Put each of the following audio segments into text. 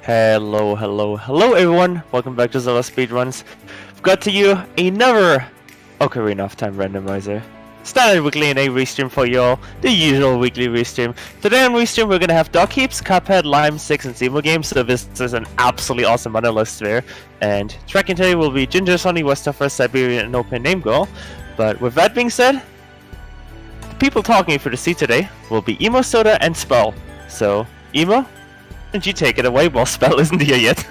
Hello everyone! Welcome back to ZeldaSpeedRuns. We've got to you another Ocarina of Time randomizer. Standard weekly and a restream for y'all, the usual weekly restream. Today on restream we're gonna have Dog Heaps, Cuphead, Lime 6 and Zemo games, so this is an absolutely awesome vanilla sphere. And tracking today will be Ginger, Sunny, Westerfer, Siberian and Open Name Girl. But with that being said, the people talking for the seat today will be Emo, Soda and Spell. So, Emo? Did you take it away while Spell isn't here yet?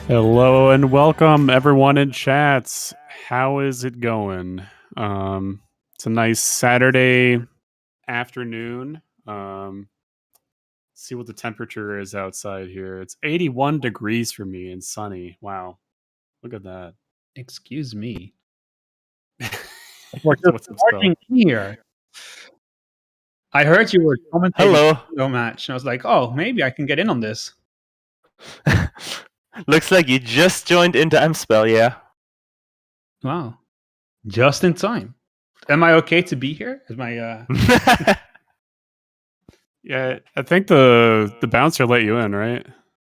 Hello and welcome everyone in chats. How is it going? It's a nice Saturday afternoon. See what the temperature is outside here. It's 81 degrees for me and sunny. Wow. Look at that. Excuse me. What's up, Spell? Here. I heard you were commentating Hello. on the match, and I was like, oh, maybe I can get in on this. Looks like you just joined into M-Spell, yeah? Wow. Just in time. Am I okay to be here? Is my Yeah, I think the bouncer let you in, right?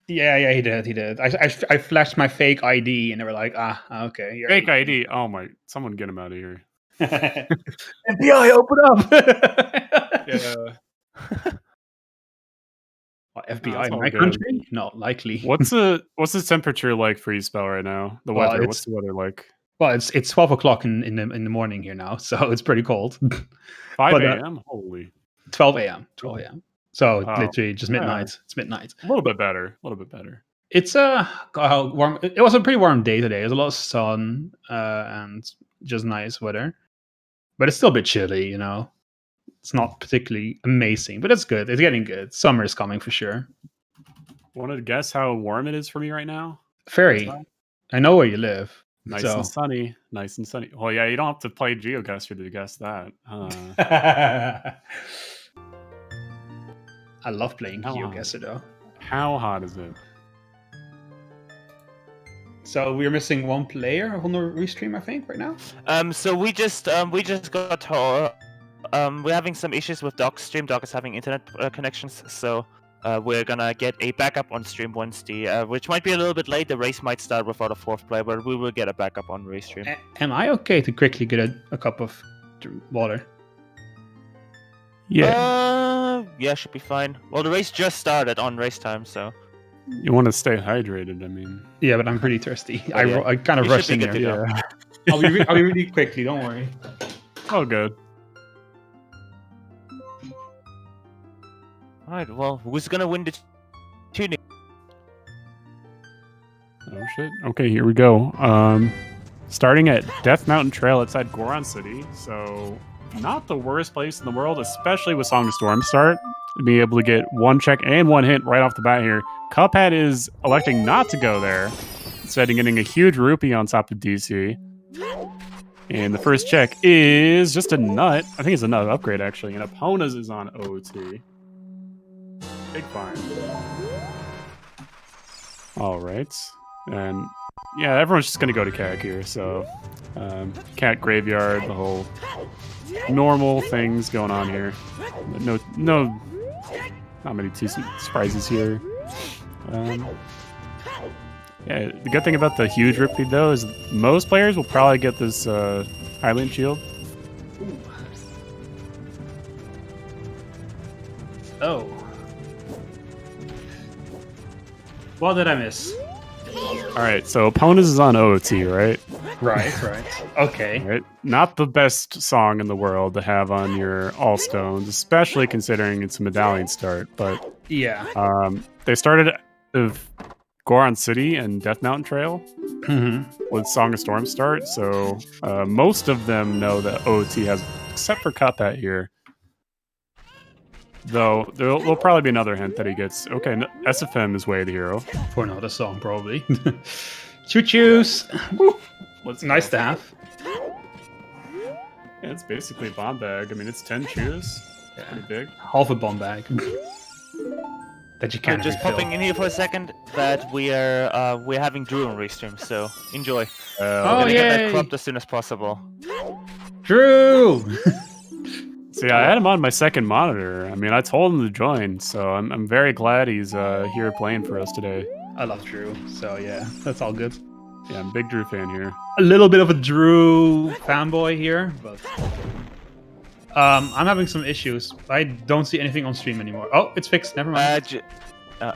Yeah, he did. I flashed my fake ID and they were like, okay. Fake ID. Oh my, someone get him out of here. FBI, open up. Yeah. FBI in my good. country? Not likely. What's the temperature like for you, Spell, right now? The weather. What's the weather like? Well, it's 12 o'clock in the morning here now, so it's pretty cold. 5 a.m. Holy. 12 a.m. 12 a.m. So literally just midnight. Yeah. It's midnight. A little bit better. It's warm. It was a pretty warm day today. There's a lot of sun and just nice weather, but it's still a bit chilly. You know, it's not particularly amazing, but it's good. It's getting good. Summer is coming for sure. Want to guess how warm it is for me right now? Fairy, I know where you live. Nice and sunny. Well, yeah, you don't have to play GeoGuessr to guess that. I love playing GeoGuessr though. How hot is it? So we're missing one player on the restream, I think, right now. So we just got told we're having some issues with Doc's stream. Doc is having internet connections, so we're gonna get a backup on stream once which might be a little bit late. The race might start without a fourth player, but we will get a backup on race stream. Am I okay to quickly get a cup of water? Yeah. Yeah, should be fine. Well, the race just started on race time, so. You want to stay hydrated, I mean. Yeah, but I'm pretty thirsty. Yeah. I kind of You rushed should in be there. good to Yeah. I'll be really quickly. Don't worry. Oh, good. All right. Well, who's gonna win the tuning? Oh shit. Okay, here we go. Starting at Death Mountain Trail outside Goron City. So not the worst place in the world, especially with Song of Storm start. To be able to get one check and one hit right off the bat here. Cuphead is electing not to go there, instead of getting a huge rupee on top of DC. And the first check is just a nut. I think it's a nut upgrade, actually. And Epona's is on OoT. Big farm. Alright. And yeah, everyone's just gonna go to Cat here, so Cat Graveyard, the whole normal things going on here. No not many too surprises here. Yeah, the good thing about the huge rupee though is most players will probably get this Highland Shield. Oh. What did I miss? Alright, so Opponents is on OoT, right? Right. Okay. Right? Not the best song in the world to have on your All Stones, especially considering it's a medallion start, but yeah. They started with Goron City and Death Mountain Trail with Song of Storm start, so most of them know that OoT has, except for Cuphead here. Though there'll probably be another hint that he gets. Okay, SFM is Way the Hero. For another song, probably. Choo-choos! What's nice to have. Yeah, it's basically a bomb bag. I mean, it's 10 chews. Yeah. Pretty big. Half a bomb bag. That you can't just refill. popping in here for a second that we're having Drew on restream, so enjoy. Oh, get yay! that cropped as soon as possible. Drew! See, I had him on my second monitor. I mean, I told him to join, so I'm very glad he's here playing for us today. I love Drew, so yeah, that's all good. Yeah, I'm a big Drew fan here. A little bit of a Drew fanboy here, but I'm having some issues. I don't see anything on stream anymore. Oh, it's fixed. Never mind.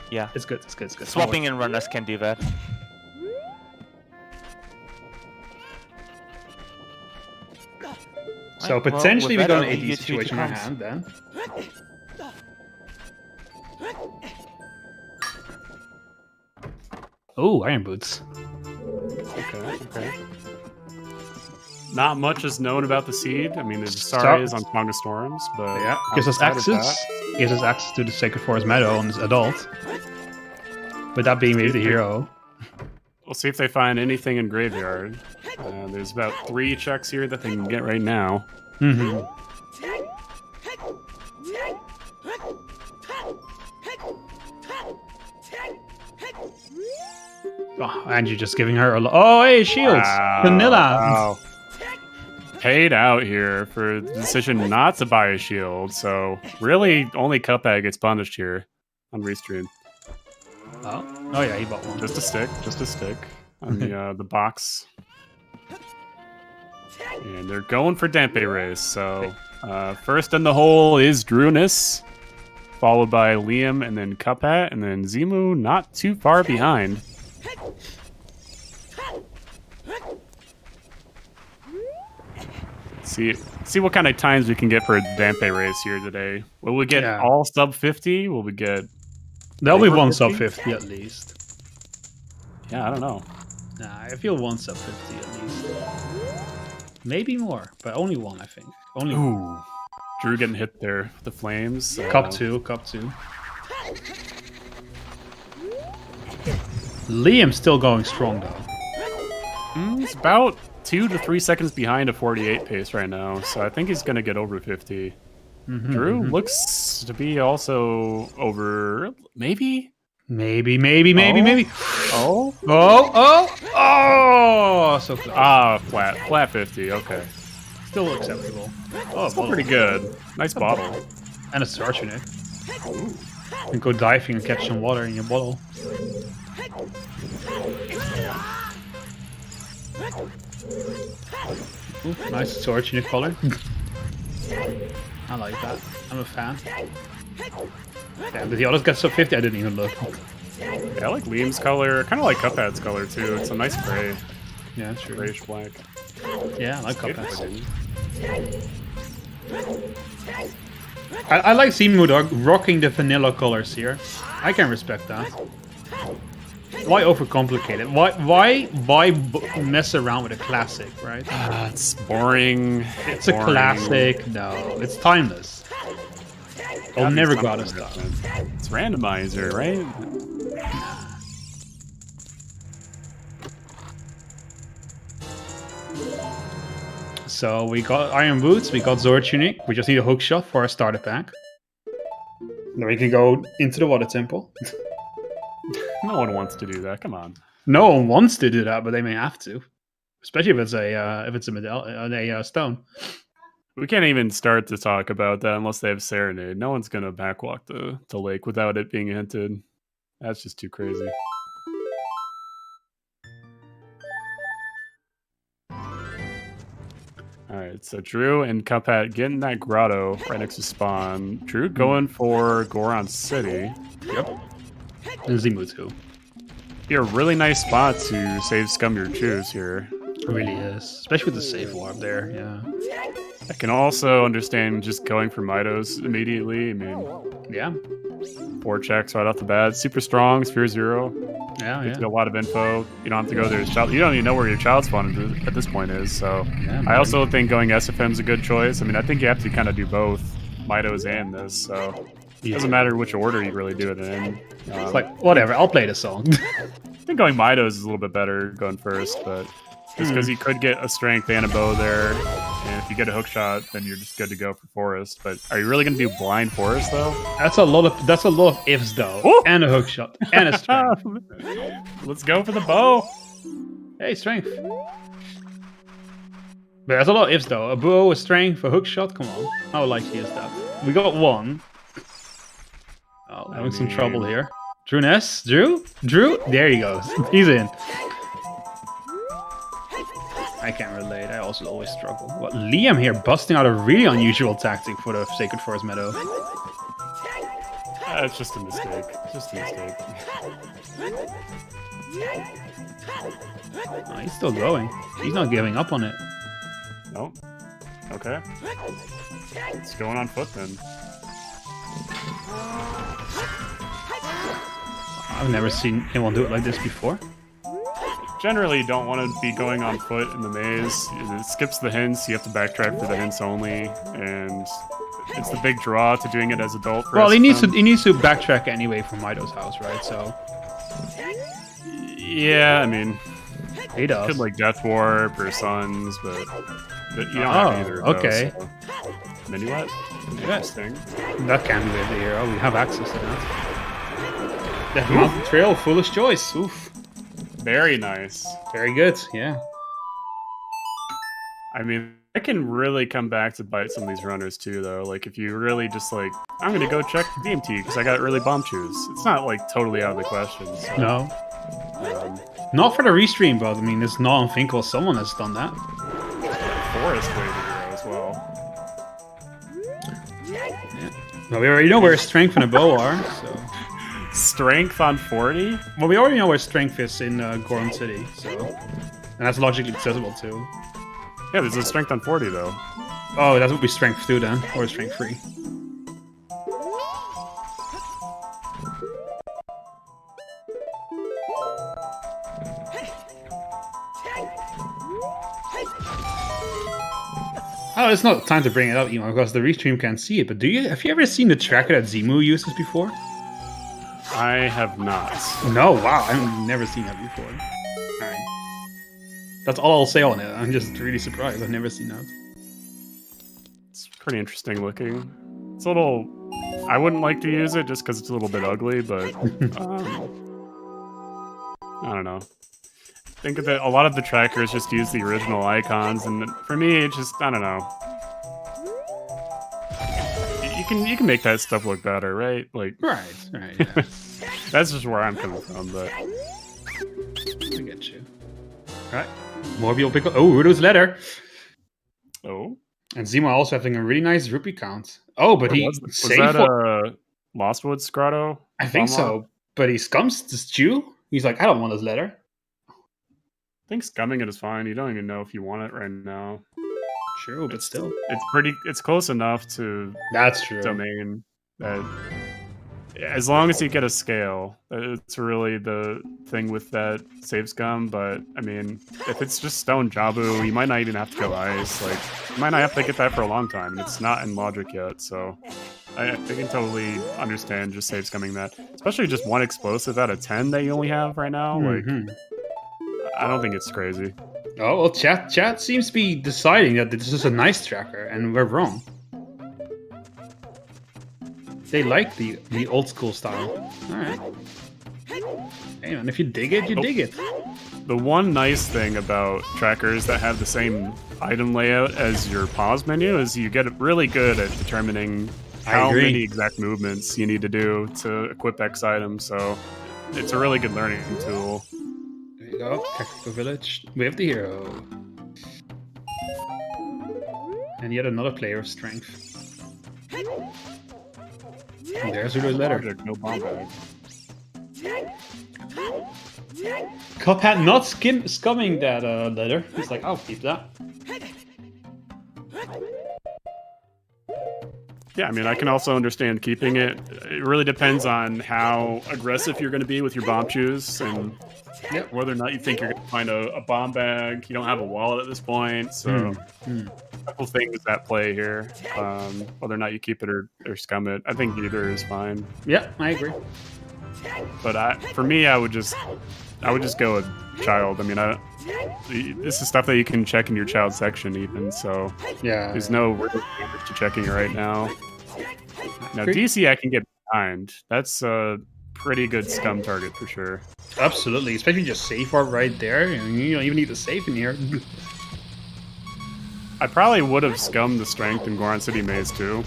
Yeah. It's good. It's good. It's good. Swapping and runners can do that. So Well, potentially we with got that, an I'll leave you AD two situation in our to hand then. Oh, Iron Boots. Okay. Not much is known about the seed. I mean, the star is on Song of Storms, but Yeah, gives us outside of access. that- Gives us access to the Sacred Forest Meadow on this adult. With that being maybe the hero. We'll see if they find anything in Graveyard. There's about 3 checks here that they can get right now. Mm-hmm. Oh, and you're just giving her a oh, hey, shields! Vanilla! Wow. Paid out here for the decision not to buy a shield, so really only Cuphead gets punished here on Restream. Oh yeah, he bought one. Just a stick on the box. And they're going for Dampe Race, so first in the hole is Drewiness, followed by Liam and then Cuphead, and then Zimu not too far behind. See what kind of times we can get for a Dampe Race here today. Will we get all sub 50? Will we get... There'll be one sub 50 at least. Yeah, I don't know. Nah, I feel one sub 50 at least. Maybe more, but only one, I think. Only one. Ooh. Drew getting hit there. The flames. Cup 2. Liam's still going strong though. He's about 2 to 3 seconds behind a 48 pace right now, so I think he's going to get over 50. Drew looks to be also over, maybe? Maybe. Oh? So close. Flat 50, okay. Still acceptable. Oh, Still pretty good. Nice bottle. And a Star Tunic. You can go diving and catch some water in your bottle. Ooh, nice Sword Tunic color. I like that. I'm a fan. Damn, did the others get sub 50? I didn't even look. Yeah, I like Liam's color. Kind of like Cuphead's color, too. It's a nice gray. Yeah, true. Grayish black. Yeah, I like Good Cuphead. for him. I like Zimu rocking the vanilla colors here. I can respect that. Why overcomplicate it? Why mess around with a classic, right? It's boring. It's a classic. No, it's timeless. I'll never go out of stuff. It's Randomizer, right? So we got Iron Boots, we got Zord Tunic. We just need a hook shot for our starter pack. Then we can go into the water temple. No one wants to do that. Come on. No one wants to do that, but they may have to, especially if it's a stone. We can't even start to talk about that unless they have Serenade. No one's gonna backwalk the lake without it being hinted. That's just too crazy. Alright, so Drew and Cuphead getting that grotto right next to spawn. Drew going for Goron City. Yep. And Zimu too. Be a really nice spot to save Scum Your Juice here. It really is. Especially with the safe warp there, yeah. I can also understand just going for Mitos immediately. I mean, Yeah. 4 checks right off the bat. Super strong, Sphere 0. Yeah, Gives you a lot of info. You don't have to go there. You don't even know where your child spawn at this point is. So Yeah, I also think going SFM is a good choice. I mean, I think you have to kind of do both Mitos and this. So it doesn't matter which order you really do it in. It's like, whatever, I'll play the song. I think going Mitos is a little bit better going first, but just because you could get a strength and a bow there, and if you get a hook shot, then you're just good to go for forest. But are you really going to do blind forest though? That's a lot of ifs though. Ooh. And a hook shot. And a strength. Let's go for the bow. Hey, strength. But there's a lot of ifs though. A bow, a strength, a hook shot. Come on, how likely is that? We got one. Oh, having some trouble here. Drew Ness, Drew, there he goes. He's in. I can't relate. I also always struggle. What, Liam here busting out a really unusual tactic for the Sacred Forest Meadow. It's just a mistake. Just a mistake. Oh, he's still going. He's not giving up on it. Nope. Okay. It's going on foot then. I've never seen anyone do it like this before. Generally, you don't want to be going on foot in the maze. It skips the hints. You have to backtrack for the hints only, and it's the big draw to doing it as adult. Well, he needs to backtrack anyway from Mido's house, right? So. Yeah, I mean, he does. Could like Death Warp or Suns, but you don't have either. Okay. Those, so. Minuet? Interesting. That can be the hero. We have access to that. Death Mountain Trail, foolish choice. Oof. Very nice. Very good, yeah. I mean, I can really come back to bite some of these runners too, though. Like, if you really just like, I'm gonna go check the DMT because I got early bomb choose. It's not like totally out of the question. So, no. Not for the restream, but I mean, it's not unthinkable someone has done that. Forest way the hero as well. Yeah. Well, we already know where strength and a bow are, so. Strength on 40? Well, we already know where strength is in Goron City, so. And that's logically accessible too. Yeah, there's a strength on 40 though. Oh, that would be strength 2 then, or strength 3. Oh, it's not time to bring it up, Emo, because the restream can't see it. But have you ever seen the tracker that Zimu uses before? I have not. No, wow, I've never seen that before. Alright. That's all I'll say on it. I'm just really surprised. I've never seen that. It's pretty interesting looking. It's a little... I wouldn't like to use it just because it's a little bit ugly, but... I don't know. I think that a lot of the trackers just use the original icons, and for me, it just... I don't know. You can make that stuff look better, right? Like... Right, yeah. That's just where I'm coming from, but... I get you. Alright. More people pick up... Oh, Rudo's letter! Oh? And Zima also having a really nice rupee count. Oh, but he... Was that Lostwood's Grotto? I think so. But he scums the stew. He's like, I don't want this letter. I think scumming it is fine. You don't even know if you want it right now. True, but still. It's close enough to... That's true. Domain that... As long as you get a scale, it's really the thing with that save scum. But I mean, if it's just stone Jabu, you might not even have to go ice. Like, you might not have to get that for a long time, and it's not in logic yet. So, I can totally understand just save scumming that, especially just one explosive out of 10 that you only have right now. Like, I don't think it's crazy. Oh well, chat seems to be deciding that this is a nice tracker, and we're wrong. They like the old school style. Alright. Hey man, if you dig it, you dig it. The one nice thing about trackers that have the same item layout as your pause menu is you get really good at determining how many exact movements you need to do to equip X items, so it's a really good learning tool. There you go, Kakako Village. We have the hero. And yet another player of strength. And there's Rudo's letter. No bomb bag. Cuphead not scumming that letter. He's like, I'll keep that. Yeah, I mean, I can also understand keeping it. It really depends on how aggressive you're going to be with your bomb choose and whether or not you think you're going to find a bomb bag. You don't have a wallet at this point, so a couple things at play here. Whether or not you keep it or scum it. I think either is fine. Yeah, I agree. But for me, I would just go with child. I mean, this is stuff that you can check in your child section even, so there's no real damage to checking it right now. Now DC I can get behind. That's a pretty good scum target for sure. Absolutely, especially just safe art right there. You don't even need to save in here. I probably would have scummed the strength in Goron City Maze too.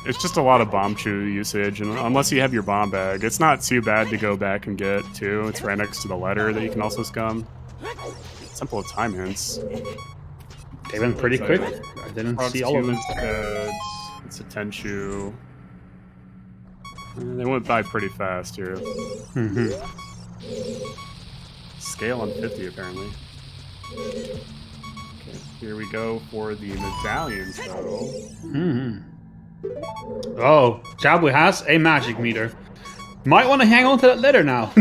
It's just a lot of bomb chew usage, and unless you have your bomb bag, it's not too bad to go back and get too. It's right next to the letter that you can also scum. Simple of time hints. They went pretty quick. I didn't see all of them. It's a Tenchu. They went by pretty fast here. Mm-hmm. Scale on 50 apparently. Okay, here we go for the medallions though. Mm-hmm. Oh, Jabu has a magic meter. Might want to hang on to that letter now.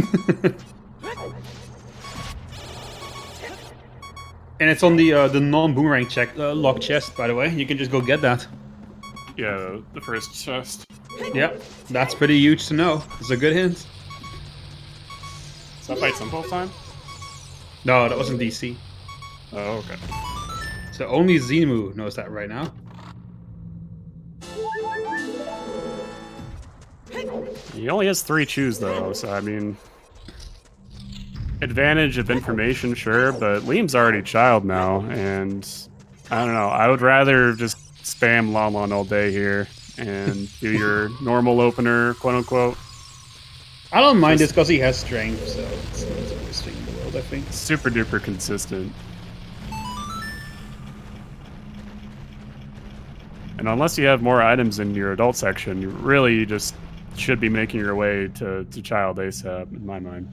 And it's on the non-boomerang lock chest, by the way. You can just go get that. Yeah, the first chest. Yep, that's pretty huge to know. It's a good hint. Is that fight simple time? No, that wasn't DC. Oh, okay. So only Zimu knows that right now. He only has 3 chews though, so I mean... Advantage of information, sure, but Liam's already child now, and... I don't know, I would rather just spam Lon all day here, and do your normal opener, quote-unquote. I don't mind this because he has strength, so it's not the worst thing in the world, I think. Super duper consistent. And unless you have more items in your adult section, you really just should be making your way to child ASAP, in my mind.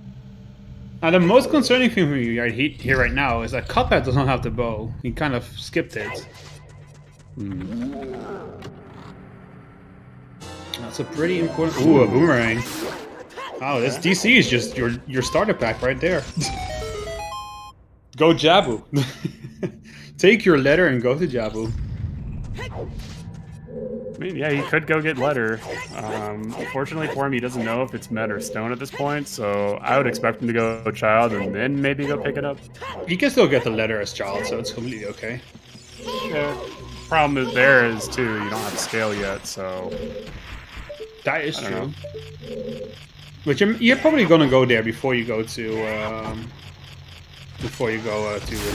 Now, the most concerning thing for me right here right now is that Cuphead does not have the bow. He kind of skipped it. That's a pretty important... Ooh, a boomerang. Oh, this DC is just your starter pack right there. Go Jabu. Take your letter and go to Jabu. I mean, yeah, he could go get letter. Unfortunately for him, he doesn't know if it's med or stone at this point, so I would expect him to go child and then maybe go pick it up. He can still get the letter as child, so it's completely okay. Yeah. Problem is there is too, you don't have scale yet, so that is true. But you're probably gonna go there before you go to the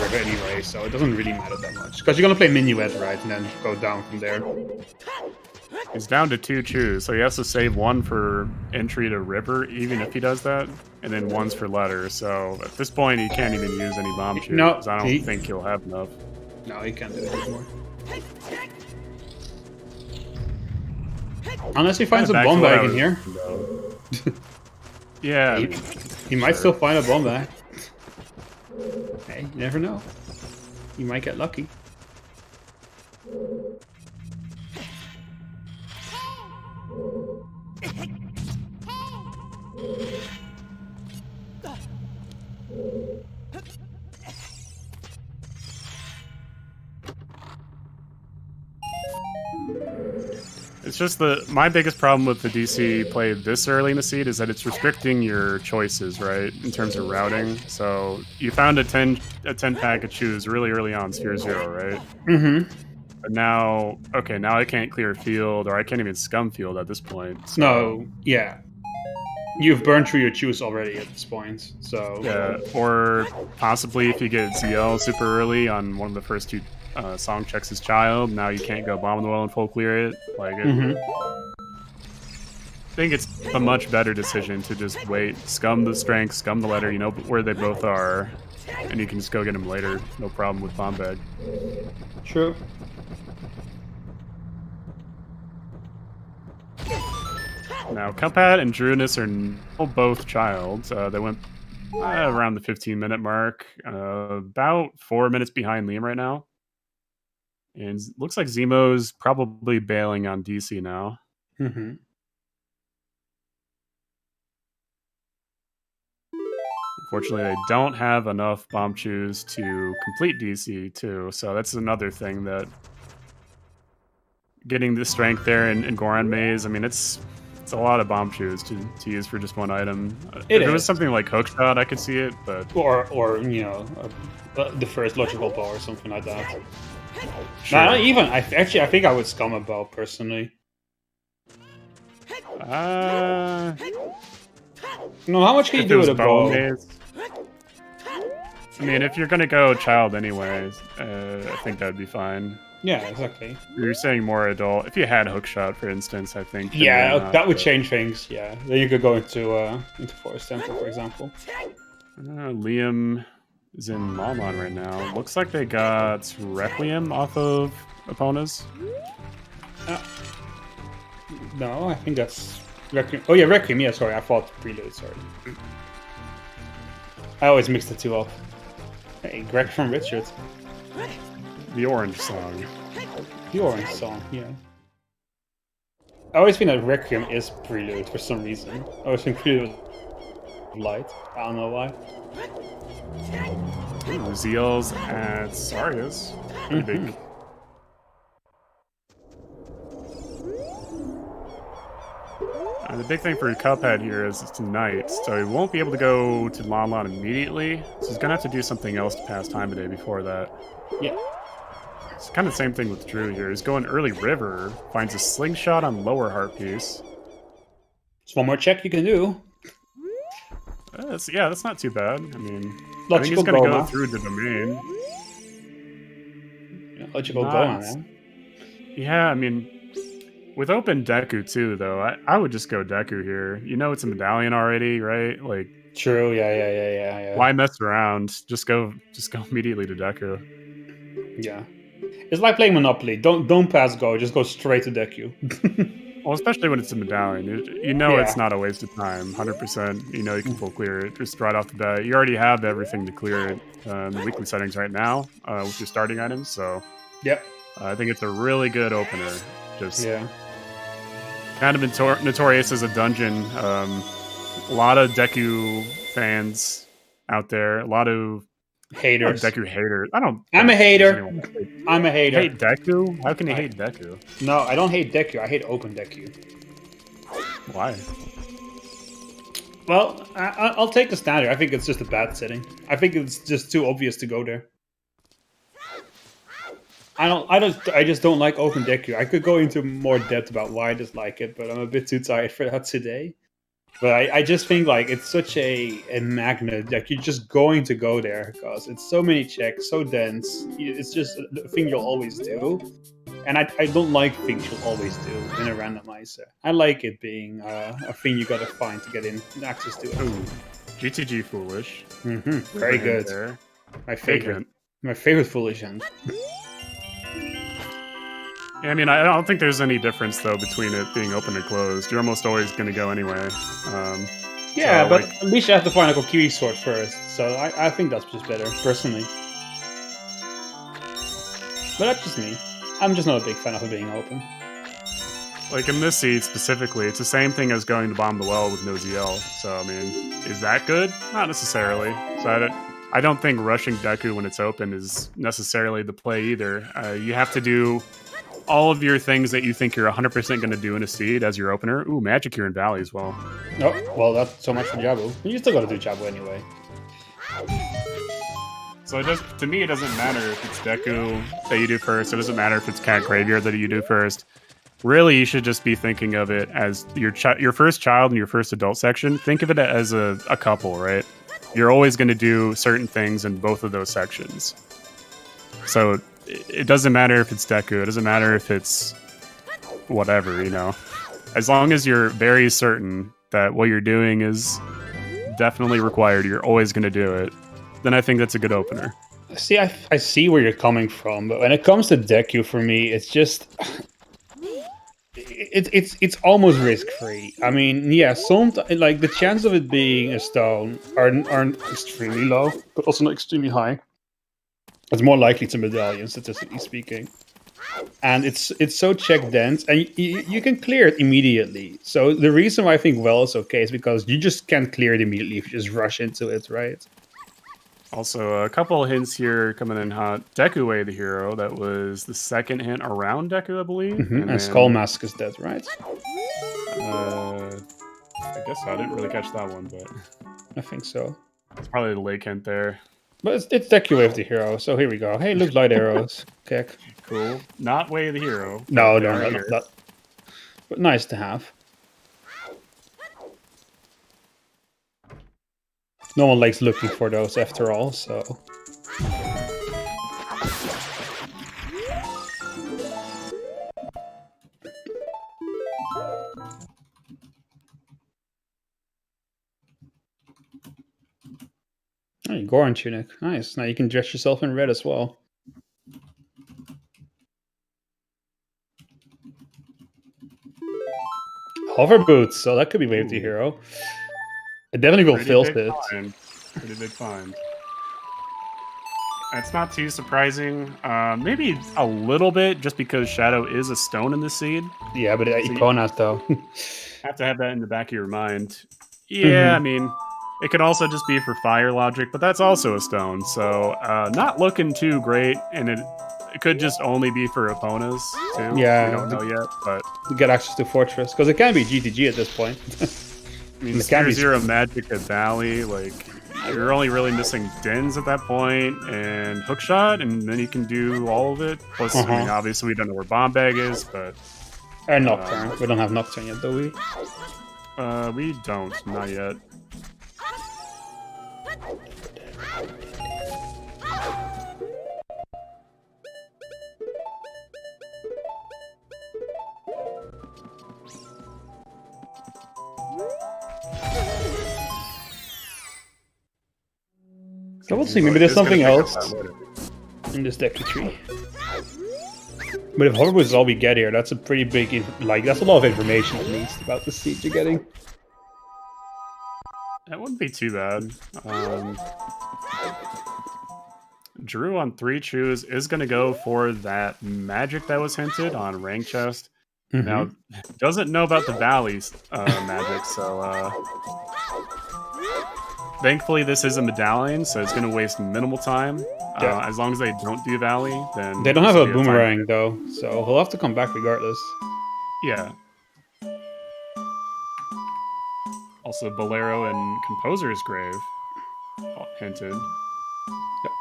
river anyway, so it doesn't really matter that much. Because you're gonna play Minuet, right, and then go down from there. He's down to 2 chews, so he has to save 1 for entry to river, even if he does that, and then 1's for letter. So at this point, he can't even use any bomb chews. No, I don't think he'll have enough. No, he can't do it anymore. Unless he finds a bomb bag in here. Yeah. He might still find a bomb bag. Hey, you never know. You might get lucky. It's just my biggest problem with the DC play this early in the seed is that it's restricting your choices, right, in terms of routing. So you found a 10 pack of chews really early on Sphere 0, right? Mm-hmm. But now, okay, now I can't clear field, or I can't even scum field at this point. So. No, yeah. You've burned through your chews already at this point, so... Yeah, or possibly if you get ZL super early on one of the first 2 song checks as child, now you can't go bomb the well and full clear it. Like, I think it's a much better decision to just wait, scum the strength, scum the letter, you know where they both are, and you can just go get them later. No problem with bomb bag. True. Now, Cuphead and Druidness are both child. They went around the 15-minute mark, about 4 minutes behind Liam right now. And looks like Zemo's probably bailing on DC now. Mm-hmm. Unfortunately, they don't have enough bomb chews to complete DC too, so that's another thing that getting the strength there in Goron Maze, I mean, it's a lot of bomb chews to use for just one item. If it was something like Hookshot, I could see it, but... Or you know, the first logical bow or something like that. Sure. Nah, not even. I think I would scum a bow personally. No, how much can you do with a bow? I mean, if you're gonna go child anyways, I think that'd be fine. Yeah, exactly. You're saying more adult. If you had hookshot, for instance, I think. then Yeah, why not, that would but- change things. Yeah, then you could go into Forest Temple, for example. Liam is in Lalmon right now. Looks like they got Requiem off of Epona's. No, I think that's Requiem. Oh yeah, Requiem. Yeah, sorry, I thought Prelude. Sorry, I always mix the two up. Hey, Greg from Richard, The Orange Song. the orange song. Yeah. I always think that Requiem is Prelude for some reason. I always think Prelude is light. I don't know why. Ooh, Zeals at Sarius. Pretty big. The big thing for Cuphead here is it's tonight, so he won't be able to go to Lon Lon immediately. So he's gonna have to do something else to pass time today before that. Yeah. It's kind of the same thing with Drew here. He's going early river, finds a slingshot on lower heart piece. It's one more check you can do. Yeah, that's not too bad. I mean, I think Logical he's gonna go Goma. through the domain. Yeah, logical Not- Goma, man. Yeah, I mean, with open Deku too, though, I would just go Deku here. You know, it's a medallion already, right? Like, True. Yeah. why mess around? Just go immediately to Deku. Yeah. It's like playing Monopoly. Don't pass go. Just go straight to Deku. Well, especially when it's a medallion, you know Yeah. it's not a waste of time. 100%. You know you can full clear it just right off the bat. You already have everything to clear it in the weekly settings right now with your starting items. So Yep. I think it's a really good opener. Just Yeah. kind of notorious as a dungeon. A lot of Deku fans out there. A lot of Haters. Deku haters. I don't. I'm a think hater. anyone I'm a hater. hate Deku? How can you hate Deku? No, I don't hate Deku. I hate open Deku. Why? Well, I'll take the standard. I think it's just a bad setting. I think it's just too obvious to go there. I just don't like open Deku. I could go into more depth about why I dislike it, but I'm a bit too tired for that today. But I just think like it's such a magnet. Like you're just going to go there because it's so many checks, so dense. It's just a thing you'll always do. And I don't like things you'll always do in a randomizer. I like it being a thing you gotta find to get in access to it. Ooh, GTG foolish. Very good. There. My Fake favorite. hint. My favorite foolish hand. Yeah, I mean, I don't think there's any difference though between it being open and closed. You're almost always going to go anyway. Yeah, So, but like- at least you have to find a Kokiri sword first. So I think that's just better, personally. But that's just me. I'm just not a big fan of it being open. Like in this seed specifically, it's the same thing as going to bomb the well with no ZL. So I mean, is that good? Not necessarily. So I don't think rushing Deku when it's open is necessarily the play either. You have to do all of your things that you think you're 100% going to do in a seed as your opener. Ooh, Magic here in Valley as well. Oh, well, that's so much for Jabu. You still gotta do Jabu anyway. So to me, it doesn't matter if it's Deku that you do first. It doesn't matter if it's Cat Graveyard that you do first. Really, you should just be thinking of it as your first child and your first adult section. Think of it as a couple, right? You're always going to do certain things in both of those sections. So it doesn't matter if it's Deku. It doesn't matter if it's whatever, you know. As long as you're very certain that what you're doing is definitely required, you're always going to do it, then I think that's a good opener. See, I see where you're coming from, but when it comes to Deku, for me, it's just... It's almost risk-free. I mean, yeah, like the chance of it being a stone aren't extremely low, but also not extremely high. It's more likely to medallion, statistically speaking. And it's so check dense, and you can clear it immediately. So the reason why I think well is okay is because you just can't clear it immediately if you just rush into it, right? Also, a couple of hints here coming in hot. Deku Way, the hero. That was the second hint around Deku, I believe. And then, Skull Mask is dead, right? I guess so. I didn't really catch that one, but I think so. it's probably the lake hint there. But it's Deku Wave the hero, so here we go. Hey, look, light arrows. Kick. Cool. Not Way the hero. No, They no, are no, here. no. But nice to have. No one likes looking for those after all, so... Hey, Goron tunic. Nice. Now you can dress yourself in red as well. Hover boots. So that could be Wave the Hero. It definitely will filth it. Pretty big find. It's not too surprising. Maybe a little bit, just because Shadow is a stone in the seed. Yeah, but Iconas though. Have to have that in the back of your mind. Yeah, I mean, it could also just be for fire logic, but that's also a stone, so not looking too great, and it could just only be for Eponas, too. Yeah. We don't know yet, but... To get access to Fortress, because it can be GTG at this point. I mean, Zero Zero Magic at Valley, like, you're only really missing Dens at that point, and Hookshot, and then you can do all of it. Plus, I mean, obviously we don't know where Bomb Bag is, but... And Nocturne. We don't have Nocturne yet, do we? We don't. Not yet. So we'll see. Maybe there's something else in this deck tree. But if Hoverboot is all we get here, that's a pretty big, like, that's a lot of information at least about the seed you're getting. That wouldn't be too bad. Drew on 3 choose is going to go for that magic that was hinted on Rank Chest. Now, doesn't know about the Valley's magic, so thankfully this is a medallion, so it's going to waste minimal time. As long as they don't do Valley, then... They don't have a boomerang, though, so he'll have to come back regardless. Yeah. Also, Bolero and Composer's Grave hinted. Yep.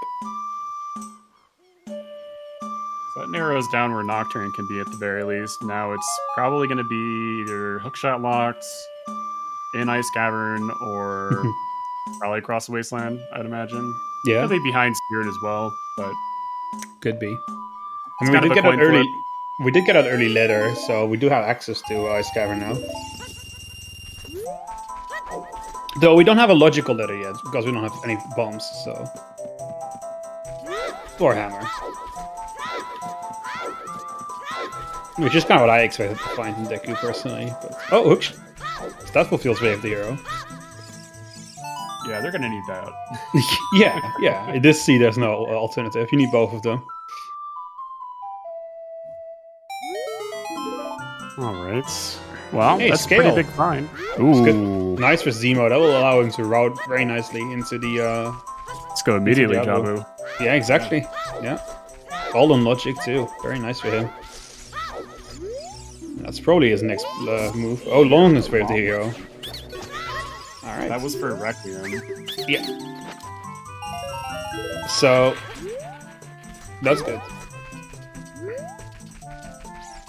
So that narrows down where Nocturne can be at the very least. Now it's probably going to be either Hookshot Locks, in Ice Cavern, or probably across the Wasteland, I'd imagine. Yeah. Probably behind Spirit as well, but... Could be. I mean, we did get an early letter, so we do have access to Ice Cavern now. Though we don't have a logical letter yet, because we don't have any bombs, so... Or hammer. Which is kind of what I expected to find in Deku, personally. But... Oh, oops! Statful feels Wave the Hero. Yeah, they're gonna need that. yeah. In this seed, there's no alternative. You need both of them. Alright. Well, hey, that's a pretty big find. Ooh. Nice for Zemo. That will allow him to route very nicely into the... Let's go immediately, Jabu. Yeah, exactly. Yeah. All on logic, too. Very nice for him. That's probably his next move. Oh, Long is Wave the Hero. Alright. That was for Requiem. Yeah. So... That's good.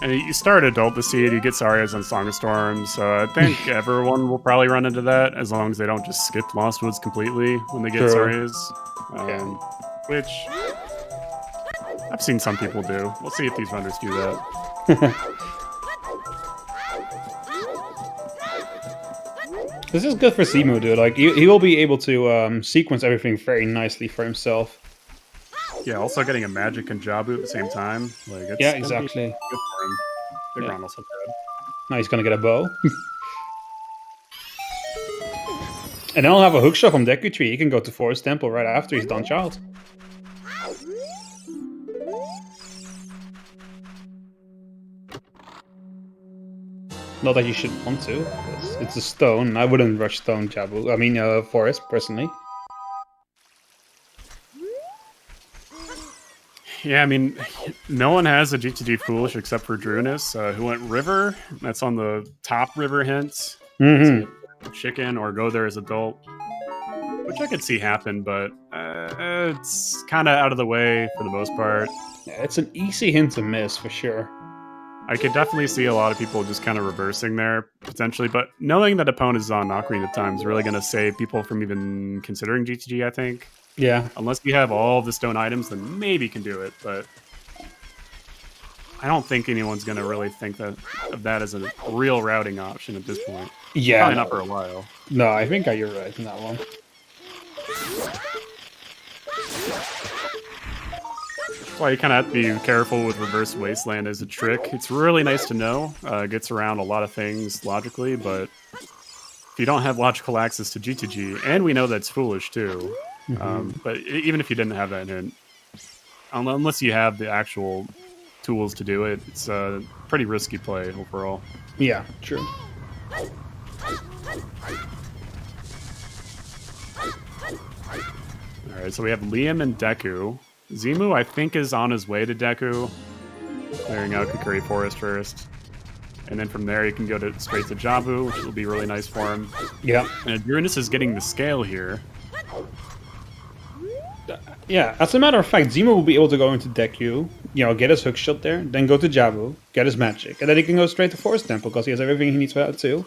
And you start Adult the Seed, you get Sarias on Song of Storms, so I think everyone will probably run into that, as long as they don't just skip Lost Woods completely when they get Sarias. Which... I've seen some people do. We'll see if these runners do that. This is good for Zemo, dude. Like, he will be able to sequence everything very nicely for himself. Yeah, also getting a magic and Jabu at the same time. Like, it's exactly. Good for him. Big round also good. Now he's gonna get a bow. And then I'll have a hookshot from Deku Tree. He can go to Forest Temple right after he's done Child. Not that you should want to, because it's a stone. I wouldn't rush stone Jabu. I mean, Forest, personally. Yeah, I mean, no one has a GTD Foolish except for Drunis, who went River. That's on the top River hint. Chicken or go there as adult. Which I could see happen, but it's kind of out of the way for the most part. Yeah, it's an easy hint to miss, for sure. I could definitely see a lot of people just kind of reversing there, potentially, but knowing that opponent is on Ocarina of Time is really going to save people from even considering GTG, I think. Yeah. Unless you have all of the stone items, then maybe you can do it, but I don't think anyone's going to really think of that as a real routing option at this point. Yeah. Probably not for a while. No, I think you're right in that one. That's why you kind of have to be careful with Reverse Wasteland as a trick. It's really nice to know. It gets around a lot of things logically, but if you don't have logical access to G2G, and we know that's foolish too, but even if you didn't have that hint, unless you have the actual tools to do it, it's a pretty risky play overall. Yeah, true. Alright, so we have Liam and Deku. Zimu, I think, is on his way to Deku, clearing out Kukuri Forest first. And then from there, you can go straight to Jabu, which will be really nice for him. Yeah. And Uranus is getting the scale here. Yeah, as a matter of fact, Zima will be able to go into Deku, get his hook shot there, then go to Jabu, get his magic, and then he can go straight to Forest Temple because he has everything he needs for that too.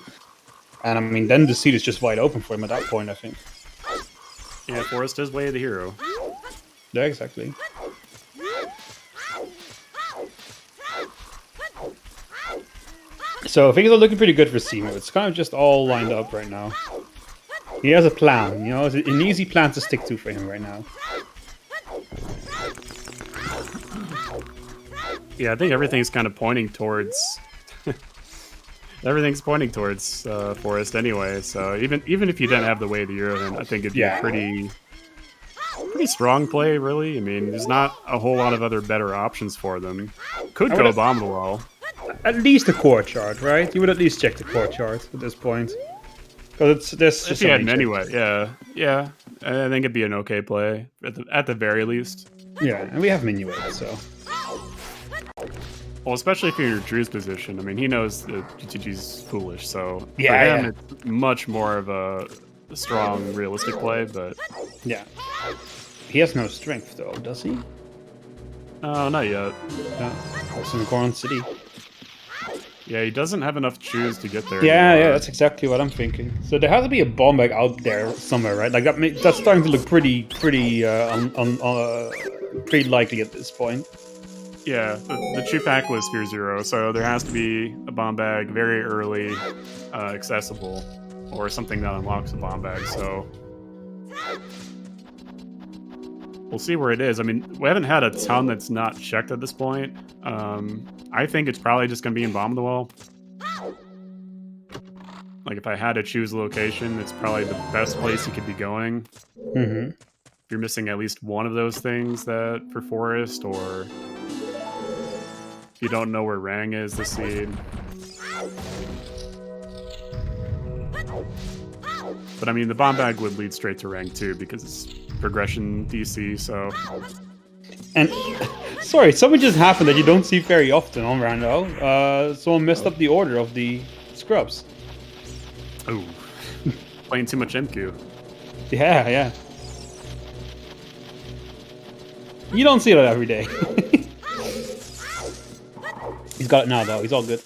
And I mean, then the seat is just wide open for him at that point, I think. Yeah, Forest is way of the hero. Yeah, exactly. So things are looking pretty good for Zima. It's kind of just all lined up right now. He has a plan, it's an easy plan to stick to for him right now. Yeah, I think everything's kind of pointing towards... everything's pointing towards Forest anyway, so even if you didn't have the way of the hero, then I think it'd be a pretty strong play, really. I mean, there's not a whole lot of other better options for them. Could go Bomb the Wall. At least the core chart, right? You would at least check the core chart at this point. Because there's just if you had him anyway, yeah. I think it'd be an okay play, at the very least. Yeah, and we have Minuet, so... Well, especially if you're in your Drew's position. I mean, he knows that GTG's foolish, so for him, it's much more of a strong, realistic play, but... Yeah. He has no strength, though, does he? No, not yet. No. Also in Goron City. Yeah, he doesn't have enough chews to get there. Yeah, that's exactly what I'm thinking. So there has to be a bomb bag out there somewhere, right? Like that's starting to look pretty likely at this point. Yeah, the chew pack was Sphere 0, so there has to be a bomb bag very early, accessible, or something that unlocks a bomb bag. So we'll see where it is. I mean, we haven't had a ton that's not checked at this point. I think it's probably just going to be in Bomb the Wall. Like, if I had to choose a location, it's probably the best place you could be going. Mm-hmm. If you're missing at least one of those things for Forest, or if you don't know where Rang is, the seed. But I mean, the bomb bag would lead straight to Rang too, because it's progression DC, so... And, sorry, something just happened that you don't see very often on Rando. Someone messed up the order of the scrubs. Oh, playing too much MQ. Yeah. You don't see that every day. He's got it now, though. He's all good.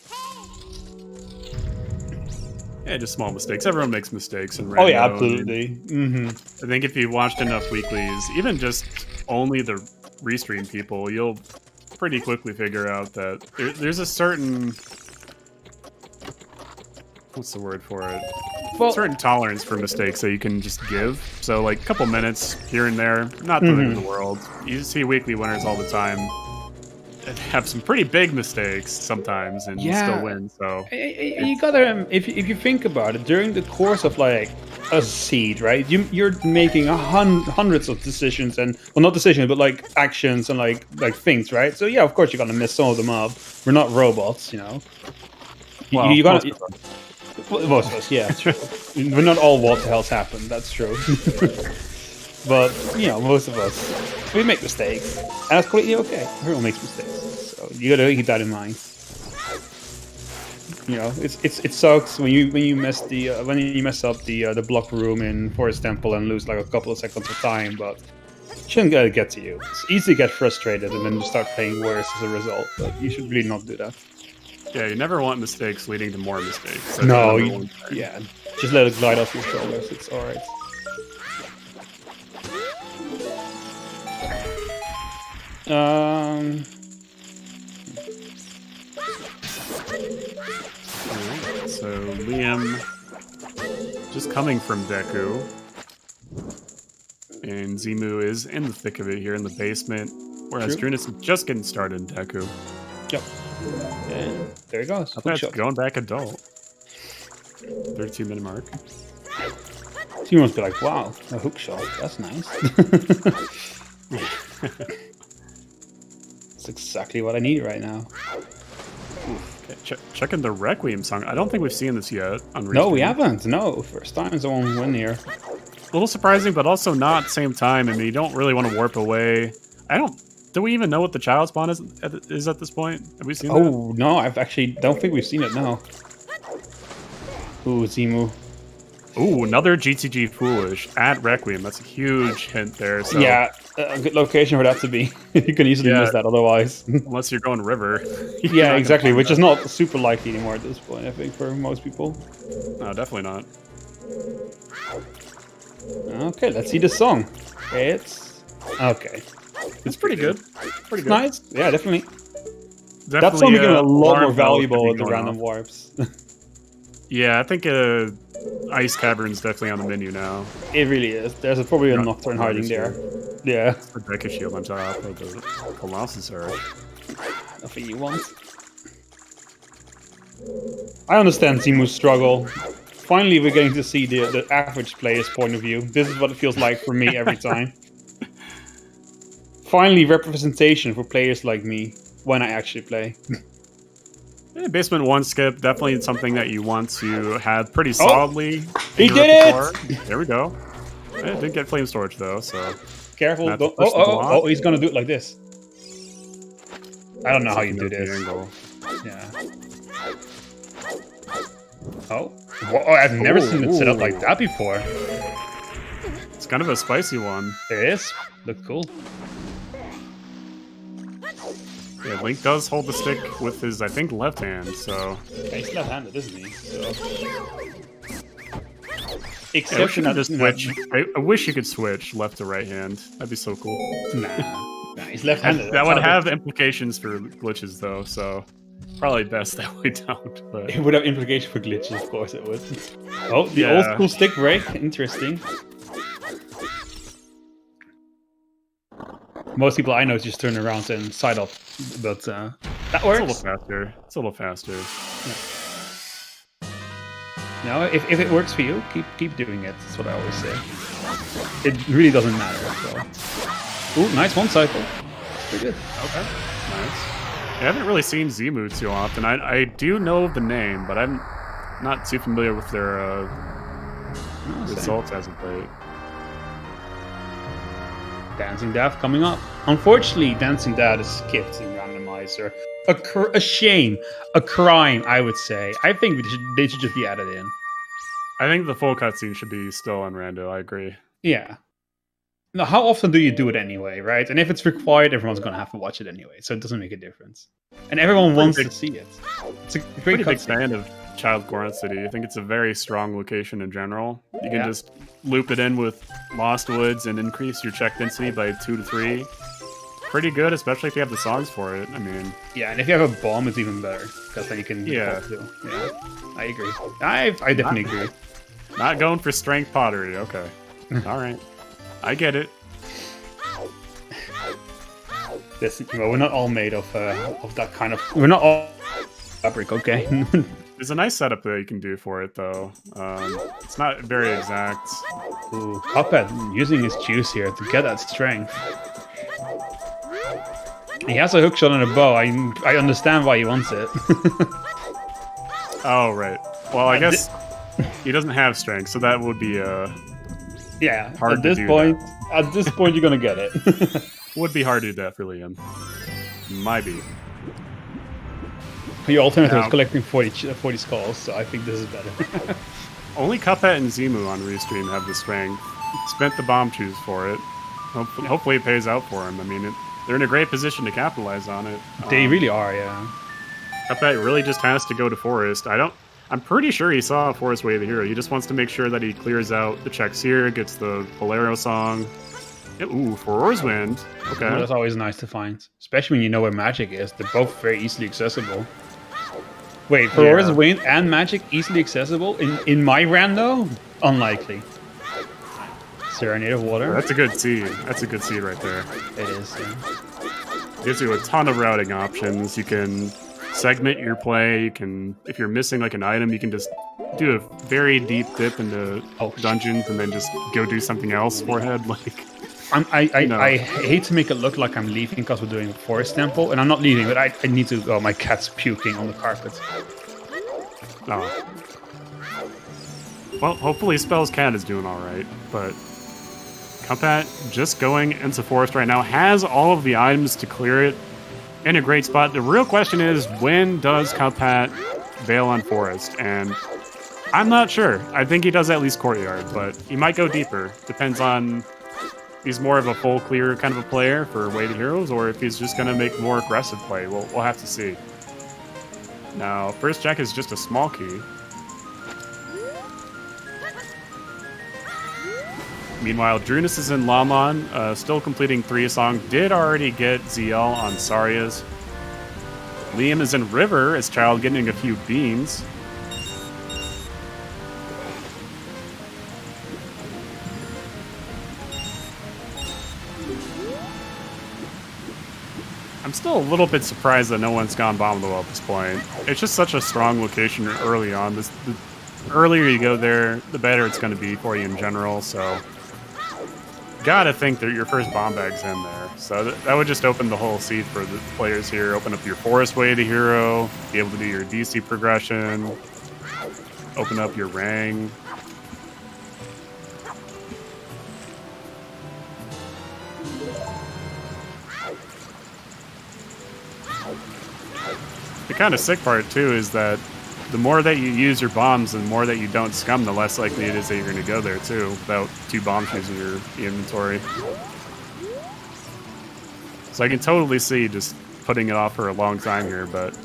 Yeah, just small mistakes. Everyone makes mistakes in Rando. Oh, yeah, absolutely. I think if you watched enough weeklies, even just only the restream people, you'll pretty quickly figure out that there's a certain... What's the word for it? Well, certain tolerance for mistakes that you can just give. So, like, a couple minutes here and there, not the end of the world. You see weekly winners all the time have some pretty big mistakes sometimes and still win. So you gotta, if you think about it, during the course of like a seed, right? You're making hundreds of decisions, and well, not decisions, but like actions and like things, right? So yeah, of course you're gonna mess some of them up. We're not robots, you know. Well, you gotta. Most of us, yeah. We're not all what the hell's happened. That's true. But most of us, we make mistakes, and that's completely okay. Everyone makes mistakes, so you gotta keep that in mind. It sucks when you mess up the block room in Forest Temple and lose like a couple of seconds of time, but it shouldn't get to you. It's easy to get frustrated and then just start playing worse as a result. But you should really not do that. Yeah, you never want mistakes leading to more mistakes. That's No, the number one thing. yeah, just let it glide off your shoulders. It's all right. Alright, so Liam just coming from Deku. And Zimu is in the thick of it here in the basement. Whereas True. Drunis is just getting started in Deku. Yep. And there he goes. Hook Hook that's shot. going back adult. 32-minute mark. So you must be like, wow, a hook shot. That's nice. That's exactly what I need right now. Okay, checking the Requiem song. I don't think we've seen this yet on No, we Restream. haven't. No, first time is one win here. A little surprising, but also not at the same time. I mean, you don't really want to warp away. Do we even know what the child spawn is at this point? Have we seen that? Oh, no, I've actually don't think we've seen it now. Ooh, Zimu. Ooh, another GTG Foolish at Requiem. That's a huge hint there. So Yeah, a good location for that to be. You can easily Yeah. miss that otherwise. unless you're going river. you're Yeah, not exactly, gonna which find is not super likely anymore at this point, I think, for most people. that. No, definitely not. Okay, let's see the song. It's... Okay. It's pretty good. Pretty good. Nice. Yeah, definitely. Definitely, That's something a lot more alarm bell valuable could with be the going random off. warps. Yeah, I think Ice Cavern's definitely on the menu now. It really is. There's probably a Yeah, Nocturne hiding there. obviously. Yeah. The Deku Shield on top of the Colossus Arch. Nothing you want. I understand Zimu's struggle. Finally, we're getting to see the average player's point of view. This is what it feels like for me every time. Finally, representation for players like me when I actually play. Yeah, Basement 1 skip, definitely something that you want to have pretty solidly. He in your did it! repertoire. There we go. It did get Flame Storage though, so. Careful! Not to Don't, push the block. oh, he's gonna do it like this. I don't know how you do Taking out the this. angle. Yeah. Oh, whoa, I've never seen it set up like ooh. that before. It's kind of a spicy one. It is. Look cool. Yeah, Link does hold the stick with his, I think, left hand, so. Yeah, he's left-handed, isn't he? So. Yeah, I Except wish you for could just switch. I wish you could switch left to right hand. That'd be so cool. Nah, he's left-handed. That would have implications for glitches, though, so probably best that we don't. But It would have implications for glitches, of course it would. Oh, the Yeah. old school stick break. Interesting. Most people I know just turn around and side up, but that it's a works. little faster. It's a little faster. No, if it works for you, keep doing it. That's what I always say. It really doesn't matter. So. Ooh, nice one cycle. Pretty good. Okay. Nice. I haven't really seen Zimu too often. I do know the name, but I'm not too familiar with their Oh, same. results as of late. Dancing Dad coming up. Unfortunately, Dancing Dad is skipped in Randomizer. A shame. A crime, I would say. I think they should just be added in. I think the full cutscene should be still on Rando. I agree. Yeah. Now, how often do you do it anyway, right? And if it's required, everyone's going to have to watch it anyway, so it doesn't make a difference. And everyone wants to see it. It's a great Pretty big cutscene. fan of Child Goron City. I think it's a very strong location in general. You can Yeah. just loop it in with Lost Woods and increase your check density by 2 to 3. Pretty good, especially if you have the songs for it. I mean, Yeah, and if you have a bomb, it's even better, because then you can... Yeah. Yeah, I agree. I definitely agree. not going for strength pottery. Okay. All right. I get it. Listen, well, we're not all made of that kind of... We're not all fabric, okay? There's a nice setup that you can do for it, though. It's not very exact. Ooh, Cuphead using his juice here to get that strength. He has a hookshot and a bow. I understand why he wants it. Oh, right. Well, I guess he doesn't have strength, so that would be Yeah, Hard at to this do point, you're gonna get it. would be hard to do that for Liam. Might be. Your alternative Now- is collecting 40 skulls, so I think this is better. Only Cuphead and Zimu on Restream have the strength. Spent the bomb choose for it. Hopefully it pays out for him. I mean, they're in a great position to capitalize on it. They really are, yeah. Cuphead really just has to go to Forest. I'm pretty sure he saw Forest Way of the Hero. He just wants to make sure that he clears out the checks here, gets the Bolero song. Ooh, Furor's Wind. Okay. Well, that's always nice to find, especially when you know where magic is. They're both very easily accessible. Wait, Furor's Wind and magic easily accessible in my rando? Unlikely. Serenade of Water. That's a good seed. That's a good seed right there. It is. Yeah. Gives you a ton of routing options. You can segment your play. You can, if you're missing like an item, you can just do a very deep dip into dungeons and then just go do something else forehead. Like, I hate to make it look like I'm leaving because we're doing Forest Temple, and I'm not leaving, but I need to go. My cat's puking on the carpet. Oh. Well, hopefully Spell's cat is doing all right, but Cuphead just going into Forest right now, has all of the items to clear it in a great spot. The real question is, when does Cuphead bail on Forest? And I'm not sure. I think he does at least Courtyard, but he might go deeper. Depends on if he's more of a full clear kind of a player for Way to Heroes, or if he's just going to make more aggressive play. We'll have to see. Now, first check is just a small key. Meanwhile, Drunus is in Lamon, still completing 3 song. Did already get ZL on Saria's. Liam is in River as Child getting a few beans. I'm still a little bit surprised that no one's gone Bomb of the Well at this point. It's just such a strong location early on. The earlier you go there, the better it's going to be for you in general, so gotta think that your first bomb bag's in there. So that would just open the whole seed for the players here. Open up your Forest Way to Hero, be able to do your DC progression, open up your Rang. The kind of sick part too is that the more that you use your bombs and the more that you don't scum, the less likely it is that you're going to go there too, without 2 bomb shoes in your inventory. So I can totally see just putting it off for a long time here, but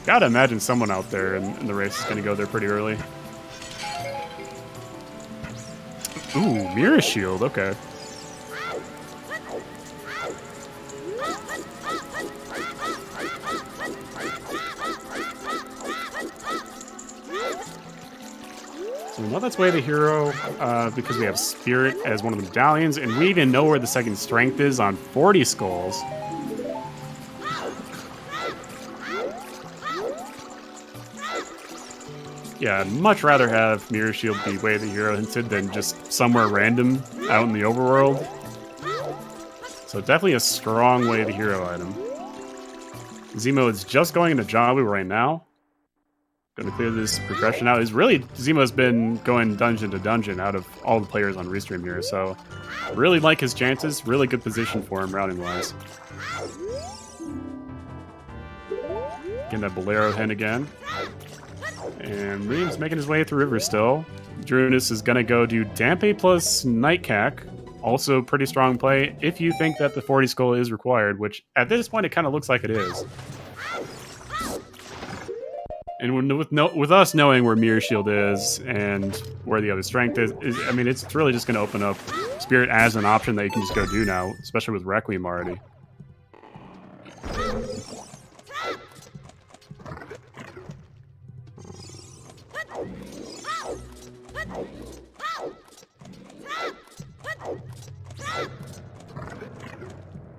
gotta imagine someone out there in the race is going to go there pretty early. Ooh, Mirror Shield, okay. So we know that's Way the Hero because we have Spirit as one of the medallions, and we even know where the second strength is on 40 skulls. Yeah, I'd much rather have Mirror Shield be Way the Hero hinted than just somewhere random out in the overworld. So definitely a strong Way the Hero item. Zemo is just going into Jabu right now. Going to clear this progression out. Zemo's been going dungeon to dungeon out of all the players on Restream here, so really like his chances. Really good position for him routing-wise. Getting that Bolero hint again. And Liam's making his way through River still. Drunus is going to go do Dampe plus Nightcack. Also pretty strong play if you think that the 40 skull is required, which at this point it kind of looks like it is. And with us knowing where Mirror Shield is and where the other strength is, I mean, it's really just going to open up Spirit as an option that you can just go do now, especially with Requiem already.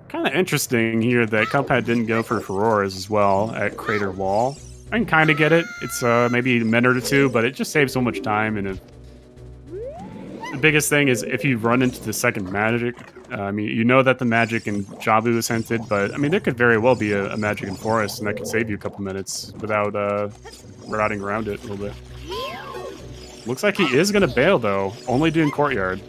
Kind of interesting here that Cuphead didn't go for Furores as well at Crater Wall. I can kind of get it. It's maybe a minute or 2, but it just saves so much time. And the biggest thing is if you run into the second magic, I mean, you know that the magic in Jabu is hinted, but I mean, there could very well be a magic in Forest, and that could save you a couple minutes without routing around it a little bit. Looks like he is going to bail, though, only doing Courtyard.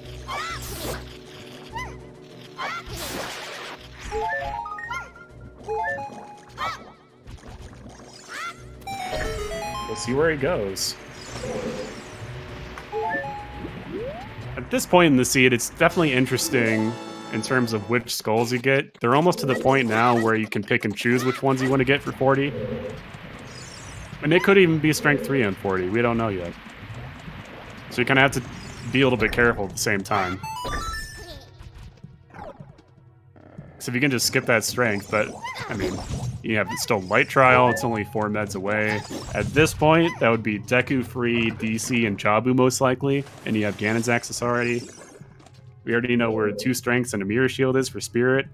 We'll see where he goes. At this point in the seed, it's definitely interesting in terms of which skulls you get. They're almost to the point now where you can pick and choose which ones you want to get for 40. And it could even be strength 3 on 40. We don't know yet. So you kind of have to be a little bit careful at the same time. So if you can just skip that strength, but I mean, you have still light trial. It's only 4 meds away. At this point, that would be Deku free, DC, and Jabu most likely, and you have Ganon's Axis already. We already know where 2 strengths and a mirror shield is for Spirit,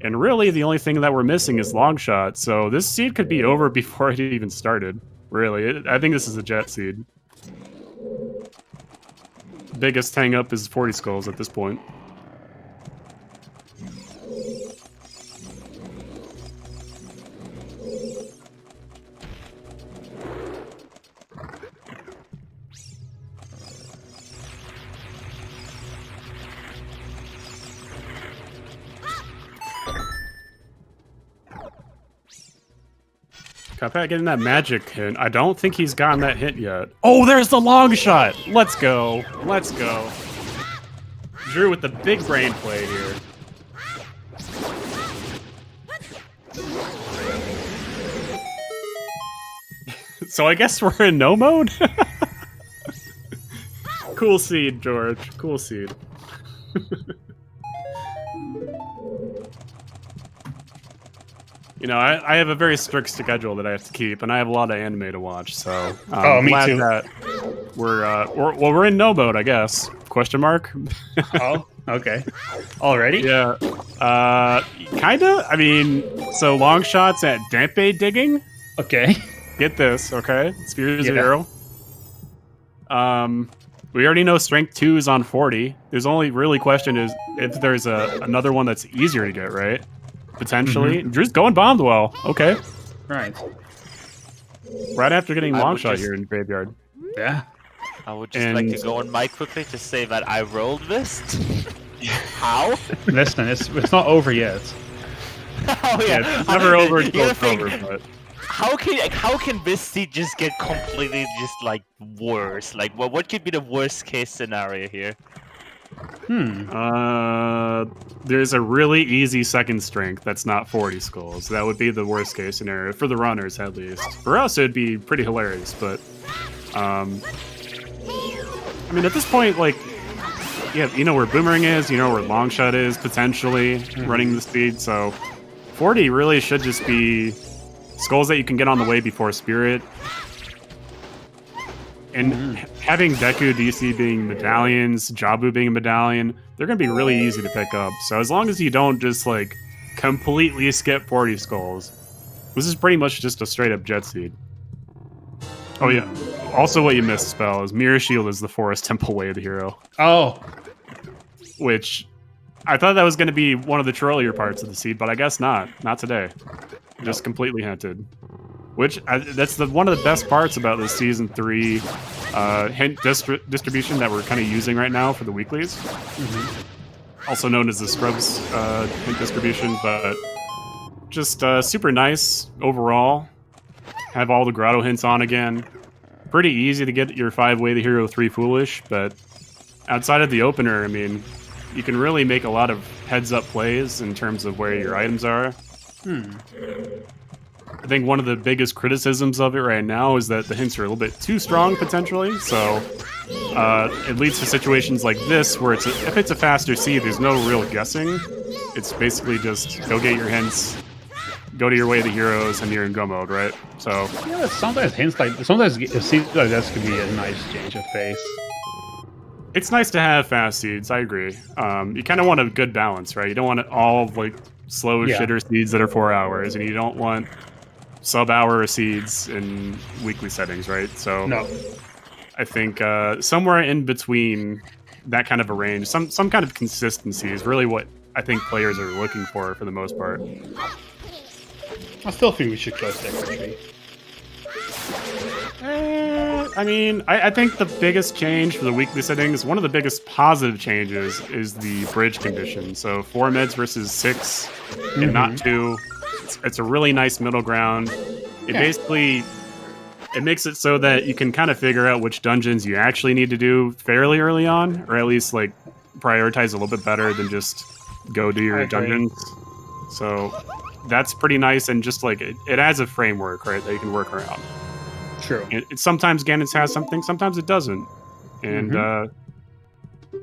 and really the only thing that we're missing is Longshot. So this seed could be over before it even started. Really, I think this is a Jet seed. Biggest hang up is 40 skulls at this point. Cuphead getting that magic hit. I don't think he's gotten that hit yet. Oh, there's the long shot! Let's go. Let's go. Drew with the big brain play here. So I guess we're in no mode? Cool seed, George. Cool seed. You know, I have a very strict schedule that I have to keep, and I have a lot of anime to watch. So, me glad too. that we're in no mode, I guess. Question mark? Oh, okay. Already? Yeah. Kinda. I mean, so long shots at Dampe digging. Okay. Get this, okay? Sphere 0. We already know strength 2 is on 40. There's only really question is if there's another one that's easier to get, right? Potentially. Drew's going bombed well. Okay. Right. Right after getting I long would shot just- here in the graveyard. Yeah. I would just like to And- go on mic quickly to say that I rolled this. How? Listen, it's not over yet. Oh yeah, Yeah, it's I never mean, over you until gotta it's think, over, but how can this seed just get completely just like worse? Like what could be the worst case scenario here? there's a really easy second strength that's not 40 skulls. That would be the worst case scenario for the runners, at least. For us, it'd be pretty hilarious, but I mean, at this point, like, yeah, you know where Boomerang is, you know where Longshot is, potentially running the speed, so 40 really should just be skulls that you can get on the way before Spirit. And having Deku DC being medallions, Jabu being a medallion, they're going to be really easy to pick up. So as long as you don't just, like, completely skip 40 skulls, this is pretty much just a straight-up Jet Seed. Oh, yeah. Also what you missed, Spell, is Mirror Shield is the Forest Temple Way of the hero. Oh. Which, I thought that was going to be one of the trollier parts of the seed, but I guess not. Not today. Just completely hinted. Which, that's one of the best parts about this Season 3 hint distribution that we're kind of using right now for the weeklies. Also known as the Scrubs hint distribution, but just super nice overall. Have all the Grotto hints on again. Pretty easy to get your 5-way the hero 3 foolish, but outside of the opener, I mean, you can really make a lot of heads-up plays in terms of where your items are. I think one of the biggest criticisms of it right now is that the hints are a little bit too strong, potentially, so it leads to situations like this, where if it's a faster seed, there's no real guessing. It's basically just go get your hints, go to your way of the heroes, and you're in go mode, right? So Yeah, sometimes it seems like that could be a nice change of pace. it's nice to have fast seeds, I agree. You kind of want a good balance, right? You don't want it all, like, slow shitter seeds that are 4 hours, and you don't want sub-hour seeds in weekly settings, right? So No. I think somewhere in between that kind of a range, some kind of consistency is really what I think players are looking for the most part. I still think we should close that country. I mean, I think the biggest change for the weekly settings, one of the biggest positive changes, is the bridge condition. So 4 meds versus 6 and not 2. It's a really nice middle ground. It makes it so that you can kind of figure out which dungeons you actually need to do fairly early on, or at least, like, prioritize a little bit better than just go do your dungeons. So that's pretty nice, and just, like, it adds a framework, right, that you can work around. True. Sometimes Ganon's has something, sometimes it doesn't. And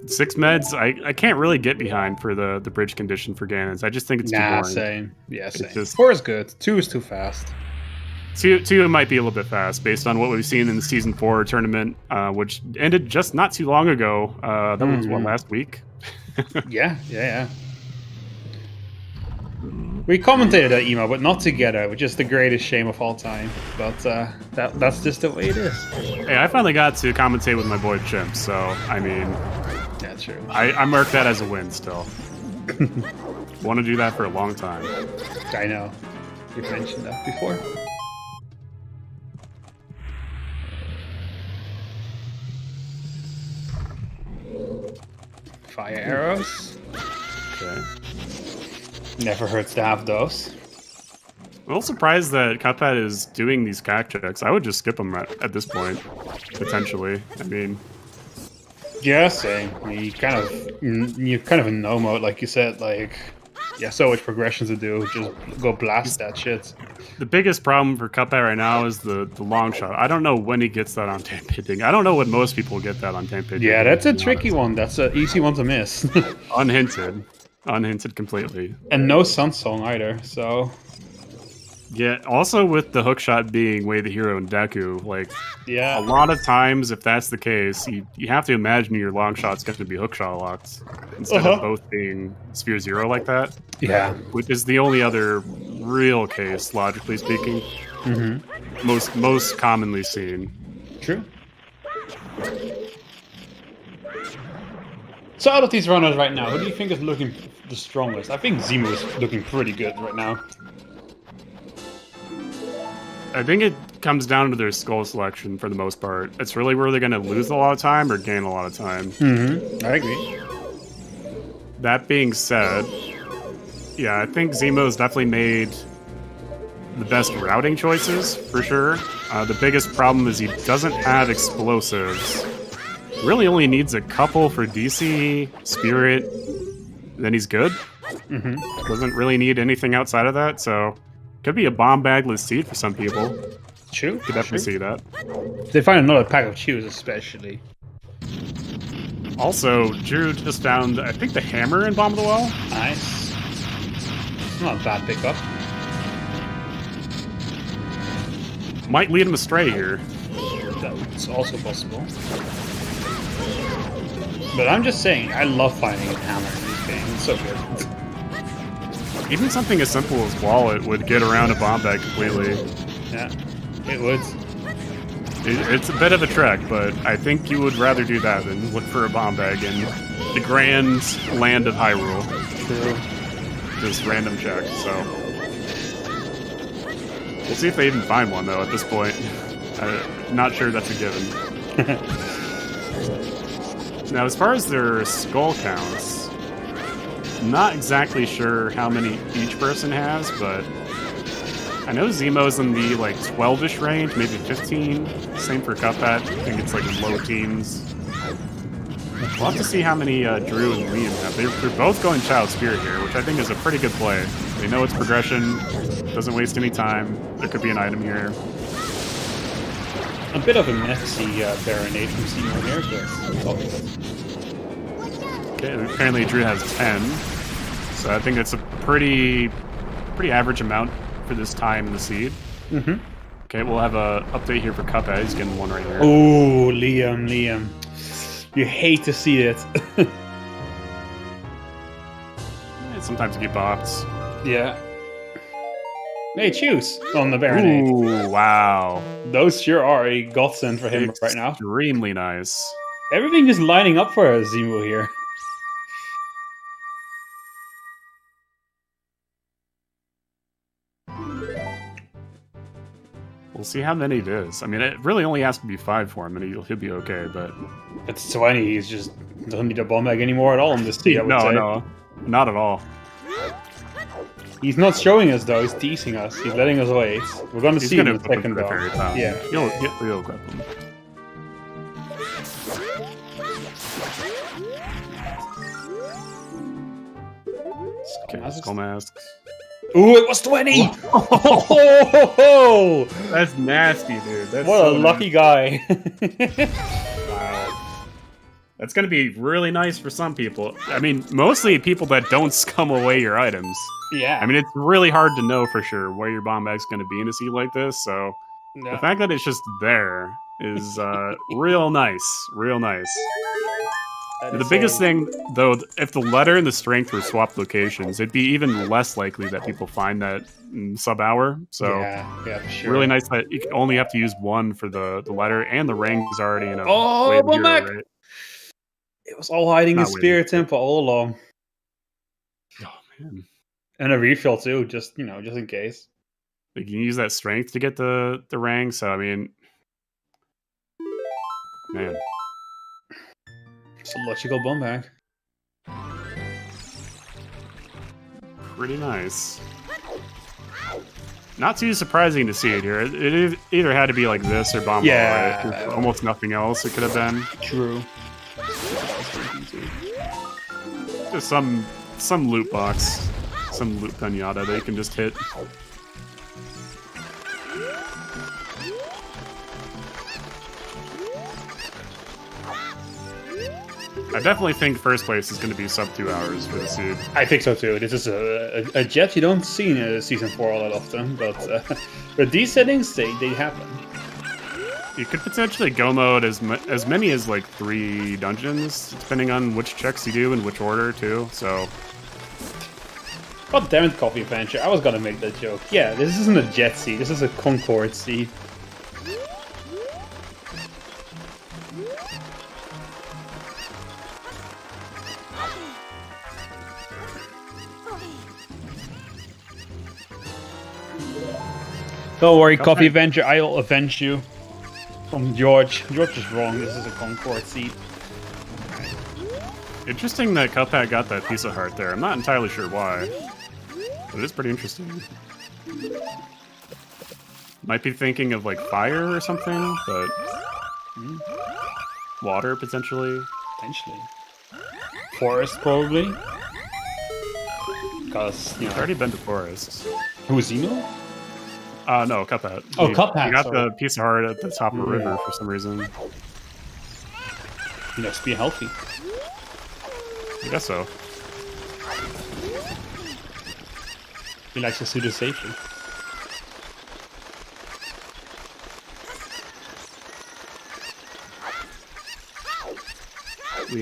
6 meds, I can't really get behind for the bridge condition for Ganon's. I just think it's too boring. Same. Yeah, same. Just, 4 is good. 2 is too fast. 2 might be a little bit fast based on what we've seen in the Season 4 tournament, which ended just not too long ago. That was, what, last week? Yeah. We commentated that email, but not together, which is the greatest shame of all time. But that's just the way it is. Hey, I finally got to commentate with my boy Chimp, so, I mean... Yeah, true. I mark that as a win still. Want to do that for a long time. I know. You've mentioned that before. Fire arrows. Okay. Never hurts to have those. I'm a little surprised that Cuphead is doing these cack checks. I would just skip them at this point, potentially. I mean... Yeah, same. You're kind of in no mode, like you said. Like, yeah, so much progression to do. Just go blast that shit. The biggest problem for Cuphead right now is the long shot. I don't know when he gets that on tank pitting. I don't know when most people get that on tank pitting. Yeah, that's a tricky one. That's an easy one to miss. Unhinted completely. And no Sun Song either, so... Yeah, also with the hookshot being Way the Hero and Deku, like, yeah, a lot of times, if that's the case, you have to imagine your long shot's going to be hookshot locked instead of both being Sphere Zero like that. Yeah. Which is the only other real case, logically speaking. Most commonly seen. True. So out of these runners right now, who do you think is looking the strongest? I think Zemu is looking pretty good right now. I think it comes down to their skull selection for the most part. It's really where they're going to lose a lot of time or gain a lot of time. I agree. That being said, yeah, I think Zemo's definitely made the best routing choices, for sure. The biggest problem is he doesn't have explosives. Really only needs a couple for DC, Spirit, then he's good. Doesn't really need anything outside of that, so... Could be a bomb bagless seed for some people. True. Could definitely see that. If they find another pack of chews, especially. Also, Drew just found, I think, the hammer in Bomb of the Well. Nice. Not a bad pickup. Might lead him astray here. That's also possible. But I'm just saying, I love finding a hammer in these games. It's so good. Even something as simple as Wallet would get around a bomb bag completely. Yeah, it would. It's a bit of a trek, but I think you would rather do that than look for a bomb bag in the grand land of Hyrule. True. Just random check, so... We'll see if they even find one, though, at this point. Not sure that's a given. Now, as far as their skull counts... Not exactly sure how many each person has, but I know Zemo's in the like 12-ish range, maybe 15. Same for Cuphead. I think it's like low teens. We'll have to see how many Drew and Liam have. They're both going Child Spirit here, which I think is a pretty good play. They know it's progression, doesn't waste any time. There could be an item here. A bit of a messy Baronade from Zemo here, but... Okay, apparently Drew has 10, so I think that's a pretty average amount for this time in the seed. Okay, we'll have a update here for Cuphead. He's getting one right here. Oh, Liam. You hate to see it. Sometimes you get bops. Yeah. Hey, choose on the Baronade. Ooh, wow. Those sure are a godsend for him right now. Extremely nice. Everything is lining up for Zemo here. We'll see how many it is. I mean, it really only has to be 5 for him, and he'll be okay, but... It's 20, he's just doesn't need a bomb bag anymore at all in this team, I would say. No, not at all. He's not showing us, though. He's teasing us. He's letting us wait. We're going to see him in a second, though. Yeah. You'll grab him. Okay, skull masks. Ooh, it was 20! Oh, That's nasty, dude. That's what so a lucky guy. Wow. That's going to be really nice for some people. I mean, mostly people that don't scum away your items. Yeah. I mean, it's really hard to know for sure where your bomb bag's going to be in a seed like this, so the fact that it's just there is real nice. Real nice. The biggest thing, though, if the letter and the strength were swapped locations, it'd be even less likely that people find that sub-hour. So, yeah, for sure. really nice that you only have to use one for the letter, and the rang's already in a Oh, wave back! right? It was all hiding in Not Spirit waiting. Temple all along. Oh, man. And a refill, too, just in case. Like, you can use that strength to get the rang, so, I mean... Man. It's a logical bomb bag. Pretty nice. Not too surprising to see it here. It either had to be like this or bomb. Yeah. Right? There's almost nothing else it could have been. True. Just some loot box, some loot pinata that you can just hit. I definitely think first place is going to be sub 2 hours for the seed. I think so too. This is a jet you don't see in Season 4 all that often, but these settings, they happen. You could potentially go mode as many as like 3 dungeons, depending on which checks you do in which order too, so... God damn it, Coffee Adventure. I was gonna make that joke. Yeah, this isn't a jet seed, this is a Concord seed. Don't worry, Coffee Avenger, I'll avenge you. From George. George is wrong, this is a Concord seed. Interesting that Cuphead got that piece of heart there. I'm not entirely sure why. But it is pretty interesting. Might be thinking of like fire or something, but... water, potentially. Potentially. Forest, probably. Because, I've already been to forests. Who's Emo? No, Cuphead. Oh, Cuphead, He got sorry. the piece of heart at the top of a river for some reason. He likes to be healthy. I guess so. He likes to suit his safety.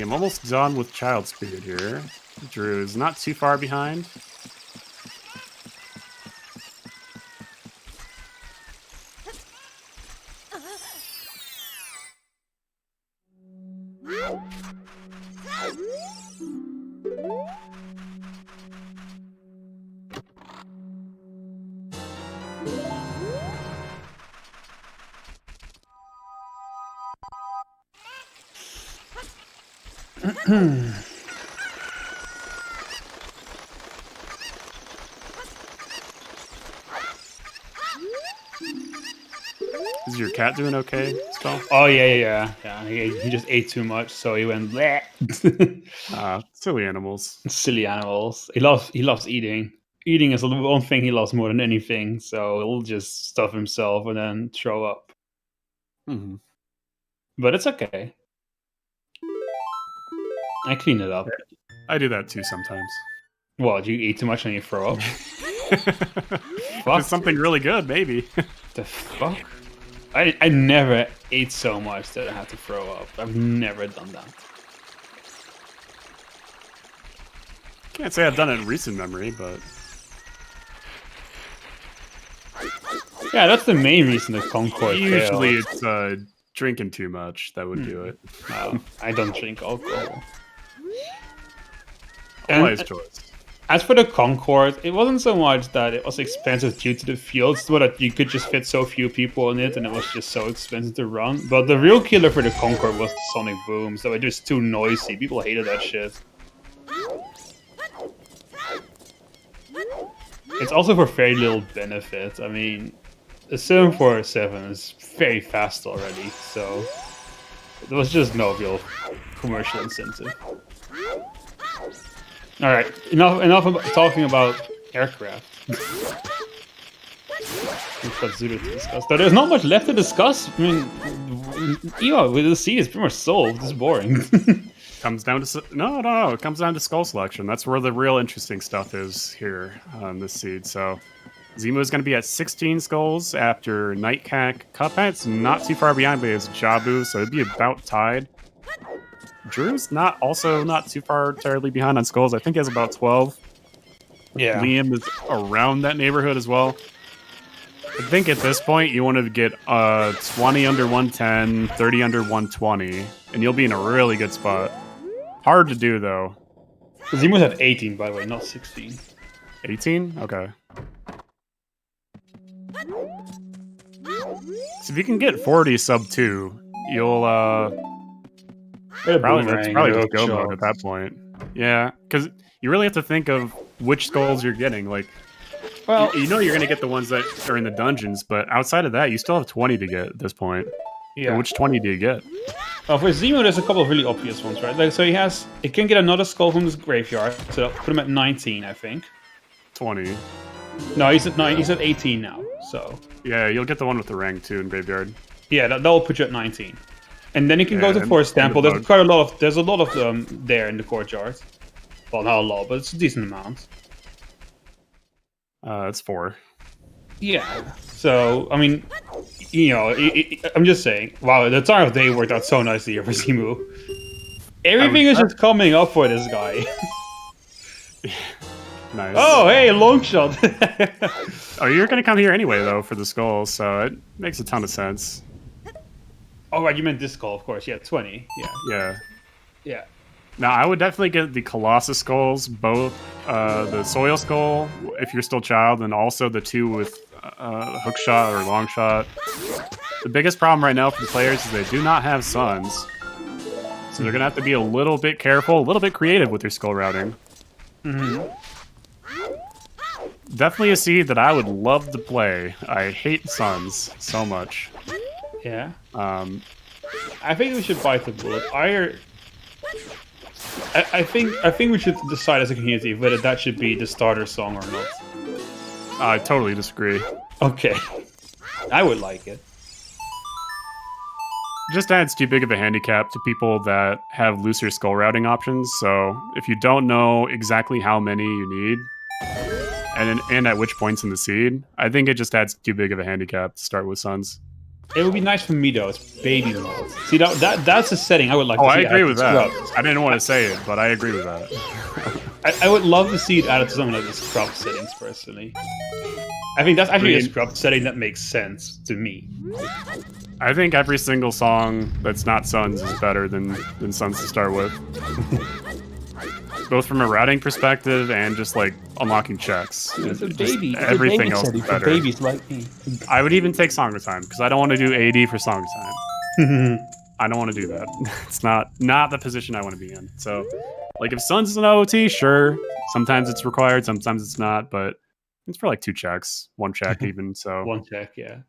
I'm almost done with Child Spirit here. Drew is not too far behind. Is your cat doing okay, Skull? Oh, yeah. He just ate too much, so he went bleh. Silly animals. Silly animals. He loves eating. Eating is the one thing he loves more than anything, so he'll just stuff himself and then throw up. Mm-hmm. But it's okay. I clean it up. I do that too sometimes. What, you eat too much and you throw up? If it's something really good, maybe. The fuck? I never ate so much that I had to throw up. I've never done that. Can't say I've done it in recent memory, but... Yeah, that's the main reason the Concord usually failed. it's drinking too much that would do it. No, I don't drink alcohol. Wise choice. As for the Concord, it wasn't so much that it was expensive due to the fields, but that you could just fit so few people in it, and it was just so expensive to run. But the real killer for the Concord was the Sonic Boom, so it was too noisy. People hated that shit. It's also for very little benefit. I mean, the 747 is very fast already, so there was just no real commercial incentive. Alright, enough about talking about aircraft. We've got Zulu to discuss. Though there's not much left to discuss. I mean, with the sea, it's pretty much solved. It's boring. Comes down to no. It comes down to skull selection. That's where the real interesting stuff is here on this seed. So, Zemu is going to be at 16 skulls after Nightcack. Cuphead's not too far behind, but he has Jabu, so it'd be about tied. Drew's not too far terribly behind on skulls. I think he has about 12. Yeah. Liam is around that neighborhood as well. I think at this point you want to get 20 under 110, 30 under 120, and you'll be in a really good spot. Hard to do though. Zemus have 18, by the way, not 16. 18? Okay. So if you can get 40 sub 2, you'll probably just go mode at that point. Yeah, because you really have to think of which skulls you're getting. Like, well, you know you're going to get the ones that are in the dungeons, but outside of that, you still have 20 to get at this point. Yeah. And which 20 do you get? For Zemo, there's a couple of really obvious ones, right? Like, so he can get another skull from his graveyard, so that'll put him at 19, I think. 20. No, he's at 9. He's at 18 now. So yeah, you'll get the one with the rank too in graveyard. Yeah, that'll put you at 19, and then you can go to Forest Temple. There's quite a lot of them there in the courtyard. Well, not a lot, but it's a decent amount. It's 4. Yeah. So I mean, I'm just saying. Wow, the time of day worked out so nicely here for Zemu. Everything is just coming up for this guy. Nice. Oh, hey, long shot. Oh, you're going to come here anyway, though, for the skull, so it makes a ton of sense. Oh, right, you meant this skull, of course. Yeah, 20. Yeah. Now, I would definitely get the Colossus skulls, both the Soil skull, if you're still child, and also the 2 with hook shot or long shot. The biggest problem right now for the players is they do not have suns. So they're going to have to be a little bit careful, a little bit creative with their skull routing. Mm-hmm. Definitely a seed that I would love to play. I hate suns so much. Yeah. I think we should bite the bullet. I think we should decide as a community whether that should be the starter song or not. I totally disagree. Okay. I would like it. Just adds too big of a handicap to people that have looser skull routing options. So if you don't know exactly how many you need, and at which points in the seed, I think it just adds too big of a handicap to start with Suns. It would be nice for me though. It's baby mode. See, that's a setting I would like to see. I agree with that. I didn't want to say it, but I agree with that. I would love to see it added to something like the scrub settings, personally. I think that's actually a scrub setting that makes sense to me. I think every single song that's not Suns is better than Suns to start with. Both from a routing perspective and just like unlocking checks. It's a baby. Everything else is better. Babies like me. I would even take Song of Time because I don't want to do AD for Song of Time. I don't want to do that. It's not the position I want to be in. So, like if Suns is an OoT, sure. Sometimes it's required, sometimes it's not, but it's for like 2 checks, 1 check even. So 1 check, yeah.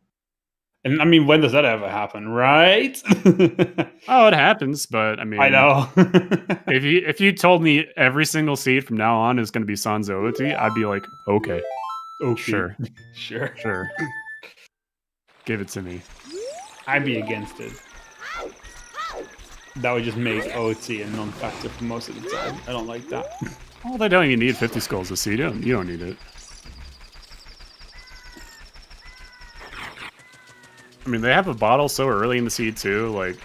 And I mean, when does that ever happen, right? Oh, it happens, but I mean, I know. if you told me every single seed from now on is going to be Sans OoT, I'd be like, okay, sure. Give it to me. I'd be against it. That would just make OoT a non-factor for most of the time. I don't like that. Well, they don't even need 50 skulls to seed. You don't need it. I mean, they have a bottle so early in the seed too. Like,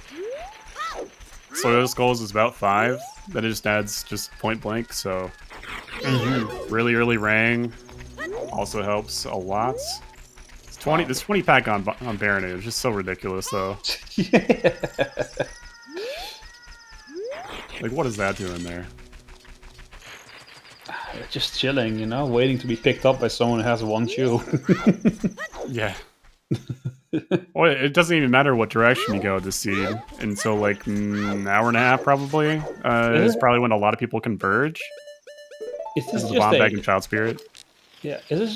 Soil Skulls is about 5. That it just adds just point blank. So, really early Rang also helps a lot. It's 20. This 20 pack on Baronet is just so ridiculous, though. Yeah. Like, what is that doing there? Just chilling, you know, waiting to be picked up by someone who has 1 shoe. Yeah. Well, it doesn't even matter what direction you go to seed until like an hour and a half, probably. Is probably when a lot of people converge. Is this just the bomb bag and Child Spirit? Yeah. Is this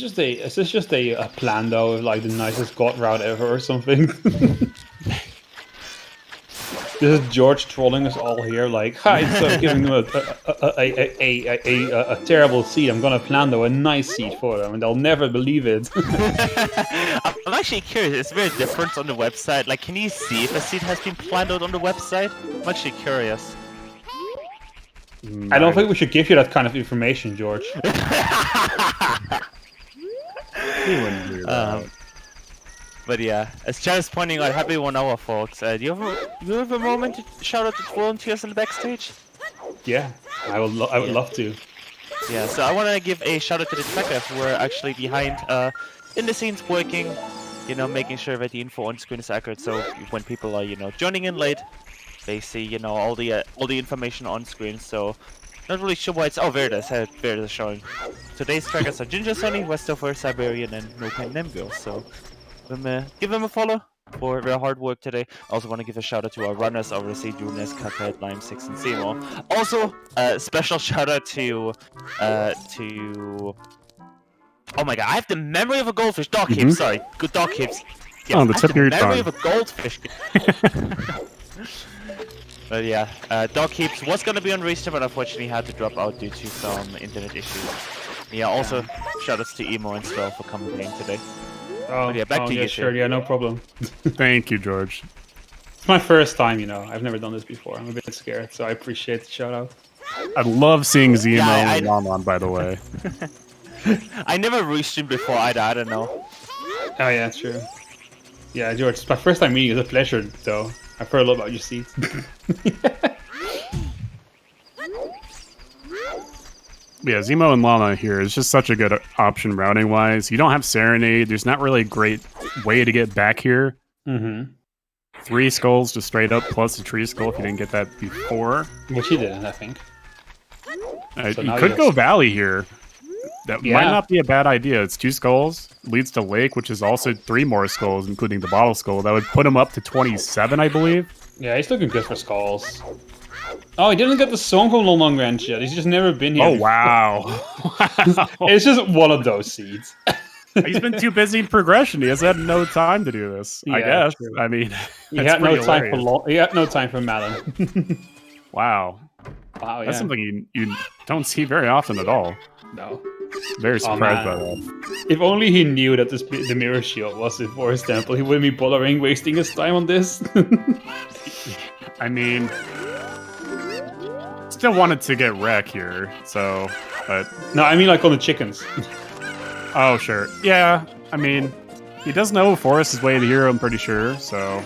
just a plan though, of like the nicest god route ever or something? This is George trolling us all here, like, hi, instead of giving them a terrible seed, I'm gonna plant though a nice seed for them, and they'll never believe it. I'm actually curious. Is there a difference on the website? Like, can you see if a seed has been planted on the website? I'm actually curious. I don't think we should give you that kind of information, George. He wouldn't do that. But yeah, as Chad is pointing out, happy 1 hour, folks. Do you have a moment to shout out to volunteers in the backstage? Yeah, I would love to. Yeah, so I want to give a shout out to the trackers who are actually behind, in the scenes working, you know, making sure that the info on screen is accurate. So when people are, you know, joining in late, they see, you know, all the information on screen. So not really sure why it's. Oh, there it is. There it is showing. Today's trackers are Ginger Sunny, Westover, Siberian, and No Pain Nemgirl. So give them a follow for their hard work today. I also want to give a shout out to our runners, obviously, Junes, Cuphead, Lime 6, and Seymour. Also, special shout out to oh my god, I have the memory of a goldfish. Dog hips, sorry. Good dog hips. Yes, On the tip of your memory tongue. of a goldfish. But yeah, dog hips was gonna be on restream, but unfortunately had to drop out due to some internet issues. Yeah, also shout outs to Emo and Spell for commentating today. Oh, yeah, back to you, sure, Shane. yeah, no problem. Thank you, George. It's my first time, you know. I've never done this before. I'm a bit scared, so I appreciate the shout out. I love seeing Zemo Yeah, and Lon, by the way. I never restreamed before either, I don't know. Oh yeah, true. Yeah, George, it's my first time meeting you. It's a pleasure, though. I've heard a lot about your seats. Yeah, Zemo and Lana here is just such a good option routing-wise. You don't have Serenade. There's not really a great way to get back here. Mm-hmm. 3 skulls just straight up, plus a tree skull if you didn't get that before. Which he didn't, I think. So you now could he go has- Valley here. That Yeah. might not be a bad idea. It's 2 skulls, leads to Lake, which is also 3 more skulls, including the bottle skull. That would put him up to 27, I believe. Yeah, he's looking good for skulls. Oh, he didn't get the song from Long Ranch yet. He's just never been here. Oh, before. wow. Wow. It's just one of those seeds. He's been too busy in progression. He has had no time to do this, I Yeah, guess. true. I mean, He that's had no pretty time hilarious. He had no time for Malin. Wow. Wow, That's yeah. something you don't see very often at all. No. Very surprised by man. that. If only he knew that the mirror shield was in Forest Temple, he wouldn't be bothering wasting his time on this. I mean, still wanted to get wreck here, so, but No, I mean like on the chickens. oh sure, yeah. I mean, he does know Forest is way to the hero. I'm pretty sure, so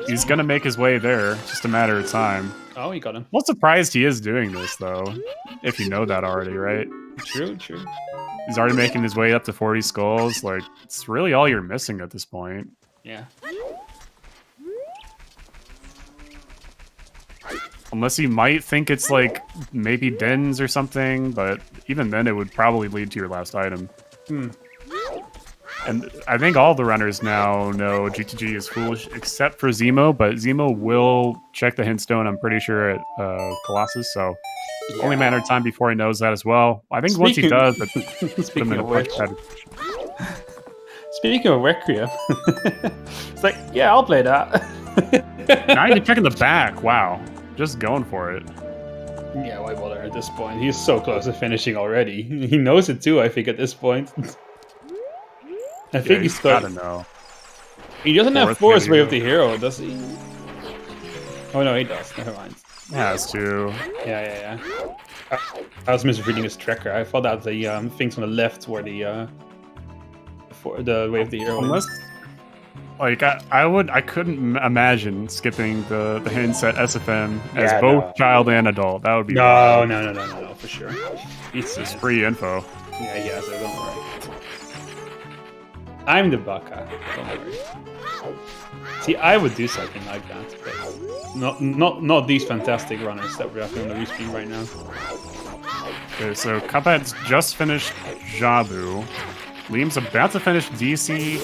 he's gonna make his way there. Just a matter of time. Oh, he got him. Well, surprised he is doing this though. If you know that already, right? True, true. He's already making his way up to 40 skulls. Like, it's really all you're missing at this point. Yeah. Unless you might think it's like maybe dens or something, but even then it would probably lead to your last item. And I think all the runners now know GTG is foolish, except for Zemo, but Zemo will check the hint stone, I'm pretty sure, at Colossus, so only matter of time before he knows that as well. I think once he does, that put him Speaking in a of much which, better. speaking of Requiem, it's like, yeah, I'll play that. Now you're checking the back, wow. Just going for it. Yeah, why bother at this point? He's so close to finishing already. He knows it too, I think, at this point. I think Yeah, he's gotta got. know. He doesn't have Fourth Forest video. Way of the Hero, does he? Oh no, he does. Never mind. Has to. Yeah. I was misreading his tracker. I thought that the things on the left were the for the Way of the Hero. Unless, like, I couldn't imagine skipping the hints at SFM as Yeah, both no. child and adult. That would be No, for sure. It's just free info. Yeah, he has it. Don't worry. I'm the baka. Don't worry. See, I would do something like that, but not these fantastic runners that we're having on the restream right now. Okay, so Cuphead's just finished Jabu. Liam's about to finish DC.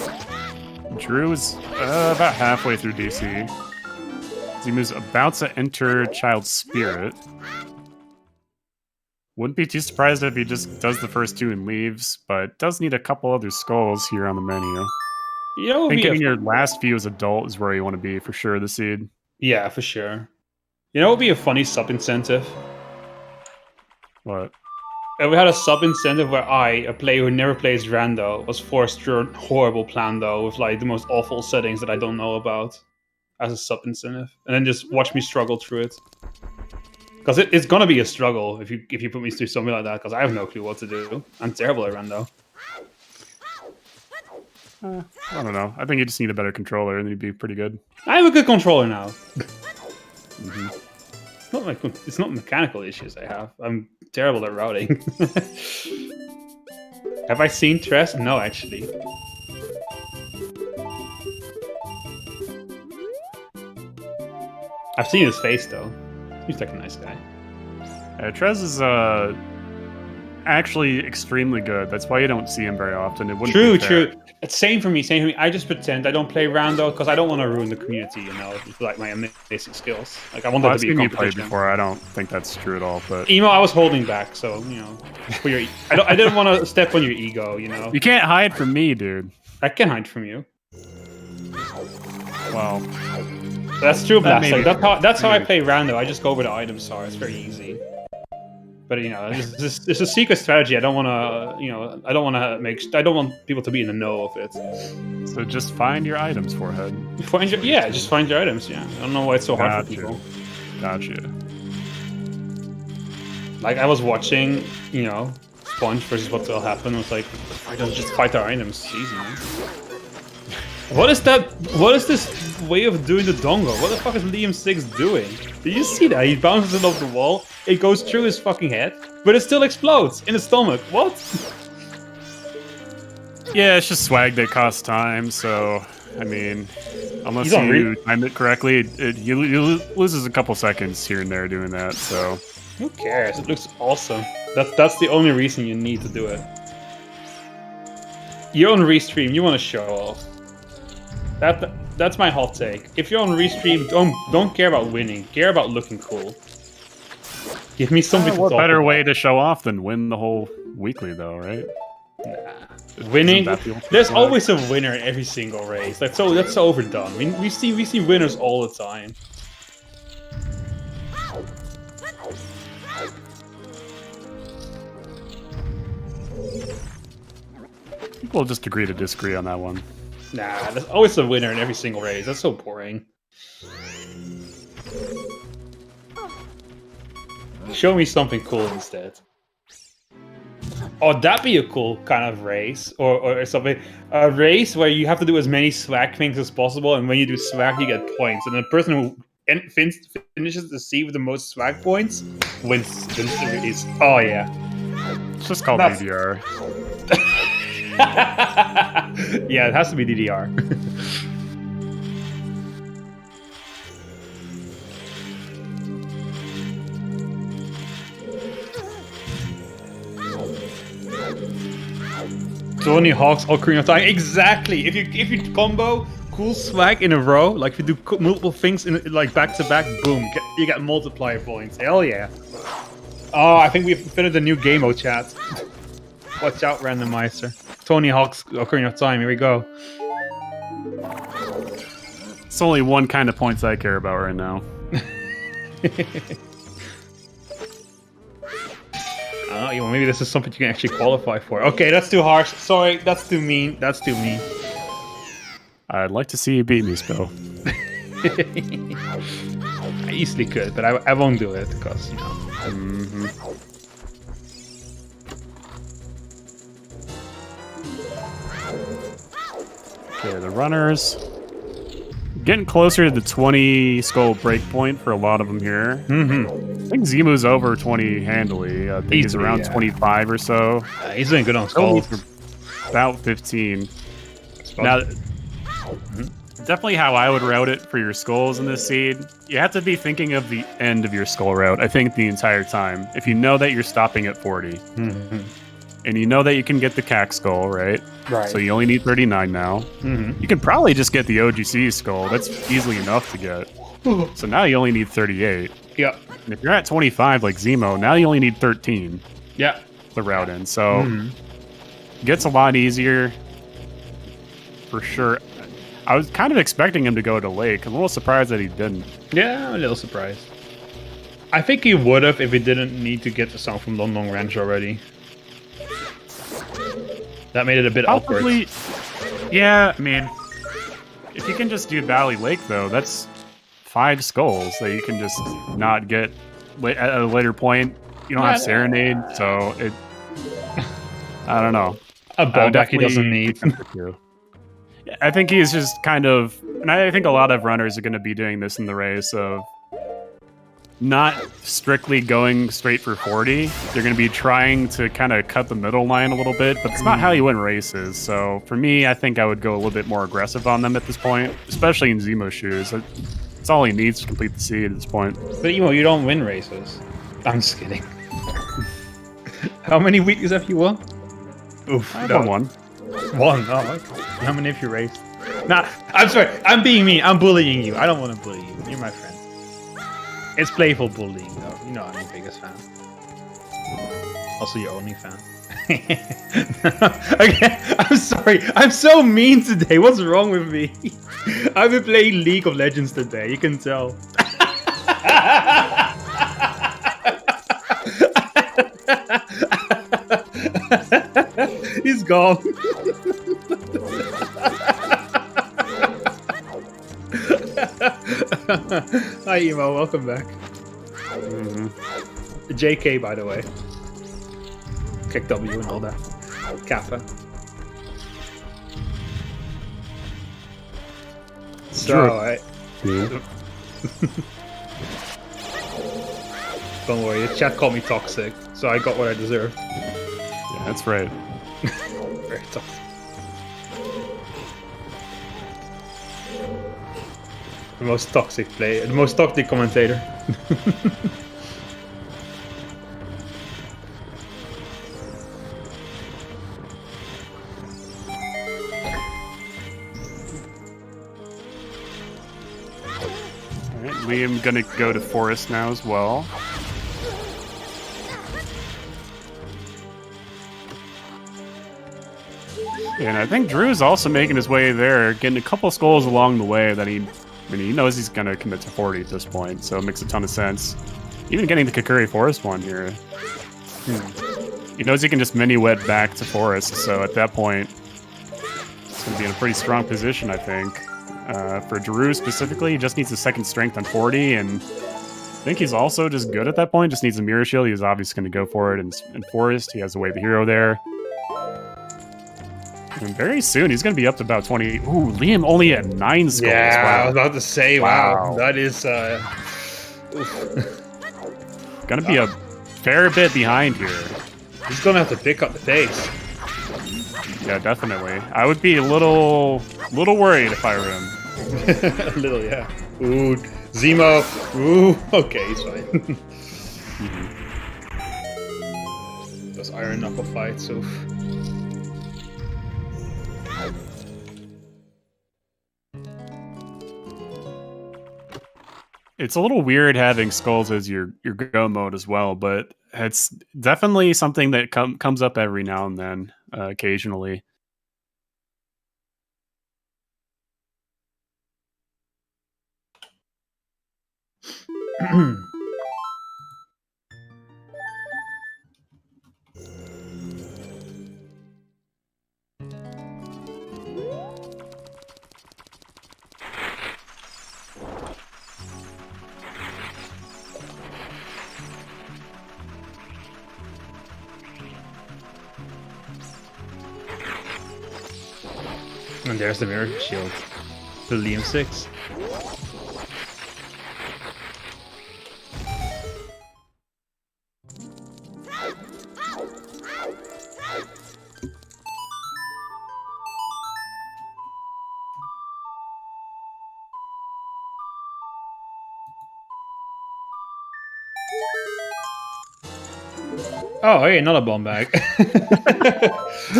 Drew's about halfway through DC. Zemu's about to enter Child Spirit. Wouldn't be too surprised if he just does the first 2 and leaves, but does need a couple other skulls here on the menu. You know, I think we getting have, your last few as adult is where you want to be for sure, the seed. Yeah, for sure. You know what would be a funny sub incentive? What? If we had a sub incentive where I, a player who never plays Rando, was forced through a horrible plan though, with like the most awful settings that I don't know about, as a sub incentive, and then just watch me struggle through it. Because it's gonna be a struggle if you put me through something like that. Because I have no clue what to do. I'm terrible at Rando. I don't know. I think you just need a better controller, and you'd be pretty good. I have a good controller now. It's not mechanical issues I have. I'm terrible at routing. Have I seen Tress? No, actually. I've seen his face though. He's like a nice guy. Trez is actually extremely good. That's why you don't see him very often. It wouldn't True, be fair. true. It's same for me. Same for me. I just pretend I don't play Rando because I don't want to ruin the community. You know, with, like my basic skills. Like I want Well, that I've to be a seen you play competition. before. I don't think that's true at all. But Emo, I was holding back, so you know, for your, I didn't want to step on your ego. You know, you can't hide from me, dude. I can hide from you. Well, That's true, That Blast. may Like, be- that's how I play Rando. I just go where the items are. It's very easy. But you know, it's a secret strategy. I don't want to, you know, I don't want people to be in the know of it. so just find your items, Forehead. Just find your items. Yeah, I don't know why it's so hard for people. Gotcha. Like I was watching, you know, Sponge versus what will happen. It was like, I don't just fight our items. It's easy, man. What is that? What is this way of doing the dongo? What the fuck is Liam 6 doing? Did you see that? He bounces it off the wall. It goes through his fucking head, but it still explodes in his stomach. What? Yeah, it's just swag that costs time. So, I mean, unless He's on you time it correctly, he loses a couple seconds here and there doing that. So, Who cares? It looks awesome. That's the only reason you need to do it. You're on Restream. You want to show off. That's my hot take. If you're on Restream, don't care about winning. Care about looking cool. Give me something to what talk better about. way to show off than win the whole weekly, though, right? Winning. Isn't that the ultimate There's flag? always a winner in every single race. That's so overdone. We see winners all the time. People just agree to disagree on that one. Nah, there's always a winner in every single race. That's so boring. Show me something cool instead. Oh, that'd be a cool kind of race, or something. A race where you have to do as many swag things as possible, and when you do swag, you get points. And the person who finishes the sea with the most swag points wins the race. Oh yeah. It's just called That's- DDR. Yeah, it has to be DDR. Tony Hawk's Ocarina of Time. Exactly. If you combo cool swag in a row, like if you do multiple things in like back to back, boom, you get multiplier points. Hell yeah. Oh, I think we've finished the new game mode chat. Watch out, Randomizer. Tony Hawk's Ocarina of Time. Here we go. It's only one kind of points I care about right now. I don't know, maybe this is something you can actually qualify for. Okay, that's too harsh. Sorry, that's too mean. That's too mean. I'd like to see you beat me, Spill. I easily could, but I won't do it because, you know. Okay, the runners. Getting closer to the 20 skull breakpoint for a lot of them here. I think Zemu's over 20 handily. I think he's Easily, around yeah. 25 or so. He's doing good on Only skulls. for about 15. Now, definitely how I would route it for your skulls in this seed. You have to be thinking of the end of your skull route, I think, the entire time. If you know that you're stopping at 40, and you know that you can get the CAC skull, right? Right. So you only need 39 now. You can probably just get the OGC skull. That's easily enough to get. So now you only need 38. Yeah. And if you're at 25 like Zemo, now you only need 13 Yeah. to route in. So it gets a lot easier for sure. I was kind of expecting him to go to Lake. I'm a little surprised that he didn't. Yeah, I'm a little surprised. I think he would have if he didn't need to get the song from Long Long Ranch already. That made it a bit Probably, awkward. yeah, I mean, if you can just do Valley Lake, though, that's 5 skulls that you can just not get at a later point. You don't have Serenade, so it... I don't know. A ball back he doesn't need. I think he's just kind of... And I think a lot of runners are going to be doing this in the race of not strictly going straight for 40. They're going to be trying to kind of cut the middle line a little bit, but it's not how you win races. So for me, I think I would go a little bit more aggressive on them at this point, especially in Zemo's shoes. That's all he needs to complete the seed at this point. But Emo, you don't win races. I'm just kidding. How many weeklies have you won? Oof, I won one. One? Oh, okay. How many have you raced? Nah, I'm sorry. I'm being mean. I'm bullying you. I don't want to bully you. You're my friend. It's playful bullying, though. You know I'm your biggest fan. Also your only fan. Okay, I'm sorry. I'm so mean today. What's wrong with me? I've been playing League of Legends today. You can tell. He's gone. Hi, Emo. Welcome back. JK, by the way. Kick W and all that. Kappa. So, don't worry, the chat called me toxic, so I got what I deserved. Yeah, that's right. Very toxic. The most toxic player, the most toxic commentator. Alright, Liam gonna go to Forest now as well. And I think Drew's also making his way there, getting a couple skulls along the way that he knows he's going to commit to 40 at this point, so it makes a ton of sense. Even getting the Kakuri Forest one here. He knows he can just mini-wed back to Forest, so at that point, it's going to be in a pretty strong position, I think. For Drew specifically, he just needs a second strength on 40, and I think he's also just good at that point, just needs a Mirror Shield. He's obviously going to go for it in Forest. He has the Wave of Hero there. And very soon, he's going to be up to about 20. Ooh, Liam only at 9 skulls. Yeah, wow. I was about to say, wow. That is... Going to be a fair bit behind here. He's going to have to pick up the pace. Yeah, definitely. I would be a little worried if I were him. A little, yeah. Ooh, Zemo. Ooh, okay, he's fine. Those Iron Knuckle fights, oof. It's a little weird having skulls as your go mode as well, but it's definitely something that comes up every now and then, occasionally. And there's the Mirror Shield. The Liam 6. Oh, hey, another bomb bag.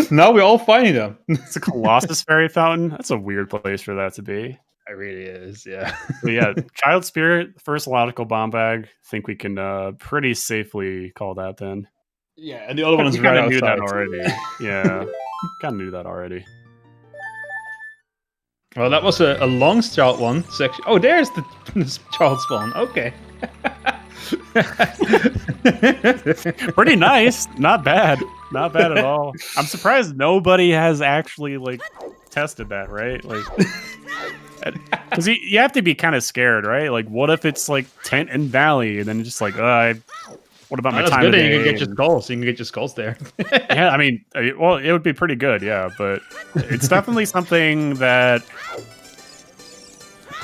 Now we're all finding them. It's a Colossus Fairy Fountain. That's a weird place for that to be. It really is, yeah. But yeah, Child Spirit, first logical bomb bag. I think we can pretty safely call that then. Yeah, and the other one is right outside. Knew that already. Yeah, kind of knew that already. Well, that was a long start one section. Oh, there's the child spawn. Okay. Pretty nice. Not bad. Not bad at all. I'm surprised nobody has actually like tested that, right? Like, because you have to be kind of scared, right? Like, what if it's like tent and valley, and then just like, what about my that's time good of that you day? can get your skulls. You can get your skulls there. Yeah, I mean, well, it would be pretty good, yeah, but it's definitely something that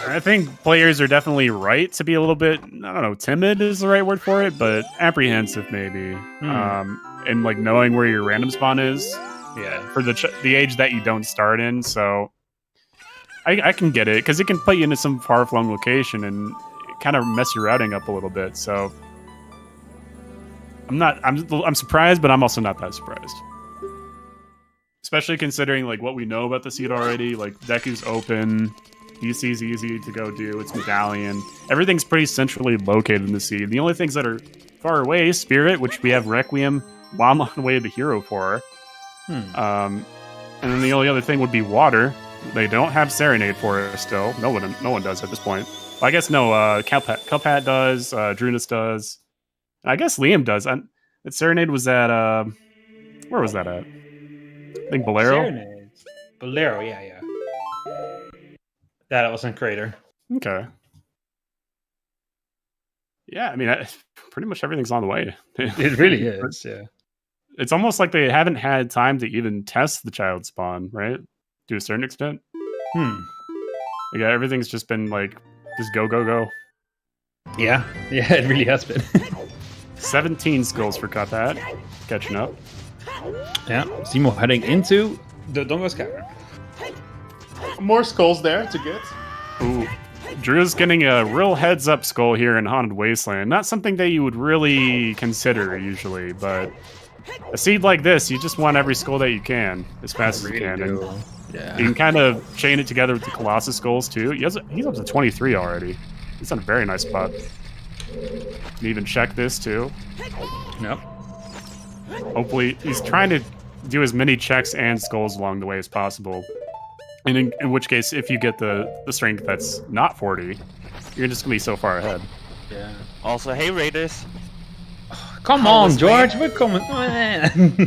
I think players are definitely right to be a little bit, I don't know, timid is the right word for it, but apprehensive maybe. And like knowing where your random spawn is, Yeah. for the age that you don't start in, so I can get it because it can put you into some far-flung location and kind of mess your routing up a little bit. So I'm surprised, but I'm also not that surprised. Especially considering like what we know about the seed already. Like Deku's open, DC's easy to go do. It's Medallion. Everything's pretty centrally located in the seed. The only things that are far away is Spirit, which we have Requiem, Bomb on the way to the hero for. And then the only other thing would be Water. They don't have Serenade for it still. No one does at this point. Well, I guess no. Cuphat does. Drunas does. I guess Liam does. That Serenade was at where was that at? I think Bolero. Serenade. Bolero, yeah. That was in Crater. Okay. Yeah, I mean, pretty much everything's on the way. It really is. Yeah. It's almost like they haven't had time to even test the child spawn, right? To a certain extent. Yeah, everything's just been like, just go. Yeah, it really has been. 17 skulls for Cuphat, catching up. Yeah, Zemo heading into the Dongo's Cavern. More skulls there to get. Ooh. Drew's getting a real heads-up skull here in Haunted Wasteland. Not something that you would really consider usually, but a seed like this, you just want every skull that you can as fast as you can. And yeah. you can kind of chain it together with the Colossus skulls too. He's up to 23 already. He's on a very nice spot. Can even check this too. Yep. Hopefully, he's trying to do as many checks and skulls along the way as possible. And in which case, if you get the strength that's not 40, you're just gonna be so far ahead. Yeah. Also, hey Raiders. Come on, George. We're coming.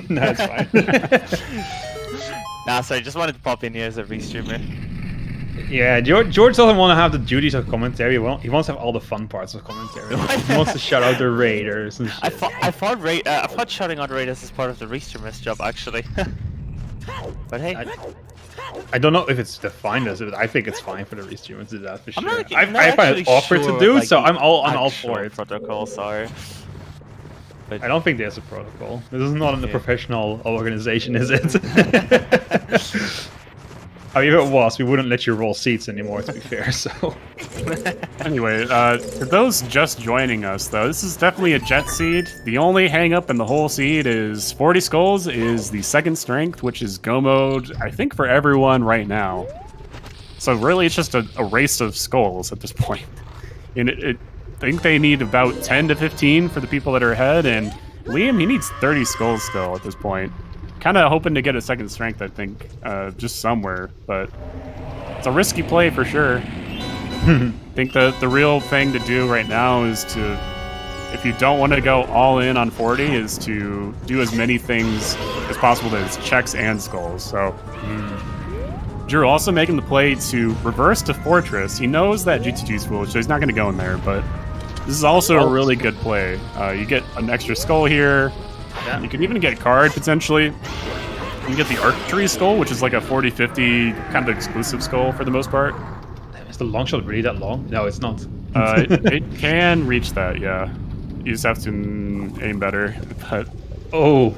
No, it's fine. Nah, sorry, just wanted to pop in here as a restreamer. Yeah, George doesn't want to have the duties of commentary. He wants to have all the fun parts of commentary. He wants to shout out the Raiders and shit. I thought shouting out Raiders is part of the restreamer's job, actually. But hey. I don't know if it's defined as it. I think it's fine for the restreamers to do that for sure. I'm not I find it actually awkward sure, to do, like, so I'm all actual for it. Protocol, sorry. But I don't think there's a protocol. This is not in the professional organization, is it? I mean, if it was, we wouldn't let you roll seats anymore, to be fair, so... Anyway, for those just joining us, though, this is definitely a jet seed. The only hang-up in the whole seed is 40 skulls is the second strength, which is go mode, I think, for everyone right now. So really, it's just a race of skulls at this point. And I think they need about 10 to 15 for the people that are ahead, and Liam, he needs 30 skulls still at this point. Kind of hoping to get a second strength, I think, just somewhere, but it's a risky play for sure. I think the real thing to do right now is to, if you don't want to go all in on 40, is to do as many things as possible as checks and skulls. So Drew also making the play to reverse to Fortress. He knows that GTG's foolish, so he's not going to go in there, but this is also a really good play. You get an extra skull here. Yeah. You can even get card, potentially. You can get the Archery Skull, which is like a 40-50 kind of exclusive skull for the most part. Is the long shot really that long? No, it's not. It can reach that, yeah. You just have to aim better. But Oh,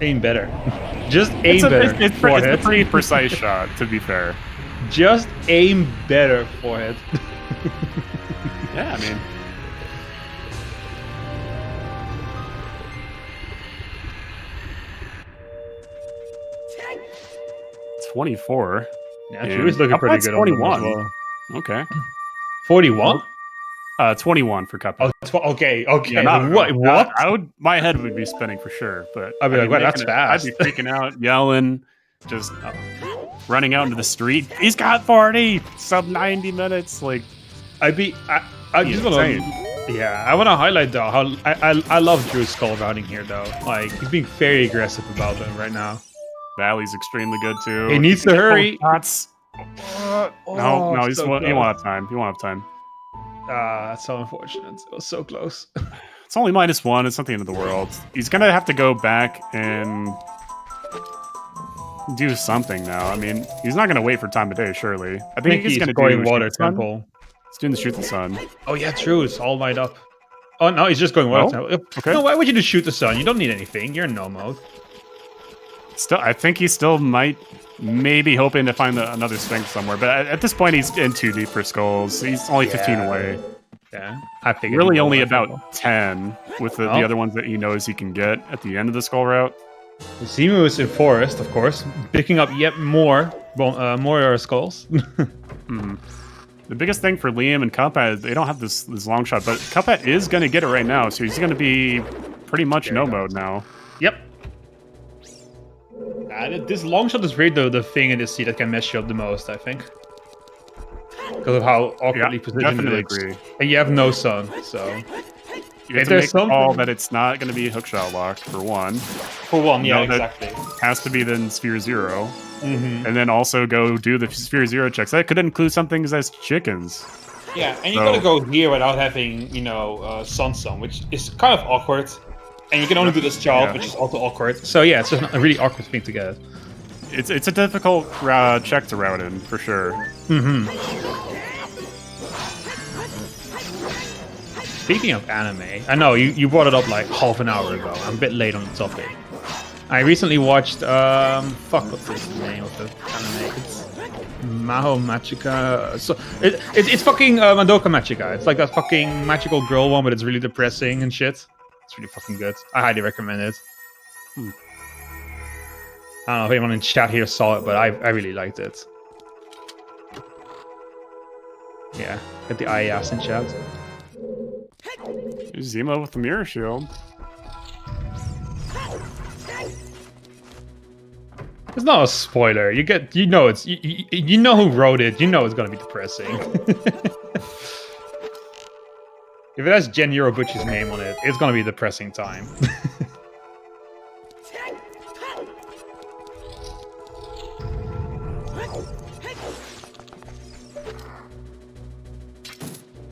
aim better. Just aim better. It's a pretty precise shot, to be fair. Just aim better, forehead. Yeah, I mean... 24. Yeah, Drew's looking pretty good 21. on them as well. Okay. 41? 21 for Cuphead. Oh, okay. Yeah, not, what? My head would be spinning for sure, but I'd be like, wow, that's fast. I'd be freaking out, yelling, just running out into the street. He's got 40 sub 90 minutes. Like, I just want to, yeah, I want to highlight though how I love Drew's skull routing here though. Like he's being very aggressive about them right now. Valley's extremely good too. He needs to hurry. Shots. No, he won't have time. He won't have time. That's so unfortunate. It was so close. It's only -1. It's not the end of the world. He's gonna have to go back and do something now. I mean, he's not gonna wait for time of day, surely. I think he's gonna going do water temple. He's doing the shoot the sun. Oh yeah, true. It's all light up. Oh no, he's just going water temple. Okay. No, why would you just shoot the sun? You don't need anything. You're in no mode. Still, I think he still might, maybe hoping to find another strength somewhere. But at this point, he's in too deep for skulls. He's only 15 away. Yeah, I figured. Really, only about 10 with the other ones that he knows he can get at the end of the skull route. Zimu is in forest, of course, picking up yet more skulls. The biggest thing for Liam and Cuphead is they don't have this long shot, but Cuphead is going to get it right now, so he's going to be pretty much no mode now. Yep. This long shot is really the thing in this seat that can mess you up the most, I think. Because of how awkwardly positioned it is. Agree. And you have no sun, so... You have to make the call that it's not going to be hookshot locked, for one. For one, yeah, exactly. Has to be then Sphere 0. And then also go do the Sphere 0 checks. That could include some things as chickens. Yeah, and you gotta go here without having, sun, which is kind of awkward. And you can only do this job, which is also awkward. So yeah, it's just a really awkward thing to get. It's a difficult check to route in, for sure. Speaking of anime, I know you brought it up like half an hour ago. I'm a bit late on the topic. I recently watched what's the name of the anime? It's Maho Machika. So it's fucking Madoka Magica. It's like that fucking magical girl one, but it's really depressing and shit. It's really fucking good. I highly recommend it. I don't know if anyone in chat here saw it, but I really liked it. Yeah, get the IAS in chat. Zima with the mirror shield. It's not a spoiler. You know who wrote it. You know it's gonna be depressing. If it has Gen Eurobuchi's name on it, it's gonna be a depressing time.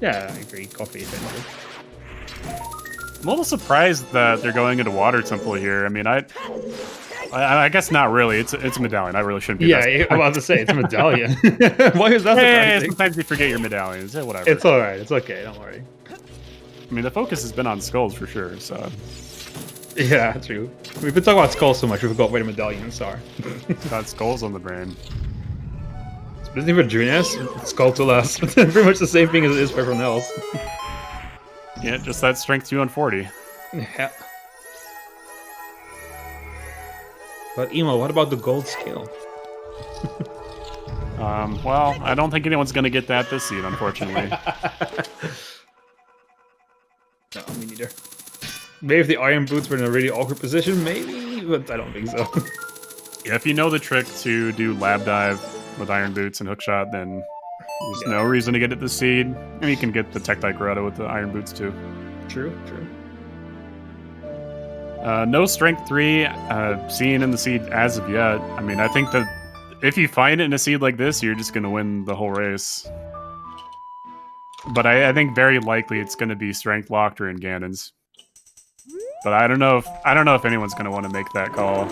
Yeah, I agree. Coffee, essentially. I'm a little surprised that they're going into Water Temple here. I mean, I guess not really. It's a medallion. I really shouldn't be. Yeah, I'm about to say it's a medallion. Why is that? Hey, sometimes you forget your medallions. Whatever. It's all right. It's okay. Don't worry. I mean, the focus has been on skulls for sure. So. Yeah, true. We've been talking about skulls so much, we forgot where the medallions are. Got skulls on the brain. Isn't it for Junes? Skull to last. Pretty much the same thing as it is for everyone else. Yeah, just that strength 2 on 40. Yeah. But Emo, what about the gold skill? Well, I don't think anyone's gonna get that this seed, unfortunately. No, me neither. Maybe if the iron boots were in a really awkward position, maybe, but I don't think so. Yeah, if you know the trick to do lab dive with iron boots and hookshot, then there's no reason to get it the seed. And you can get the Tektite Grotto with the iron boots too. True. No strength 3 seen in the seed as of yet. I mean, I think that if you find it in a seed like this, you're just going to win the whole race. But I think very likely it's going to be strength locked or in Ganon's. But I don't know if anyone's going to want to make that call.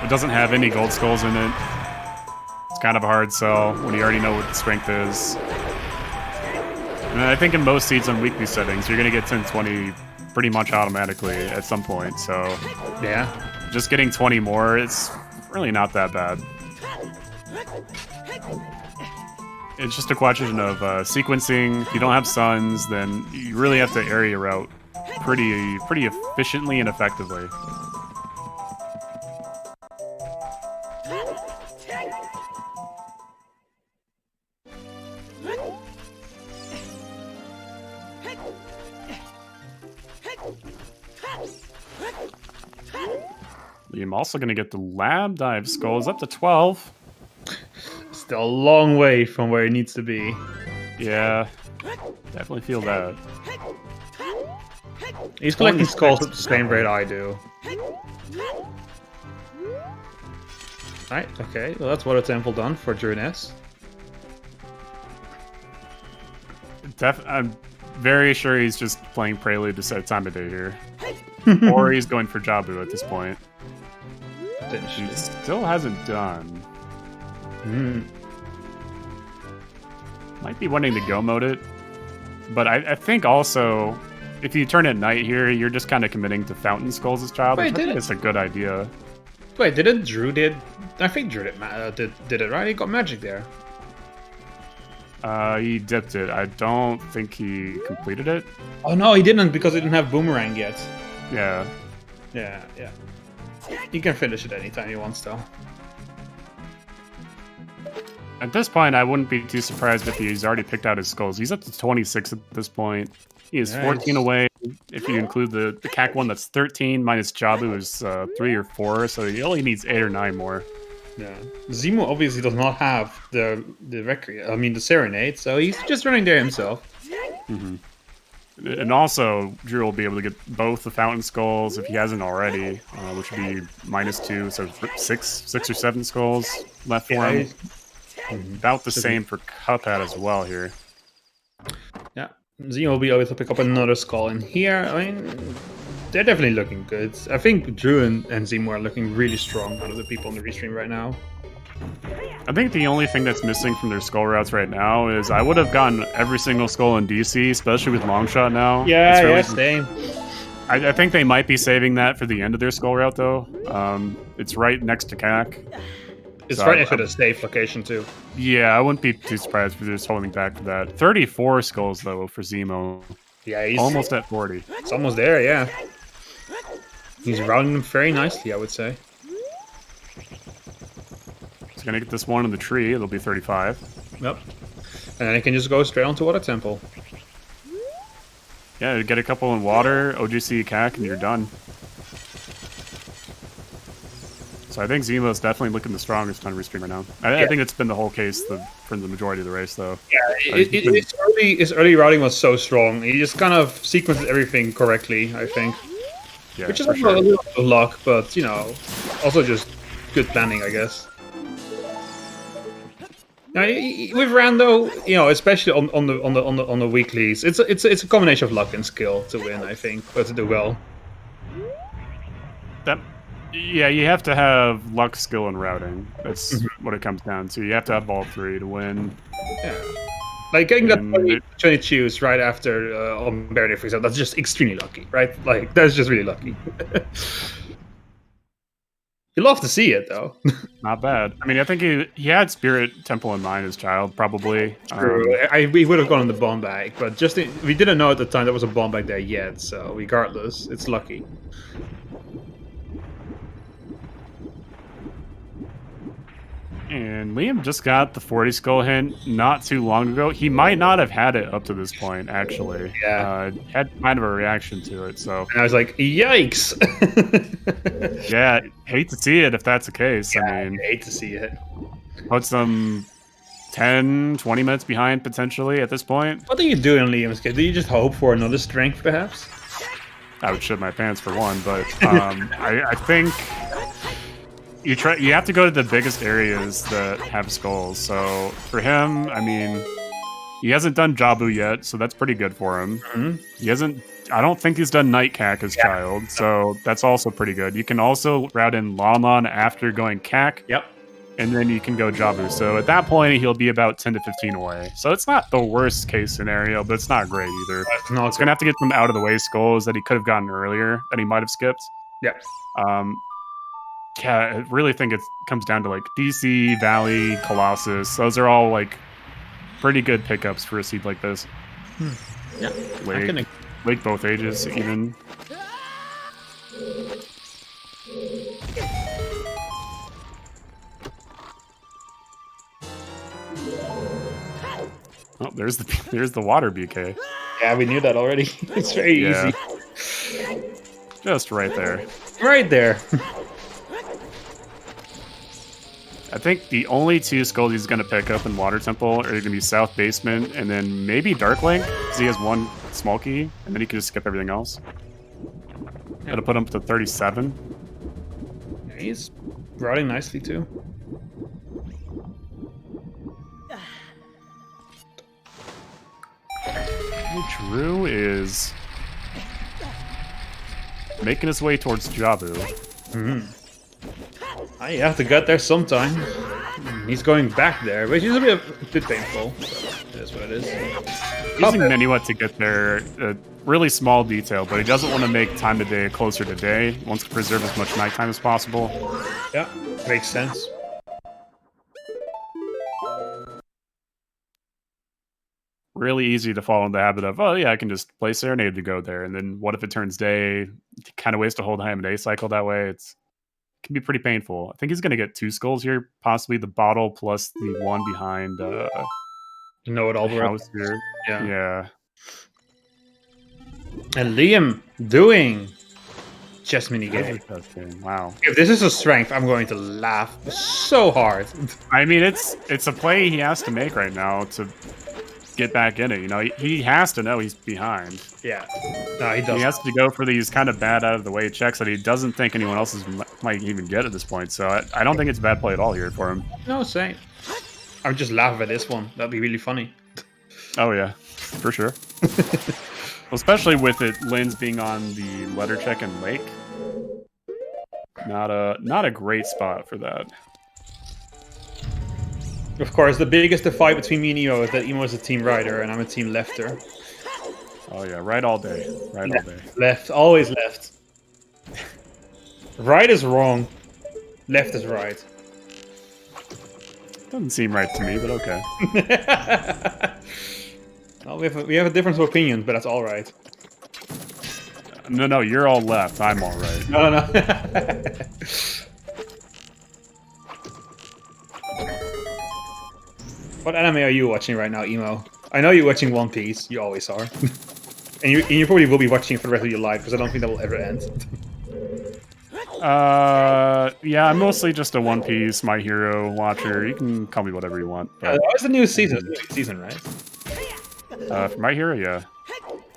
It doesn't have any gold skulls in it. It's kind of a hard sell when you already know what the strength is. And I think in most seeds on weekly settings, you're going to get 10-20 pretty much automatically at some point. So yeah, just getting 20 more, it's really not that bad. It's just a question of sequencing. If you don't have suns, then you really have to area route pretty efficiently and effectively. I'm also going to get the lab dive skulls up to 12. Still a long way from where it needs to be. Yeah, definitely feel that. He's collecting skulls at the same rate I do. Right, okay. Well, that's Water Temple done for Druidess. I'm very sure he's just playing Prelude to set time of day here. Or he's going for Jabu at this point. He still hasn't done. Might be wanting to go mode it. But I think also, if you turn at night here, you're just kind of committing to Fountain Skulls as child. Wait, I think it's a good idea. Wait, didn't Drew did? I think Drew did it right. He got magic there. He dipped it. I don't think he completed it. Oh no, he didn't because he didn't have Boomerang yet. Yeah. Yeah. He can finish it anytime he wants, though. At this point, I wouldn't be too surprised if he's already picked out his skulls. He's up to 26 at this point. He is 14 away. If you include the CAC one, that's 13 minus Jabu is 3 or 4, so he only needs 8 or 9 more. Yeah, Zemo obviously does not have the Serenade, so he's just running there himself. And also, Drew will be able to get both the Fountain Skulls if he hasn't already, which would be -2, so 6 or 7 skulls left for him. About the same for Cuphead as well here. Yeah, Zemo will be able to pick up another skull in here. I mean, they're definitely looking good. I think Drew and Zemo are looking really strong out of the people in the restream right now. I think the only thing that's missing from their skull routes right now is I would have gotten every single skull in DC, especially with Longshot now. Yeah, same. I think they might be saving that for the end of their skull route, though. It's right next to CAC. It's right next to the safe location, too. Yeah, I wouldn't be too surprised if they're just holding back for that. 34 skulls, though, for Zemo. Yeah, he's almost at 40. It's almost there, yeah. He's routing them very nicely, I would say. He's gonna get this one in the tree. It'll be 35. Yep. And then he can just go straight onto Water Temple. Yeah, get a couple in water, OGC CAC, and you're done. So I think Zemo's definitely looking the strongest on Restream right now. I think it's been the whole case for the majority of the race, though. Yeah, his early routing was so strong. He just kind of sequenced everything correctly, I think. Yeah, which is a little bit of luck, but, you know, also just good planning, I guess. Now, with Rando, you know, especially on the weeklies, it's a combination of luck and skill to win, I think, but to do well. Yeah, you have to have luck, skill, and routing. That's what it comes down to. You have to have all three to win. Yeah. Like getting that 20 choose right after on Bear Day, for example, that's just extremely lucky, right? Like, that's just really lucky. You love to see it, though. Not bad. I mean, I think he had Spirit Temple in mind as child, probably. True. We would have gone in the bomb bag, but we didn't know at the time there was a bomb bag there yet, so regardless, it's lucky. And Liam just got the 40 skull hint not too long ago. He might not have had it up to this point, actually. Yeah. Had kind of a reaction to it, so... And I was like, yikes! Yeah, hate to see it if that's the case. Yeah, I mean, hate to see it. Puts them 10, 20 minutes behind, potentially, at this point. What are you doing, Liam's kid? Do you just hope for another strength, perhaps? I would shit my pants for one, but I think... You have to go to the biggest areas that have skulls. So for him, I mean, he hasn't done Jabu yet, so that's pretty good for him. He hasn't. I don't think he's done Night CAC as child, so that's also pretty good. You can also route in Lon after going CAC. Yep. And then you can go Jabu. So at that point, he'll be about 10 to 15 away. So it's not the worst case scenario, but it's not great either. No, it's gonna have to get some out of the way skulls that he could have gotten earlier that he might have skipped. Yep. Yeah, I really think it comes down to like DC, Valley, Colossus. Those are all like pretty good pickups for a seed like this. Yeah, Lake both ages, even. Oh, there's the water BK. Yeah, we knew that already. It's very easy. Just right there. Right there. I think the only 2 skulls he's going to pick up in Water Temple are going to be South Basement and then maybe Dark Link, because he has 1 small key, and then he can just skip everything else. Gotta put him to 37. Yeah, he's routing nicely too. Drew is making his way towards Jabu. You have to get there sometime. He's going back there, which is a bit painful. It is what it is. Using Minuet to get there, a really small detail, but he doesn't want to make time to day closer to day. He wants to preserve as much nighttime as possible. Yeah, makes sense. Really easy to fall in the habit of, oh yeah, I can just play Serenade to go there, and then what if it turns day? Kind of waste a whole time a day cycle that way. It can be pretty painful. I think he's gonna get 2 skulls here, possibly the bottle plus the one behind Know it all house here. Yeah. And Liam doing chess minigame. Wow. If this is a strength, I'm going to laugh so hard. I mean, it's a play he has to make right now to get back in it. You know, he has to know he's behind. Yeah. No, he doesn't. He has to go for these kind of bad out of the way checks that he doesn't think anyone else might even get at this point. So I don't think it's a bad play at all here for him. No, same. I would just laugh at this one. That'd be really funny. Oh yeah, for sure. Well, especially with Lynn's being on the letter check and Lake. Not a great spot for that. Of course, the biggest fight between me and Emo is that Emo is a team rider and I'm a team lefter. Oh yeah, right all day. Right all day. Left, always left. Right is wrong. Left is right. Doesn't seem right to me, but okay. Well, we have a difference of opinions, but that's all right. No, you're all left. I'm all right. No. What anime are you watching right now, Emo? I know you're watching One Piece. You always are. and you probably will be watching it for the rest of your life, because I don't think that will ever end. Yeah, I'm mostly just a One Piece, My Hero watcher. You can call me whatever you want. But, it's the new season. It's the new season, right? For My Hero, yeah.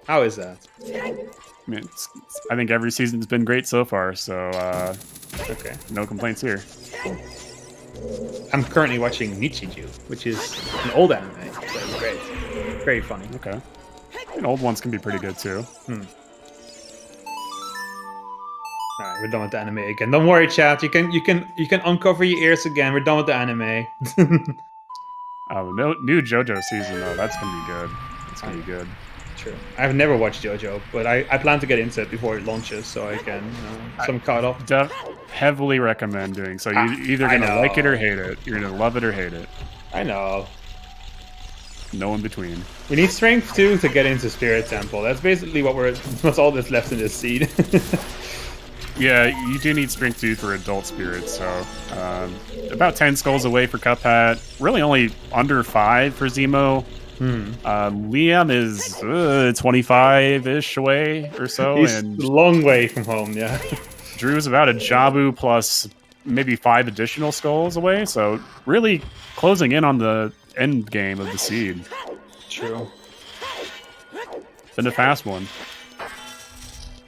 How is that? I mean, I think every season's been great so far, so Okay. no complaints here. I'm currently watching Nichiju, which is an old anime. So it's great. Very funny. Okay. And old ones can be pretty good too. Alright, we're done with the anime again. Don't worry, chat. You can uncover your ears again. We're done with the anime. Oh, no, new JoJo season though. That's gonna be good. That's gonna be good. True. I've never watched JoJo, but I plan to get into it before it launches, so I can some caught up. Heavily recommend doing so. You're either gonna like it or hate it. You're gonna love it or hate it. I know. No in between. We need strength 2 to get into Spirit Temple. That's basically that's all that's left in this seed. Yeah, you do need strength 2 for adult spirits, so about 10 skulls away for Cuphead. Really only under 5 for Zemo. Liam is 25-ish away or so. He's and a long way from home, yeah. Drew's about a Jabu plus maybe 5 additional skulls away, so really closing in on the end game of the seed. True. Been a fast one.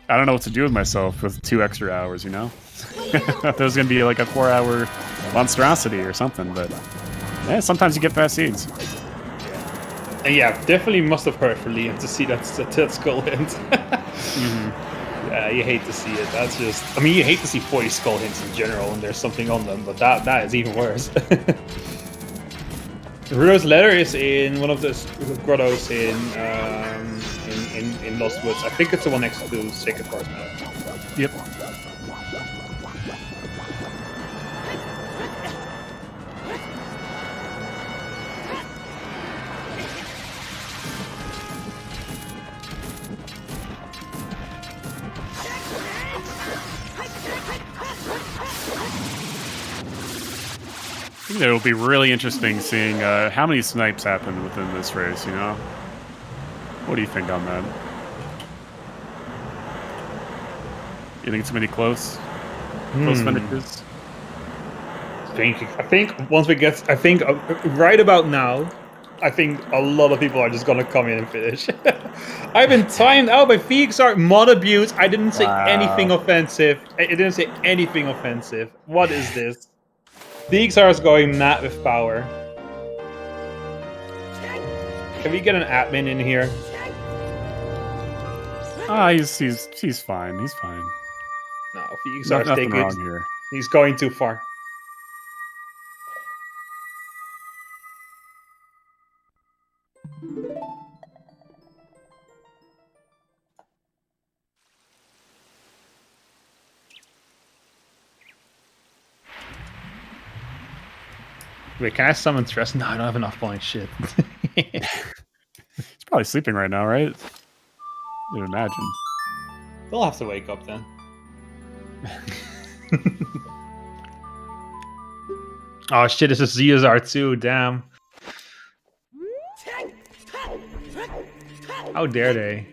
I don't know what to do with myself with 2 extra hours, you know? If there's going to be like a 4-hour monstrosity or something, but yeah, sometimes you get fast seeds. And yeah, definitely must have hurt for Liam to see that skull hint. Yeah, you hate to see it. That's just... I mean, you hate to see 40 skull hints in general when there's something on them, but that is even worse. Ruro's letter is in one of the grottos in Lost Woods. I think it's the one next to Sacred Forest. Yep. I think it'll be really interesting seeing how many snipes happen within this race, you know? What do you think on that? You think it's many close finishes? I think once we get, right about now, I think a lot of people are just gonna come in and finish. I've been timed out by Phoenixar mod abuse. I didn't say anything offensive. I didn't say anything offensive. What is this? Phoenixar is going mad with power. Can we get an admin in here? He's fine. He's fine. No, Phoenixar is Nothing taking. wrong here. He's going too far. Wait, can I summon Stress? No, I don't have enough points. Shit. He's probably sleeping right now, right? I'd imagine. They'll have to wake up then. Oh shit, this is ZSR2, damn. How dare they?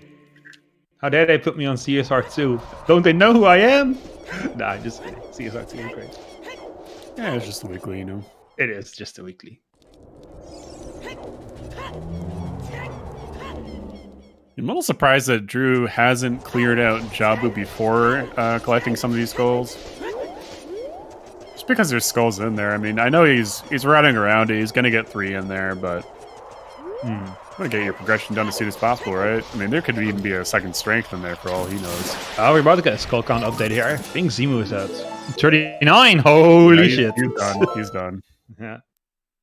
How dare they put me on CSR2? Don't they know who I am? Nah, just kidding. CSR2 is great. Yeah, it's just a weekly, you know. It is just a weekly. I'm a little surprised that Drew hasn't cleared out Jabu before collecting some of these skulls. Just because there's skulls in there. I mean, I know he's routing around it. He's going to get 3 in there, but you want to get your progression done as soon as possible, right? I mean, there could even be a second strength in there for all he knows. Oh, we're about to get a skull count update here. I think Zimu is at 39. Holy shit. He's done. He's done. Yeah.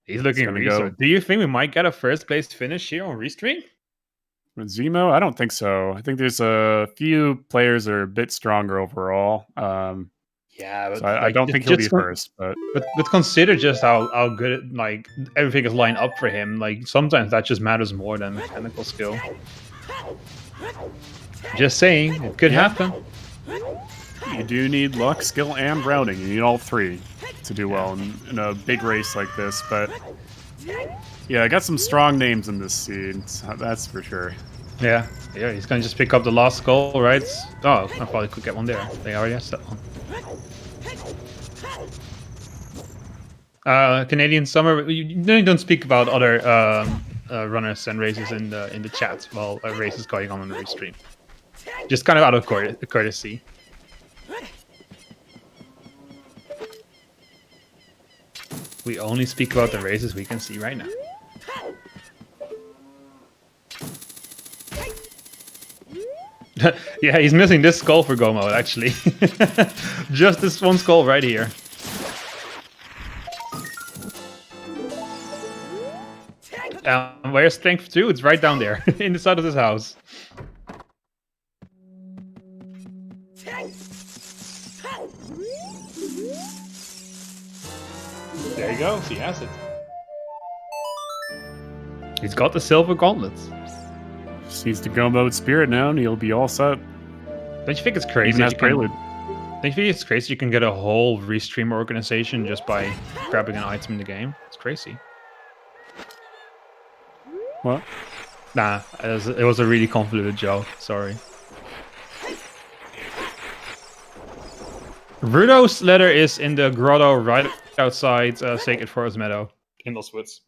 He's looking gonna really go. Do you think we might get a first place finish here on Restream? With Zemo, I don't think so. I think there's a few players that are a bit stronger overall. Yeah, but So I don't think he'll be first, but consider just how good like everything is lined up for him. Like sometimes that just matters more than mechanical skill. Just saying, it could happen. you do need luck, skill, and routing. You need all 3 to do well in a big race like this. But yeah, I got some strong names in this seed. That's for sure. Yeah, he's gonna just pick up the last skull, right? Oh, I probably could get one there. They already have that one. Canadian Summer, you don't speak about other runners and races in the chat while a race is going on the restream. Just kind of out of courtesy. We only speak about the races we can see right now. Yeah, he's missing this skull for go mode, actually. Just this one skull right here. Where's strength 2? It's right down there, in the side of this house. There you go, he has it. He's got the silver gauntlets. Just needs to go mode spirit now, and he'll be all set. Don't you think it's crazy? Even as Prelude. Don't you think it's crazy you can get a whole restream organization just by grabbing an item in the game? It's crazy. What? Nah, it was a really convoluted joke. Sorry. Rudo's letter is in the grotto right outside Sacred Forest Meadow. Kindleswoods.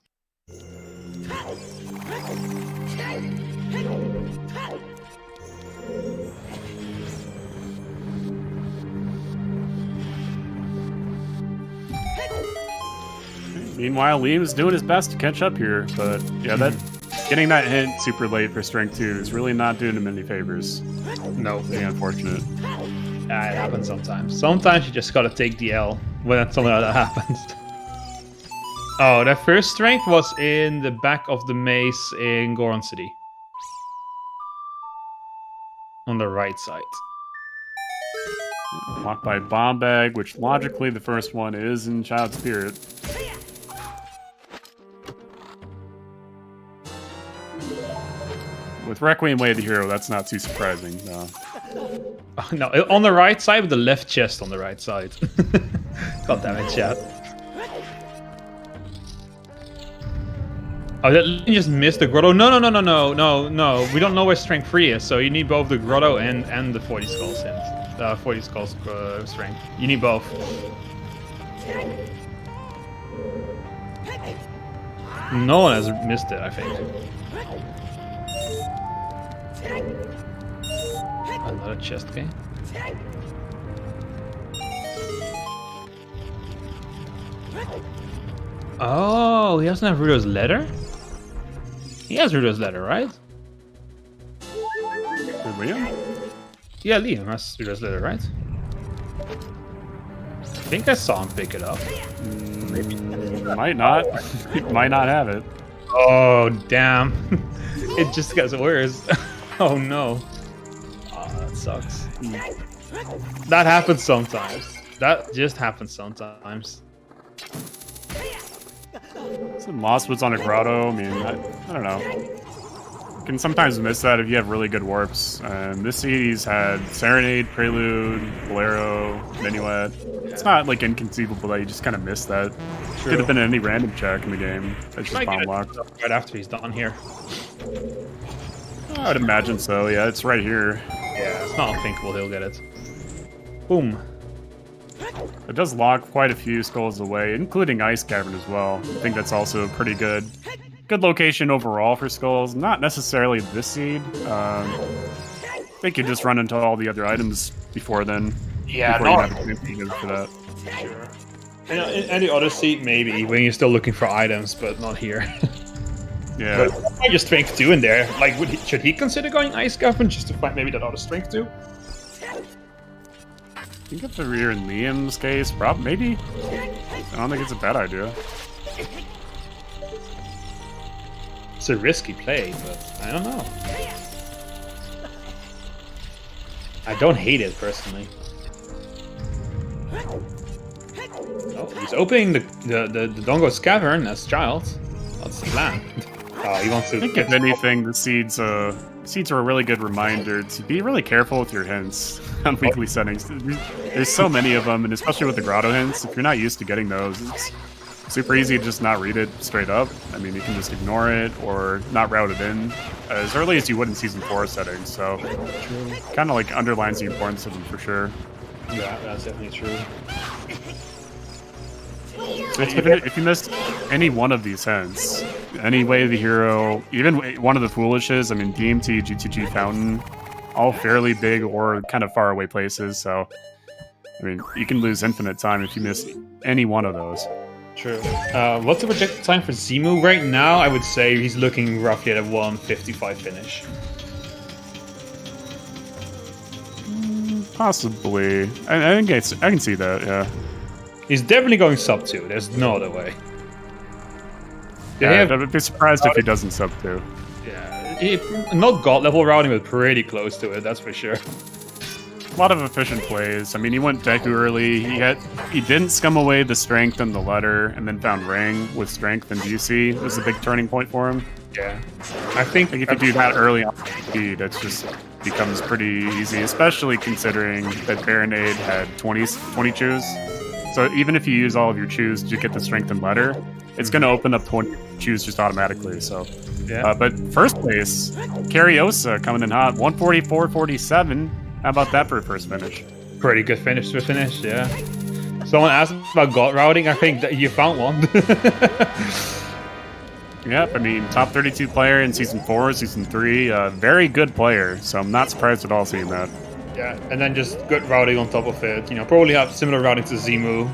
Meanwhile, Liam is doing his best to catch up here, but yeah, getting that hint super late for Strength 2 is really not doing him any favors. No. Being unfortunate. It happens sometimes. Sometimes you just gotta take the L when something like that happens. Oh, that first strength was in the back of the maze in Goron City. On the right side. Blocked by Bomb Bag, which logically the first one is in Child Spirit. With Requiem Way of the Hero, that's not too surprising. No. Oh, no, on the right side with the left chest on the right side. God damn it, chat. Oh, that just missed the grotto. No. We don't know where strength 3 is, so you need both the grotto and the 40 skulls hint. 40 skulls strength. You need both. No one has missed it, I think. Another chest game. Oh, he doesn't have Rudo's letter? He has Rudo's letter, right? For Liam? Yeah, Liam has Rudo's letter, right? I think I saw him pick it up. Might not. Might not have it. Oh, damn. It just gets worse. Oh, no. Oh, that sucks. That happens sometimes. That just happens sometimes. Some Lost Woods on a grotto. I mean, I don't know. You can sometimes miss that if you have really good warps. This CD's had Serenade, Prelude, Bolero, Minuet. It's not like inconceivable that you just kind of missed that. True. Could have been any random check in the game. It's just Might bomb get it locked. right after he's done here. I would imagine so. Yeah, it's right here. Yeah, it's not unthinkable he'll get it. Boom. It does lock quite a few skulls away, including Ice Cavern as well. I think that's also a pretty good location overall for skulls. Not necessarily this seed. I think you just run into all the other items before then. Yeah, before you have a chance to use for that. Sure. In any other seat, maybe, when you're still looking for items, but not here. Yeah. But what your strength 2 in there? Like, should he consider going Ice Cavern just to find maybe that other strength 2? I think if we're in Liam's case, maybe. I don't think it's a bad idea. It's a risky play, but I don't know. I don't hate it personally. Oh, he's opening the Dongo's cavern as child. That's the plan. Oh, he wants to. I think if anything, the seeds are a really good reminder to be really careful with your hints on weekly settings. There's so many of them, and especially with the grotto hints, if you're not used to getting those, it's super easy to just not read it straight up. I mean, you can just ignore it or not route it in as early as you would in Season 4 settings, so kind of like underlines the importance of them for sure. Yeah, that's definitely true. If you missed any one of these hints, any way of the hero, even one of the foolishes, I mean, DMT, GTG, Fountain, all fairly big or kind of far away places, so I mean, you can lose infinite time if you miss any one of those. True. What's the projected time for Zimu right now? I would say he's looking roughly at a 1:55 finish. Possibly. I can see that, yeah. He's definitely going sub 2. There's no other way. Yeah, I'd be surprised if he doesn't sub 2. Yeah, not god level routing, but pretty close to it, that's for sure. A lot of efficient plays. I mean, he went Deku early. He didn't scum away the strength and the letter, and then found Ring with strength and DC. It was a big turning point for him. Yeah, I think if you do that early on speed, it just becomes pretty easy, especially considering that Baronade had 20 chews. So even if you use all of your chews to get the strength and letter, it's going to open up 20 chews just automatically. So, yeah. But first place, Cariosa coming in hot, 144.47. How about that for a first finish? Pretty good finish to finish, yeah. Someone asked about god routing. I think that you found one. Yep, I mean, top 32 player in Season 4, Season 3. Very good player, so I'm not surprised at all seeing that. Yeah, and then just good routing on top of it. You know, probably have similar routing to Zimu.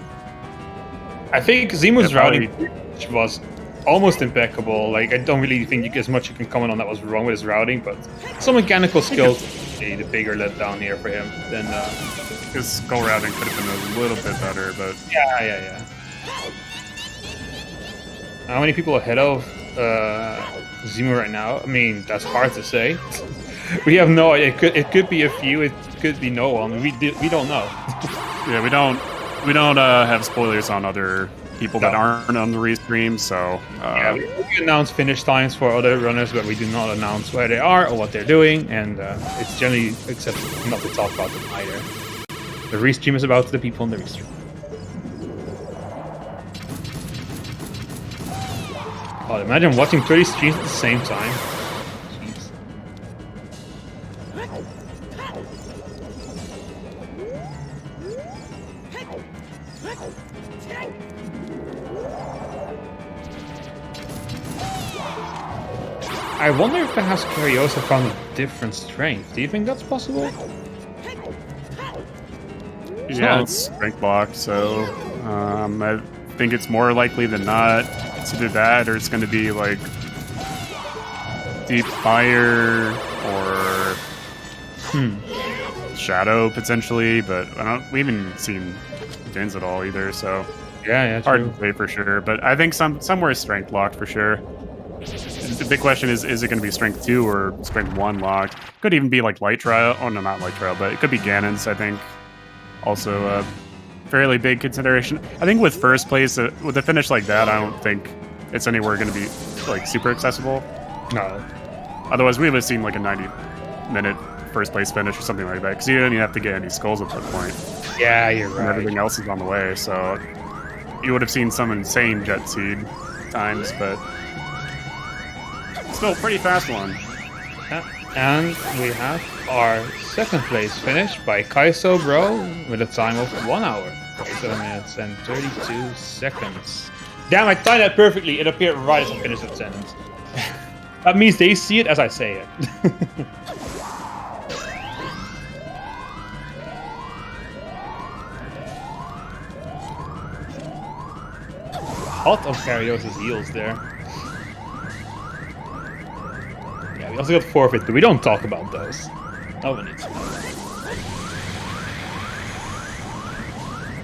I think Zimu's routing was almost impeccable. Like, I don't really think as much you can comment on that was wrong with his routing, but some mechanical skills, the bigger letdown here for him than his skull routing could have been a little bit better, but yeah. How many people ahead of Zimu right now? I mean, that's hard to say. We have no idea. It could be a few. It could be no one. We don't know. Yeah, we don't have spoilers on other people that aren't on the restream. So yeah, we announce finish times for other runners, but we do not announce where they are or what they're doing, and it's generally accepted not to talk about them either. The restream is about the people on the restream. Oh, imagine watching 30 streams at the same time. Jeez. I wonder if perhaps Curiosa found a different strength. Do you think that's possible? Yeah, it's strength blocked, so I think it's more likely than not it's either that or it's going to be like Deep Fire or Shadow potentially, but we haven't seen Dins at all either, so yeah, hard to say for sure. But I think somewhere is strength locked for sure. The big question is it going to be strength 2 or strength 1 locked? Could even be like Light Trial. Oh no, not Light Trial, but it could be Ganon's, I think. Also a fairly big consideration. I think with first place, with a finish like that, I don't think it's anywhere going to be like super accessible. No. Otherwise, we would have seen like a 90-minute first place finish or something like that, because you don't even have to get any skulls at that point. Yeah, you're right. And everything else is on the way, so you would have seen some insane jet seed times, but still pretty fast one. Yeah. And we have our second place finish by Kaiso Bro with a time of 1 hour, 47 minutes and 32 seconds. Damn, I timed that perfectly. It appeared right as I finished the sentence. That means they see it as I say it. Hot of Cariosa's heels there. Yeah, we also got forfeit, but we don't talk about those. No one needs to know.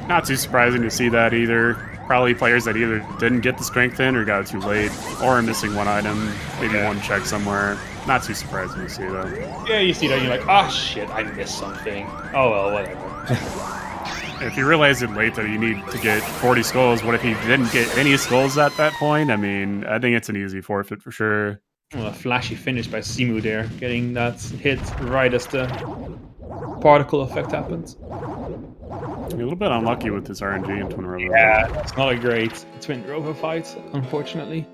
Not too surprising to see that either. Probably players that either didn't get the strength in or got it too late, or are missing one item, maybe one check somewhere. Not too surprising to see though. Yeah, you see that and you're like, ah, shit, I missed something. Oh well, whatever. If you realize it late that you need to get 40 skulls, what if you didn't get any skulls at that point? I mean, I think it's an easy forfeit for sure. Well, a flashy finish by Simu there, getting that hit right as the particle effect happened. A little bit unlucky with this RNG in Twin Rover. Yeah, it's not a great Twin Rover fight, unfortunately.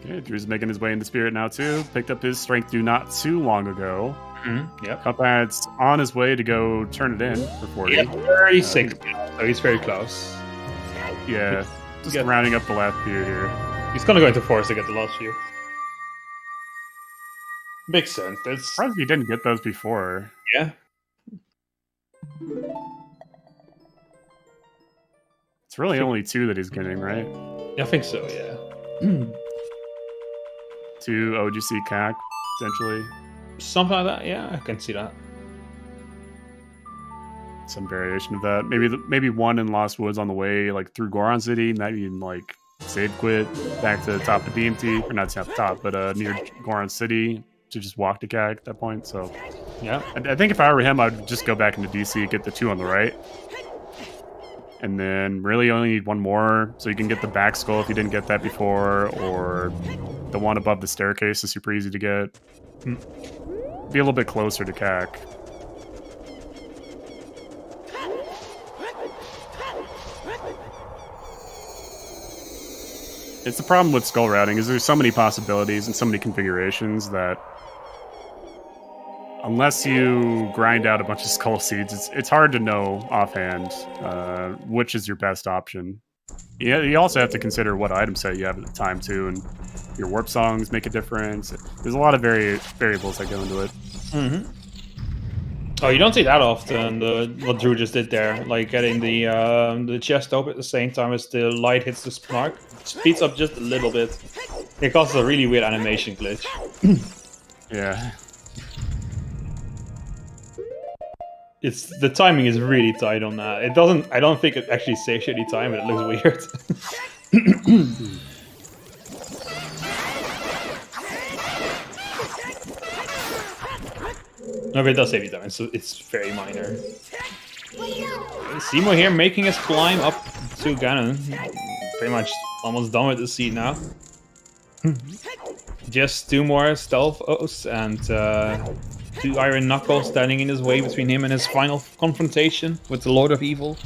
Okay, Drew's making his way into Spirit now too. Picked up his Strength 2 not too long ago. Yep. Cuphead's on his way to go turn it in for 40. Yep, 36, so he's very close. Yeah, just rounding up the last few here. He's gonna go into forest to get the last few. Makes sense. That's surprised he didn't get those before. Yeah. It's really only 2 that he's getting, right? I think so, yeah. 2 OGC CAC, essentially. Something like that, yeah, I can see that. Some variation of that. Maybe 1 in Lost Woods on the way, like through Goron City, maybe in like save quit back to the top of DMT, or not top, but near Goron City to just walk to CAC at that point. So yeah, I think if I were him, I'd just go back into DC, get the 2 on the right, and then really only need 1 more, so you can get the back skull if you didn't get that before, or the one above the staircase is super easy to get. Be a little bit closer to CAC. It's the problem with skull routing is there's so many possibilities and so many configurations that unless you grind out a bunch of skull seeds, it's hard to know offhand which is your best option. Yeah, you also have to consider what item set you have at the time too, and your warp songs make a difference. There's a lot of variables that go into it. Oh, you don't see that often. What Drew just did there, like getting the chest open at the same time as the light hits the spark, speeds up just a little bit. It causes a really weird animation glitch. Yeah. The timing is really tight on that. It doesn't. I don't think it actually saves you any time, but it looks weird. No, but it does save you time. It's very minor. Simo here making his climb up to Ganon. Pretty much almost done with the seat now. Just 2 more stealth O's and 2 Iron Knuckles standing in his way between him and his final confrontation with the Lord of Evil.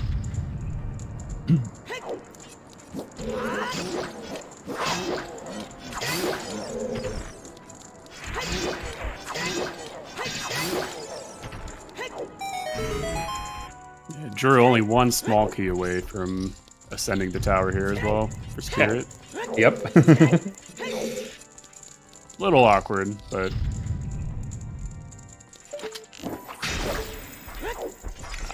Drew only 1 small key away from ascending the tower here as well for Spirit. Yep. Little awkward, but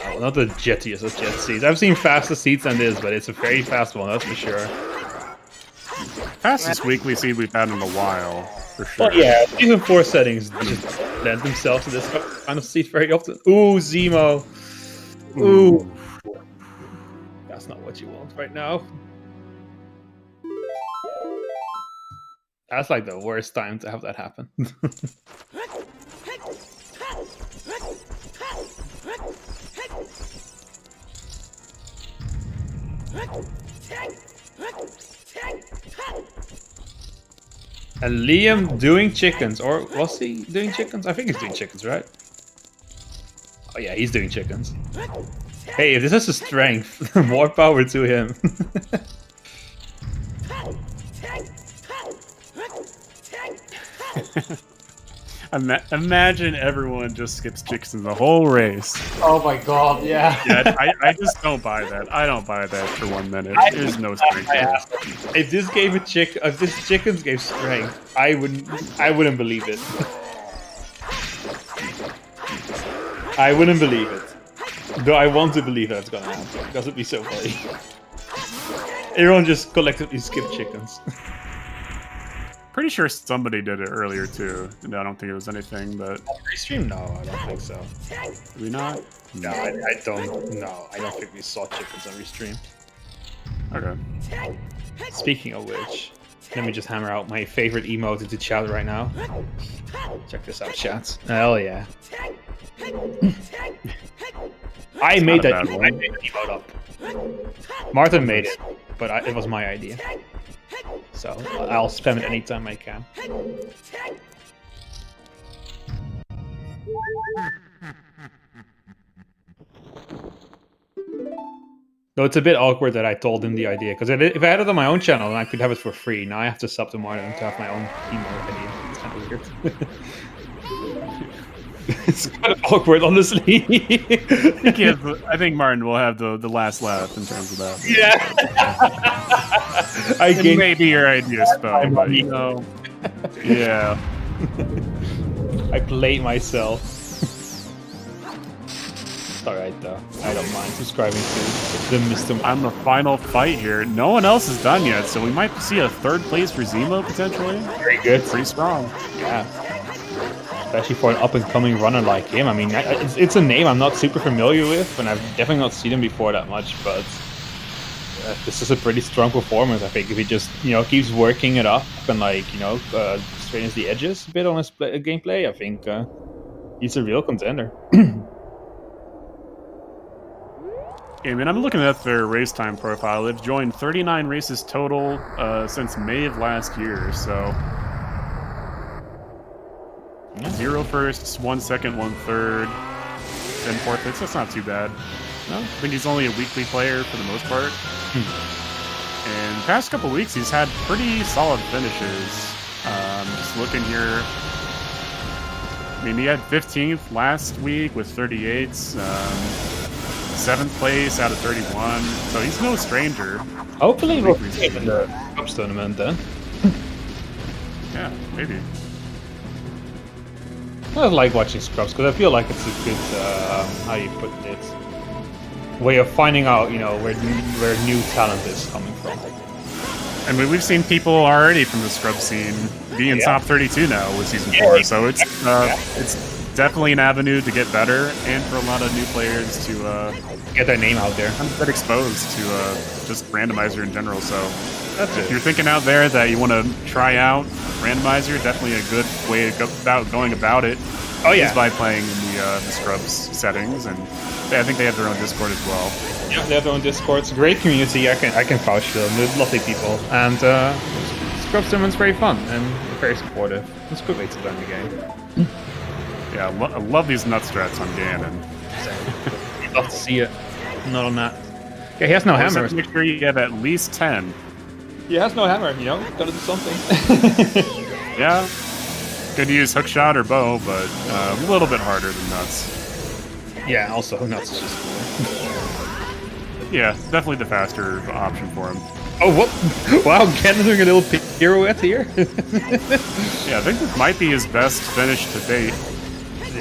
Oh, not the jettiest of jet seats. I've seen faster seats than this, but it's a very fast one, that's for sure. fastest weekly seed we've had in a while, for sure. Well, yeah, season 4 settings just lend themselves to this kind of seat very often. Ooh, Zemo. Ooh. That's not what you want right now. That's like the worst time to have that happen. And Liam doing chickens, or was he doing chickens? I think he's doing chickens, right? Oh yeah, he's doing chickens. Hey, if this is a strength, more power to him. Imagine everyone just skips chickens the whole race. Oh my god, yeah. Yeah, I just don't buy that. I don't buy that for 1 minute. There's no strength there. If this gave if this chickens gave strength, I wouldn't believe it. I wouldn't believe it. Though I want to believe that's gonna happen, because it'd be so funny. Everyone just collectively skip chickens. Pretty sure somebody did it earlier too. No, I don't think it was anything, but Restream? No, I don't think so. did we not? No, I don't. No, I don't think we saw chickens on Restream. Okay. Speaking of which, let me just hammer out my favorite emote into chat right now. Check this out, chat. Hell yeah. I made that emote up. Martin made it, but it was my idea. So I'll spam it anytime I can. Though it's a bit awkward that I told him the idea, because if I had it on my own channel, then I could have it for free. Now I have to sub to Martin to have my own emote idea. It's kind of weird. It's kind of awkward, honestly. I think Martin will have the last laugh in terms of that. Yeah. It may be your idea, Spell, but you know, yeah. I played myself. It's alright though. I don't mind subscribing to the Mr. On the final fight here, no one else is done yet, so we might see a third place for Zemo potentially. Very good. Pretty strong. Yeah. Especially for an up-and-coming runner like him. I mean, it's a name I'm not super familiar with, and I've definitely not seen him before that much, but this is a pretty strong performance, I think. If he just, keeps working it up and, straightens the edges a bit on his gameplay, I think he's a real contender. Yeah, I mean, I'm looking at their race time profile. They've joined 39 races total since May of last year, so... 0 firsts, 1 second, 1 third, 10 fourth. That's not too bad. No, I think he's only a weekly player for the most part. And the past couple weeks, he's had pretty solid finishes. Just looking here. I mean, he had 15th last week with 38s. 7th place out of 31. So he's no stranger. Hopefully we'll see him in the Cups tournament then. Yeah, maybe. I like watching scrubs because I feel like it's a good, how you put it, way of finding out, where new talent is coming from. I mean, we've seen people already from the scrub scene be in top 32 now with season 4, so it's definitely an avenue to get better and for a lot of new players to get their name out there. Get exposed to just Randomizer in general. So if you're thinking out there that you want to try out Randomizer, definitely a good way to go going about it. Oh yeah, is by playing in the Scrubs settings, and I think they have their own Discord as well. Yeah, they have their own Discord. It's a great community. I can vouch for them. They're lovely people, and Scrubs tournament's very fun and very supportive. It's a good way to learn the game. Yeah, I love these nut strats on Ganon. I'd love to see it. Not on that. Yeah, he has no hammer. Make sure you have at least 10. He has no hammer, gotta do something. Yeah. Could use hookshot or bow, but a little bit harder than nuts. Yeah, also nuts is just cool. Yeah, definitely the faster option for him. Oh, what? Wow, Ken doing a little pirouette here. Yeah, I think this might be his best finish to date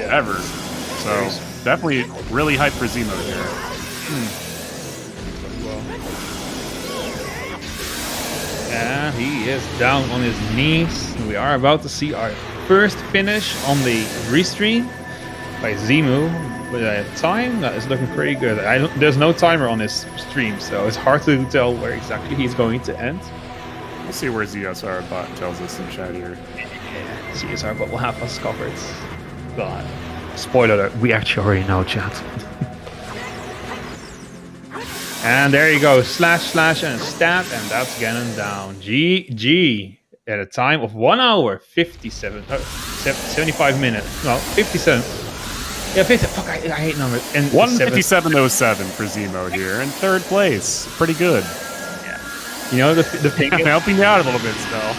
ever. So definitely really hyped for Zemo here. And he is down on his knees. We are about to see our first finish on the restream by Zemu with a time that is looking pretty good. There's no timer on this stream, so it's hard to tell where exactly he's going to end. We'll see where ZSR bot tells us in chat here. Yeah, CSR bot will have us covered. But spoiler alert, we actually already know, chat. And there you go, slash and a stab, and that's Ganon down. GG at a time of 1 hour 75 minutes. No, 57. Yeah, 50. Fuck, I hate numbers. And 157.07 for Zemo here in third place. Pretty good. Yeah. You know the thing. I'm helping you out a little bit still.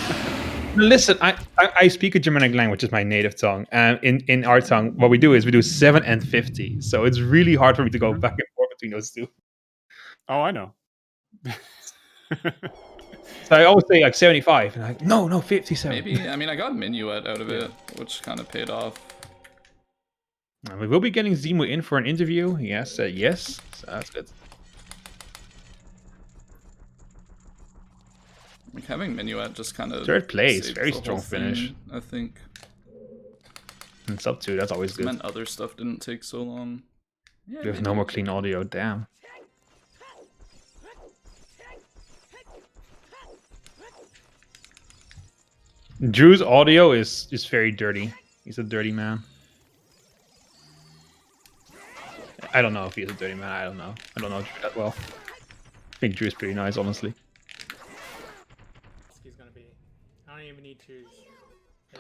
Listen, I speak a Germanic language, which is my native tongue, and in our tongue, what we do is we do 7 and 50. So it's really hard for me to go back and forth between those two. Oh, I know. So I always say like 75, and I'm like, no, 57. Maybe, I mean, I got Minuet out of it, which kind of paid off. And we will be getting Zemo in for an interview. Yes, yes. So that's good. Like, having Minuet just kind of Third place, saved very the strong whole finish. thing, I think. And sub 2, that's always It good. meant other stuff didn't take so long. Yeah, There's maybe. no more clean audio, damn. Drew's audio is very dirty. He's a dirty man. I don't know if he's a dirty man. I don't know Drew that well. I think Drew's pretty nice, honestly. He's gonna be. I don't even need to.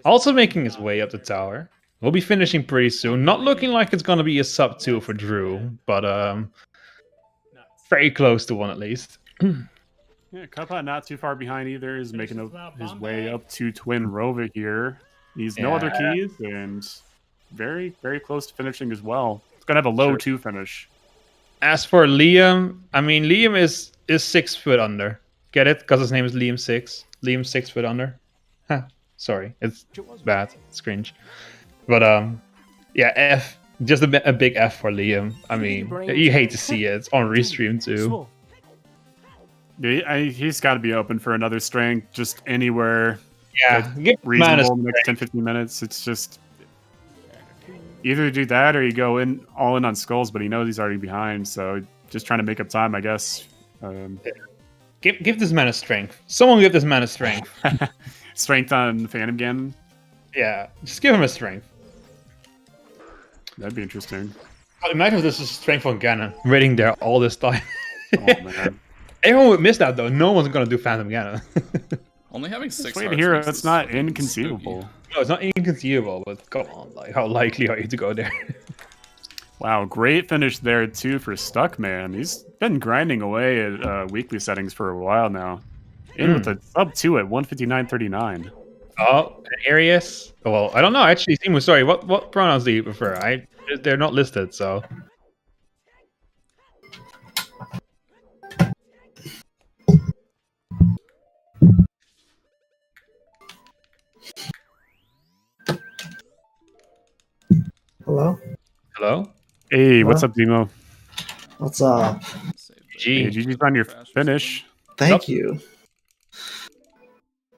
Also making his way up the tower. We'll be finishing pretty soon. Not looking like it's gonna be a sub 2 for Drew, but very close to one at least. Yeah, Cuppa not too far behind either. He's making his way up to Twin Rova here. He's no other keys and very, very close to finishing as well. It's gonna have a low 2 finish. As for Liam, I mean Liam is 6 foot under. Get it? Because his name is Liam 6. Liam 6 foot under. Huh. Sorry, it's bad. It's cringe. But yeah, F. Just a big F for Liam. I mean, you hate to see it. It's on restream too. Yeah, he's got to be open for another strength just anywhere. Yeah, get reasonable in the next 10-15 minutes. It's just either do that or you go in all in on skulls, but he knows he's already behind, so just trying to make up time, I guess. Give this man a strength. Someone give this man a strength. Strength on Phantom Ganon? Yeah, just give him a strength. That'd be interesting. Imagine if this is strength on Ganon, waiting there all this time. Oh man. Everyone would miss that though. No one's gonna do Phantom Ganon. Only having 6 Wait hearts here, makes that's this not fucking inconceivable. spooky. No, it's not inconceivable, but come on, like how likely are you to go there? Wow, great finish there too for Stuckman. He's been grinding away at weekly settings for a while now. In with a sub 2 at 159.39. Oh, Arius. Well, I don't know. Actually, Simu, sorry. What pronouns do you prefer? They're not listed, so. Hello? Hello? Hey, what's up, Demo? What's up? Save the- G. Hey, GG's on your finish. Thank you.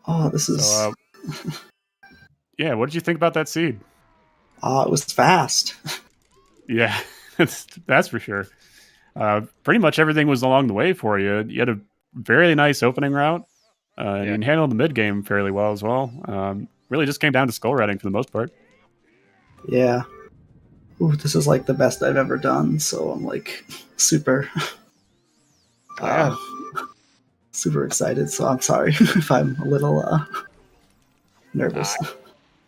Oh, this is... So, yeah, what did you think about that seed? it was fast. Yeah, that's for sure. Pretty much everything was along the way for you. You had a very nice opening route, and you handled the mid game fairly well as well. Really just came down to skull riding for the most part. Yeah. Ooh, this is like the best I've ever done, so I'm like super... super excited, so I'm sorry if I'm a little nervous.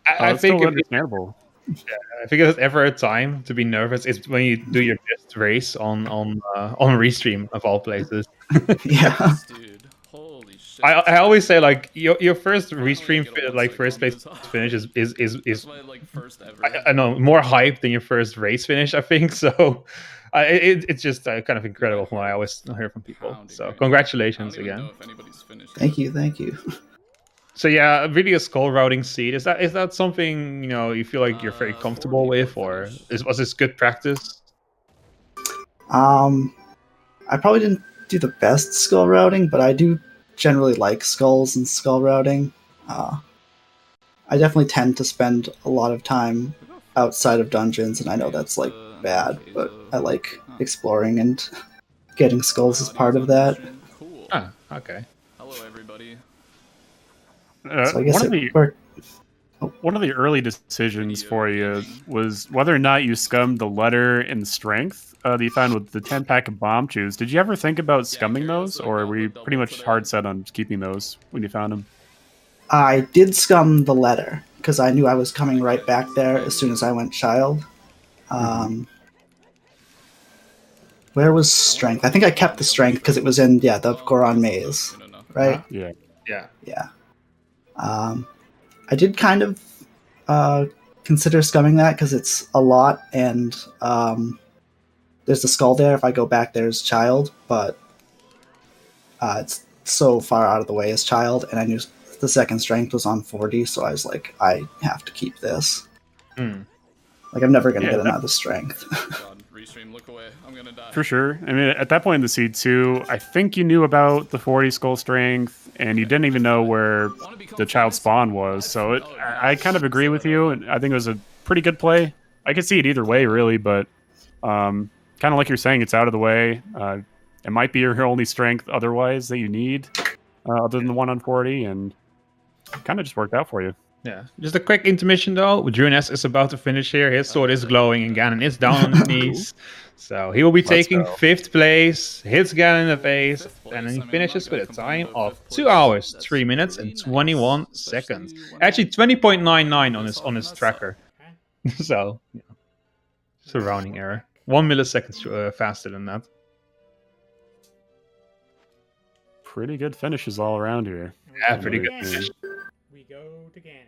I It's think still if, understandable. I think if there's ever a time to be nervous, it's when you do your best race on restream of all places. Yeah. Dude, holy shit. I always say like your first I only restream get a like 1 first place second on this. finish is That's my like first ever. I know more hype than your first race finish. I think so. It's just kind of incredible from what I always hear from people. Pounding So right now. congratulations I don't even again. know if anybody's finished. Thank you, thank you. So yeah, really a skull routing seed. Is that something you feel like you're very comfortable 40 with, or finish. was this good practice? I probably didn't do the best skull routing, but I do generally like skulls and skull routing. I definitely tend to spend a lot of time outside of dungeons, and I know that's like bad, but I like exploring and getting skulls as part of that. Cool. Ah, okay. Hello, everybody. So I guess it worked. One of the early decisions for you was whether or not you scummed the letter and strength that you found with the 10-pack of bomb chews. Did you ever think about scumming those, or were you pretty much hard set on keeping those when you found them? I did scum the letter because I knew I was coming right back there as soon as I went child. Where was strength? I think I kept the strength because it was in the Goron maze, right? Yeah. Yeah. I did kind of consider scumming that because it's a lot, and there's the skull there. If I go back, there's child, but it's so far out of the way as child, and I knew the second strength was on 40, so I was like, I have to keep this. Like, I'm never going to get another strength. God, restream, look away. I'm gonna die. For sure. I mean, at that point in the seed too, I think you knew about the 40 skull strength, and you didn't even know where the child spawn was. So I kind of agree with you, and I think it was a pretty good play. I could see it either way, really, but kind of like you're saying, it's out of the way. It might be your only strength otherwise that you need, other than the one on 40, and kind of just worked out for you. Yeah. Just a quick intermission though. Drunes is about to finish here. His sword is glowing and Ganon is down on his knees. So he will be taking 5th place, hits Ganon in the face, and he finishes with a time of 2 hours, 3 minutes, and 21 seconds. Actually 20.99 on his tracker. So it's a rounding error. 1 millisecond faster than that. Pretty good finishes all around here. Yeah, pretty good finish. We go to Ganon.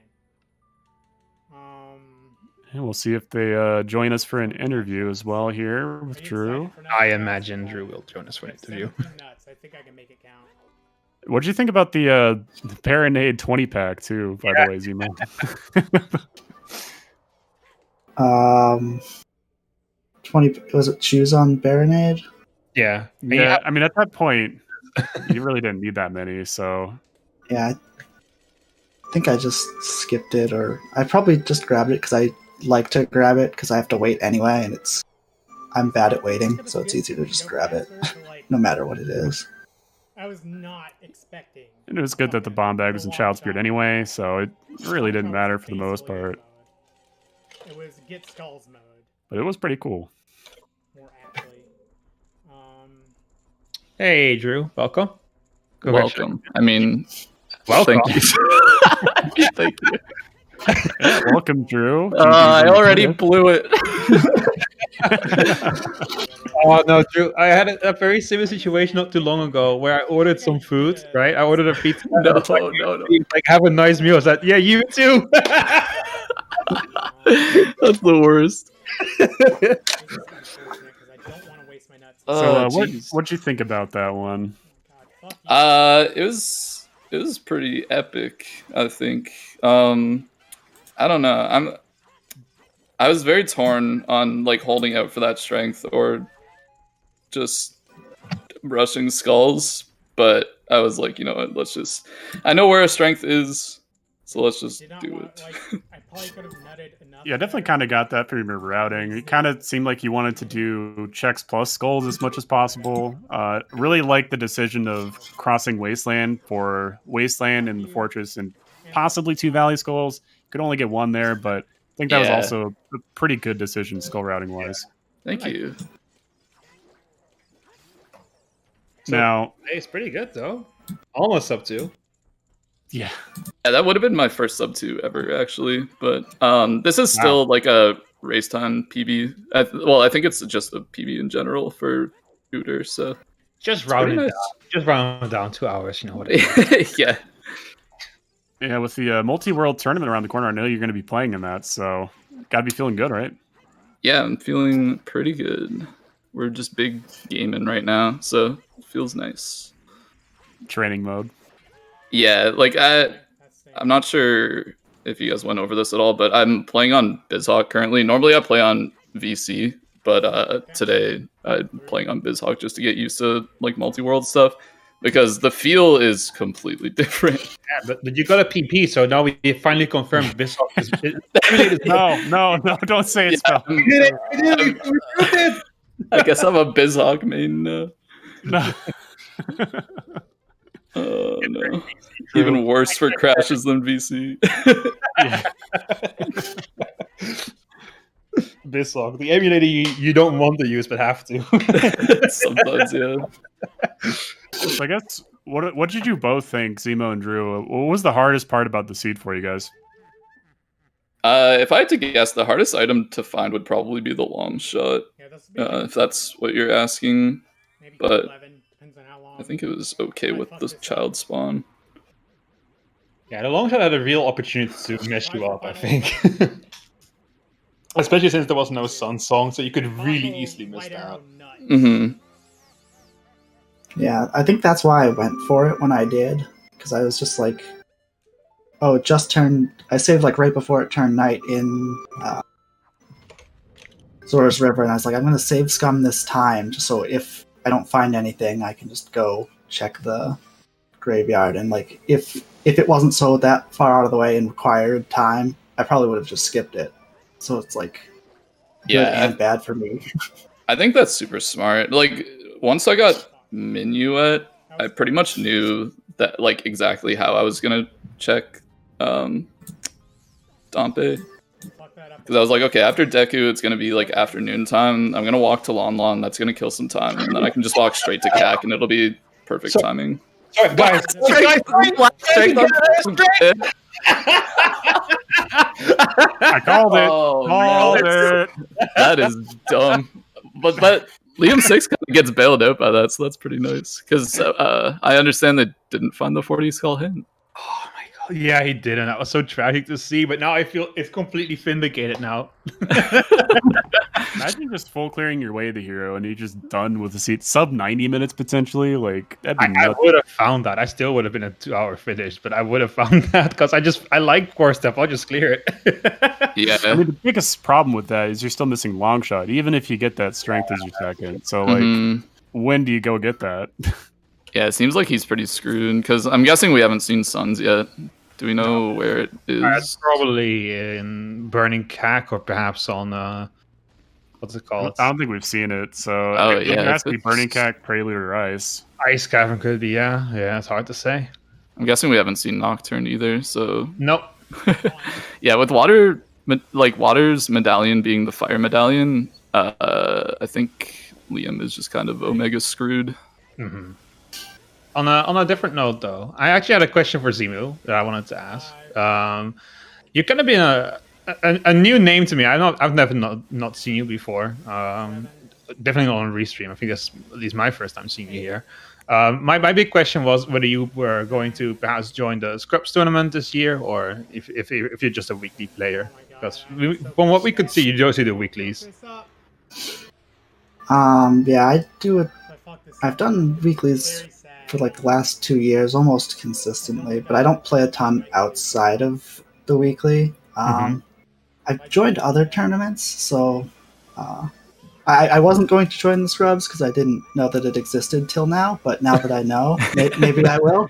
And we'll see if they join us for an interview as well here with Drew. I imagine Drew will join us for an interview. Nuts. I think I can make it count. What do you think about the Paranade 20-pack too, by the way, Zemo? 20, was it shoes on Baronade? Yeah. Yeah, I mean, at that point, you really didn't need that many, so... Yeah, I think I just skipped it, or I probably just grabbed it because I like to grab it because I have to wait anyway, and I'm bad at waiting, so it's easier to just grab it, no matter what it is. I was not expecting. And it was good that the bomb bag was in Child Spirit anyway, so it really didn't matter for the most part. It was get skulls mode. But it was pretty cool. More aptly. Hey, Drew. Welcome. Welcome. I mean, welcome. Thank you. Thank you. Yeah, welcome, Drew. I already blew it. Oh no, Drew! I had a very similar situation not too long ago where I ordered some food. Right, I ordered a pizza. No. Like, have a nice meal. I was like, yeah, you too. That's the worst. So, what'd you think about that one? It was pretty epic, I think. I don't know. I was very torn on like holding out for that strength or just rushing skulls, but I was like, you know what, let's just... I know where a strength is, so let's just do it. Yeah, I definitely kind of got that from your routing. It kind of seemed like you wanted to do checks plus skulls as much as possible. Really liked the decision of crossing Wasteland for Wasteland and the Fortress and possibly 2 Valley Skulls. Could only get 1 there, but I think that was also a pretty good decision skull routing wise. Thank you. So, now, it's pretty good though. Almost up to. Yeah, that would have been my first sub 2 ever, actually. But this is still like a race time PB. I think it's just a PB in general for shooter. So just round it down. Just round it down 2 hours. You know what it is. Yeah. Yeah, with the multi-world tournament around the corner, I know you're going to be playing in that, so got to be feeling good, right? Yeah, I'm feeling pretty good. we're just big gaming right now, so it feels nice. Training mode. Yeah, like I'm not sure if you guys went over this at all, but I'm playing on BizHawk currently. Normally I play on VC, but today I'm playing on BizHawk just to get used to like multi-world stuff because the feel is completely different. Yeah, but you got a PP, so now we finally confirmed BizHawk is. No, don't say it. Yeah, Spell. We did it! I guess I'm a BizHawk main now. No. Oh no. Even worse for crashes than VC. BizHawk, the emulator you don't want to use but have to. Sometimes, yeah. So I guess what did you both think, Zemo and Drew? What was the hardest part about the seed for you guys? If I had to guess, the hardest item to find would probably be the long shot. Yeah, that's If that's what you're asking. maybe but 11, depends on how long. I think it was okay with the child spawn. Yeah, the long shot had a real opportunity to mess you up, I think. Especially since there was no Sun Song, so you could really easily miss that. Mm-hmm. Yeah, I think that's why I went for it when I did, because I was just like, oh, it just turned. I saved like right before it turned night in Zora's River, and I was like, I'm going to save scum this time, just so if I don't find anything, I can just go check the graveyard. And like, if it wasn't so that far out of the way and required time, I probably would have just skipped it. So it's like good and bad for me. I think that's super smart. Like once I got Minuet, I pretty much knew that like exactly how I was gonna check Dompe. Because I was like, okay, after Deku, it's gonna be like afternoon time. I'm gonna walk to Lon Lon. That's gonna kill some time, and then I can just walk straight to CAC, and it'll be perfect timing. Sorry, guys. I called it. Oh, Called no. it. That is dumb. But Liam 6 kind of gets bailed out by that, so that's pretty nice. Because I understand they didn't find the 40 skull hint. Oh my god. Yeah, he did, and that was so tragic to see, but now I feel it's completely vindicated now. Imagine just full clearing your way to hero and you're just done with the seat. Sub 90 minutes potentially. Like that'd be I nuts. would have found that. I still would have been a 2-hour finish, but I would have found that because I like core stuff. I'll just clear it. Yeah. I mean, the biggest problem with that is you're still missing long shot, even if you get that strength as your second. So, like, when do you go get that? Yeah, it seems like he's pretty screwed because I'm guessing we haven't seen Suns yet. Do we know where it is? It's probably in Burning Cack or perhaps on what's it called? I don't think we've seen it. So, it yeah, has to be Burning Cack, Prelude, or Ice. Ice Cavern could be, yeah. Yeah, it's hard to say. I'm guessing we haven't seen Nocturne either. So Nope. yeah, with Water's medallion being the fire medallion, I think Liam is just kind of Omega screwed. Mm-hmm. On a different note, though, I actually had a question for Zimu that I wanted to ask. You're kind of being a new name to me. I've never not seen you before. Definitely not on Restream. I think that's at least my first time seeing you here. My big question was whether you were going to perhaps join the Scrubs tournament this year, or if you're just a weekly player. Because from what we could see, you do see the weeklies. Yeah, I do it. I've done weeklies for like the last 2 years, almost consistently, but I don't play a ton outside of the weekly. I've joined other tournaments, so I wasn't going to join the Scrubs because I didn't know that it existed till now, but now that I know, maybe I will.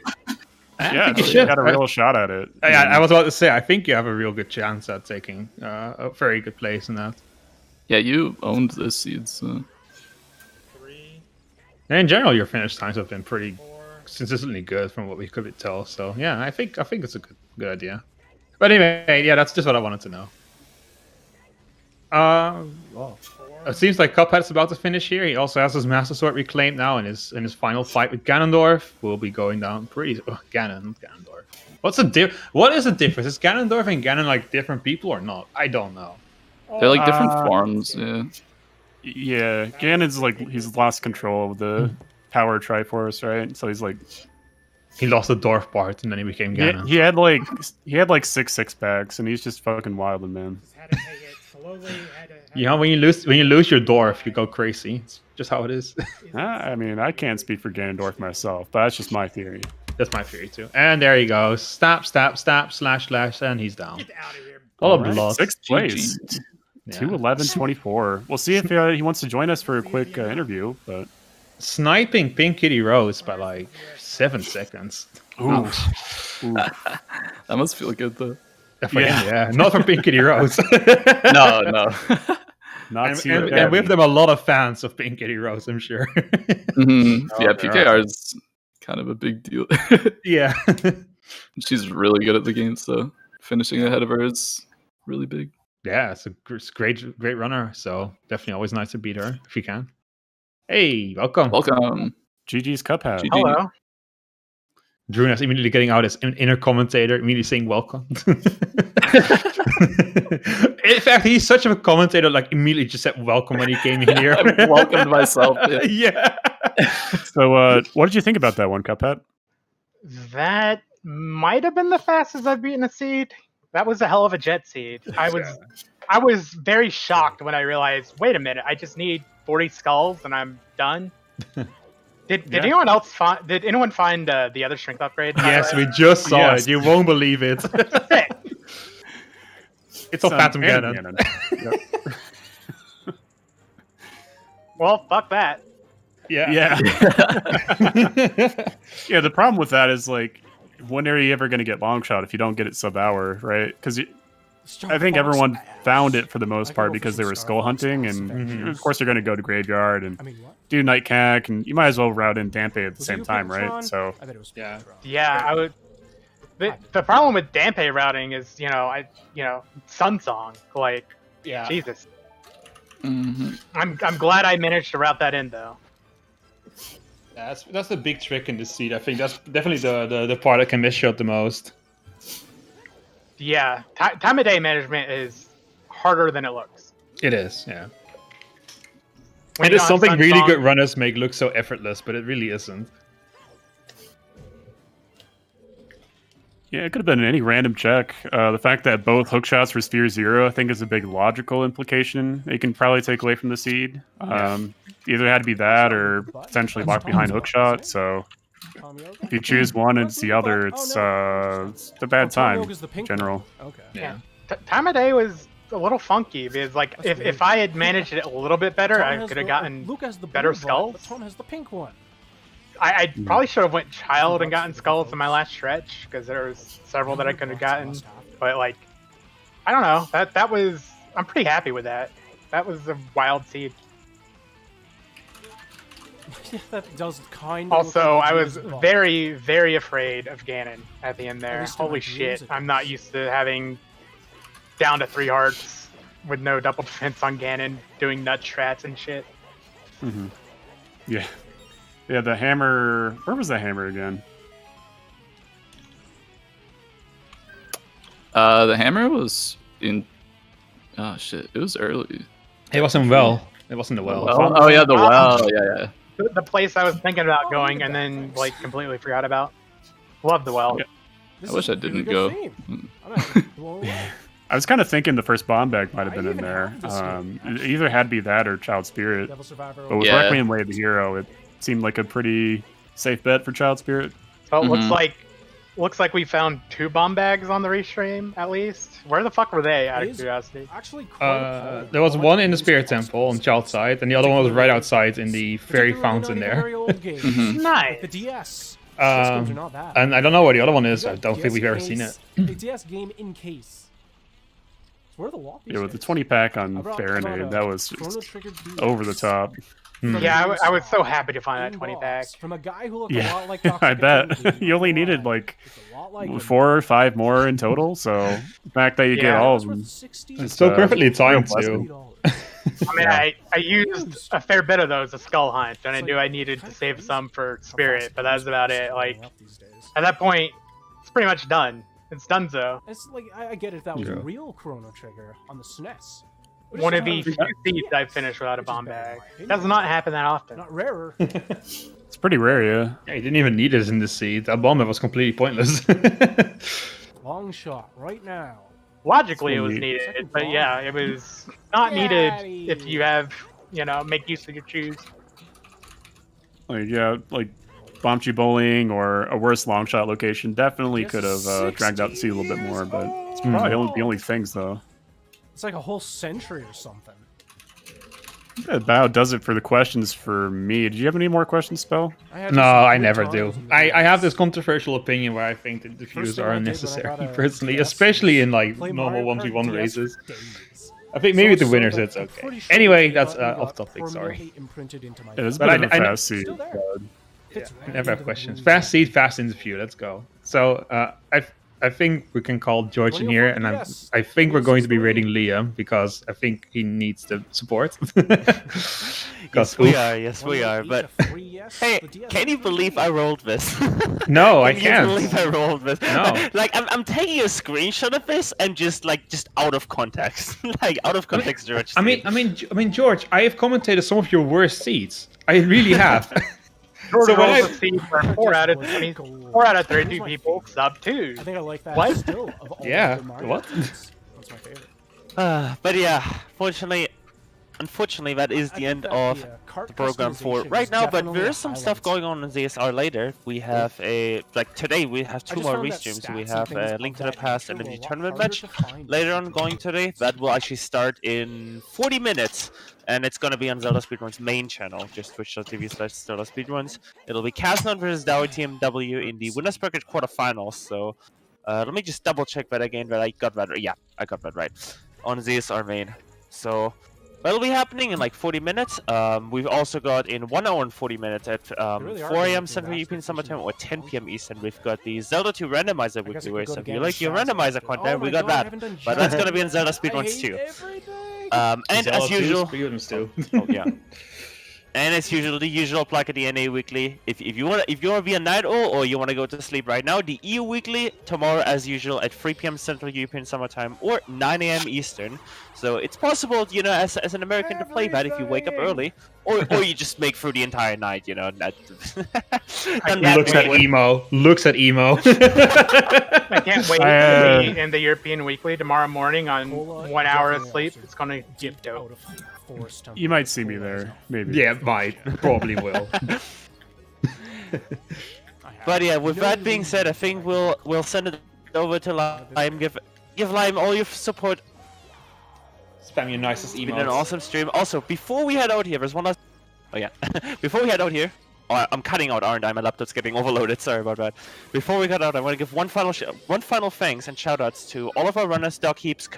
Yeah, you got a real shot at it. I was about to say, I think you have a real good chance at taking a very good place in that. Yeah, you owned this seed, so... And in general, your finish times have been pretty consistently good from what we could tell. So yeah, I think it's a good idea. But anyway, yeah, that's just what I wanted to know. Well, it seems like Cuphead's about to finish here. He also has his Master Sword reclaimed now in his final fight with Ganondorf. Will be going down pretty. Ganondorf. What is the difference? Is Ganondorf and Ganon like different people or not? I don't know. They're like different forms. Yeah. Yeah, Ganon's like he's lost control of the power Triforce, right? So he's like he lost the dwarf part and then he became Ganon. He had like six packs and he's just fucking wilding, man. You know, when you lose your dwarf, you go crazy. It's just how it is. I mean, I can't speak for Ganondorf myself, but that's just my theory. That's my theory too. And there he goes. Stab, stab, stab, slash, slash, and he's down. Get out of here. All of Alright, blood. sixth place. Yeah. 2:11:24. We'll see if he wants to join us for a quick interview. But Sniping Pink Kitty Rose by like 7 seconds. ooh, That must feel good though. For him, yeah. Not for Pink Kitty Rose. No, no. not and with them a lot of fans of Pink Kitty Rose, I'm sure. Mhm. Oh, Yeah, there PKR is kind of a big deal. Yeah. She's really good at the game, so finishing ahead of her is really big. Yeah, it's a great runner. So definitely always nice to beat her if you can. Hey, welcome. Welcome. GG's Cuphead. GG. Hello. Drunas immediately getting out as an inner commentator, immediately saying welcome. In fact, he's such a commentator, like immediately just said welcome when he came in here. I welcomed myself. Yeah. Yeah. So, what did you think about that one, Cuphead? That might have been the fastest I've beaten a seed. That was a hell of a jet seed. I was very shocked when I realized, wait a minute, I just need 40 skulls and I'm done. Did anyone else find? Did anyone find the other strength upgrade? Yes, we just saw Yes. it. You won't believe it. Sick. It's a Phantom Phantom Cannon. Yep. Well, fuck that. Yeah. Yeah. Yeah, the problem with that is, like, when are you ever going to get long shot if you don't get it sub-hour, right? Because I think everyone found it for the most part because they were skull hunting, and of course they're going to go to graveyard and do night cack, and you might as well route in Dampe at the same time, right? So Yeah, I would. The problem with Dampe routing is, Sun Song. Like, Yeah. Jesus. Mhm. I'm glad I managed to route that in though. That's the big trick in this seed. I think that's definitely the part that can miss you out the most. Yeah, time of day management is harder than it looks. It is, yeah. When It you is don't have something Sun really Song- good runners make look so effortless, but it really isn't. yeah, it could have been any random check. The fact that both hook shots for Sphere 0, I think, is a big logical implication they can probably take away from the seed. Either had to be that or potentially locked behind hook shot. So if you choose one and it's the other, it's a bad time in general. Okay. Yeah. Time of day was a little funky because, like, if I had managed it a little bit better, I could have gotten better skulls. Tom has the pink one. I probably should have went child and gotten skulls in my last stretch because there was several that I could have gotten. But, like, I don't know. That was, I'm pretty happy with that. That was a wild seed. Yeah, that does kind of. Also, I was very, very afraid of Ganon at the end there. least in Holy my dreams shit! it I'm not used to having down to 3 hearts with no double defense on Ganon doing nut strats and shit. Mm-hmm. Yeah. Yeah, the hammer... Where was that hammer again? The hammer was in. Oh shit! It was early. It wasn't well. It wasn't the well. Oh yeah, the well. Yeah. The place I was thinking about going and then, like, completely forgot about. Love the well. Yeah. I wish I didn't go. I was kind of thinking the first bomb bag might have been in there. It either had to be that or Child Spirit. But with Yeah. Requiem Way of the Hero, it seemed like a pretty safe bet for Child Spirit. So it Mhm. looks like we found 2 bomb bags on the restream at least. Where the fuck were they? Out of curiosity. Actually, quite There was one in the Spirit Temple on Child's side, and the other one was right outside in the fairy fountain there. Mhm. Nice. The DS. Um, systems are not bad. And I don't know where the other one is. I don't think we've ever seen it. A DS game in case. So where are the Lofties? Yeah, with the 20 pack on I brought Baronade, that was Chrono just Trigger DS. over the top. Yeah, I was so happy to find that In 20 box pack. from a guy who looked a Yeah, lot like Dr. I bet. Cthulhu. You only needed like It's a lot like him. 4 or 5 more in total, so the fact that you get Yeah. all That's of worth them. 60 It's still perfectly timed blessing. too. I mean, I used a fair bit of those as Skull Hunt, and I knew I needed to save some for Spirit, but that's about it. Like, at that point, it's pretty much done. It's donezo. It's like I get it. That was Yeah. a real Chrono Trigger on the SNES. One of the few seeds I've finished without a bomb bag. Does not happen that often. Not rarer. It's pretty rare, yeah. Yeah, you didn't even need it in the seed. That bomb was completely pointless. Long shot right now. Logically, it was Sweet. needed, but yeah, it was not needed if you have, make use of your choose. Like, yeah, like Bombchi Bowling or a worse long shot location definitely could have dragged out the seed a little bit more, but it's probably the only things, though. It's like a whole century or something. That about does it for the questions for me. Did you have any more questions, Spell? No, I never do. I have this controversial opinion where I think that the views are unnecessary, personally, especially in like normal 1v1 races. I think maybe the winners it's okay. Anyway, that's off topic. Sorry. It is a bit of a fast seed. Yeah, I never have questions. Fast seed, fast interview. Let's go. So I think we can call George in here, and I think we're going to be rating Liam because I think he needs the support. Yes, we are. But hey, can you believe I rolled this? No, I Can can't. you believe I rolled this? No. Like I'm taking a screenshot of this and just out of context, like out of context, George. I mean, George, I have commentated some of your worst seeds. I really have. So when I see for 4 out of 32 people sub 2. I think I like that. What? Still, of all Yeah, the Mario what? games. That's my favorite. But yeah, unfortunately, that is the end of the program for right now. But there is some stuff going on in ZSR later. We have today we have 2 more restreams. We have a Link to the Past and a new tournament match later on going today. That will actually start in 40 minutes. And it's going to be on ZeldaSpeedRuns main channel, just twitch.tv/ZeldaSpeedRuns. It'll be Casnon versus Dowie TMW in the Winners Bracket quarterfinals. So let me just double check that again, that I got that right. Yeah, I got that right. On ZSR main. So that'll be happening in like 40 minutes. We've also got in 1 hour and 40 minutes at 4 a.m. Central European Summer Time or 10 p.m. Eastern. We've got the Zelda 2 Randomizer weekly race. So if you like your randomizer content, we got that. But that's going to be in ZeldaSpeedRuns too. And as usual, oh yeah. And as usual, the usual plug at the NA weekly. If you want to be a night owl or you want to go to sleep right now, the EU weekly tomorrow as usual at 3 p.m. Central European Summer Time or 9 a.m. Eastern. So it's possible, as an American to play that if you wake up early, or you just make through the entire night. Looks at emo. I can't wait to be in the European Weekly tomorrow morning on 1 hour of sleep. It's gonna get dope. You might see me there, maybe. Yeah, probably will. But yeah, with that being said, I think we'll send it over to Lime. Give Lime all your support. Spam your nicest emails. It's been an awesome stream. Also, before we head out here, there's one last. Oh yeah, before we head out here. Oh, I'm cutting out, aren't I? My laptop's getting overloaded. Sorry about that. Before we cut out, I want to give one final thanks and shoutouts to all of our runners: Doc Heaps,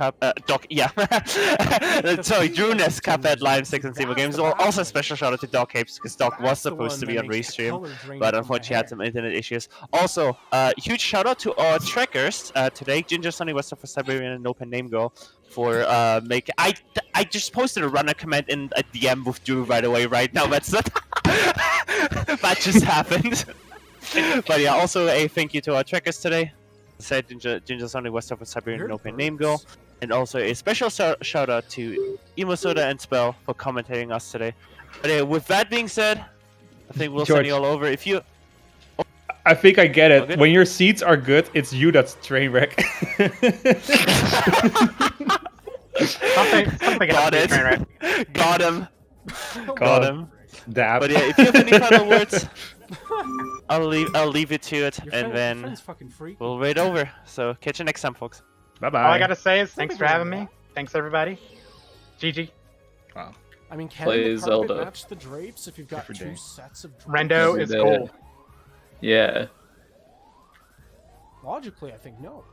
sorry, Drew Ness, Cuphead, Live 6, and Zero Games. Also, a special shout out to Doc Heaps because Doc was supposed to be on restream, but unfortunately had some internet issues. Also, huge shout out to our trackers today: Ginger, Sunny, Wester for Siberian, and No Pen Name Girl for making. I just posted a runner comment in a DM with Drew, by the way, right now. That's not. That just happened. But yeah, also a thank you to our trackers today. Said Ginger Sunday West of Siberian No Pen Name Girl. And also a special shout out to Emo Soda and Spell for commentating us today. But with that being said, I think we'll send you all over. If you I think I get it. When your seats are good, it's you that's train wreck. something got it. Train wreck. Got him. Got him. Dab. But yeah, if you have any final words, I'll leave it to it, and then we'll raid over. So catch you next time, folks. Bye bye. All I gotta say is thanks for having me. Thanks everybody. GG. Wow. I mean, can Play the carpet Zelda. match the drapes if you've got two sets of drapes? Rendo is gold. Yeah. Logically, I think no.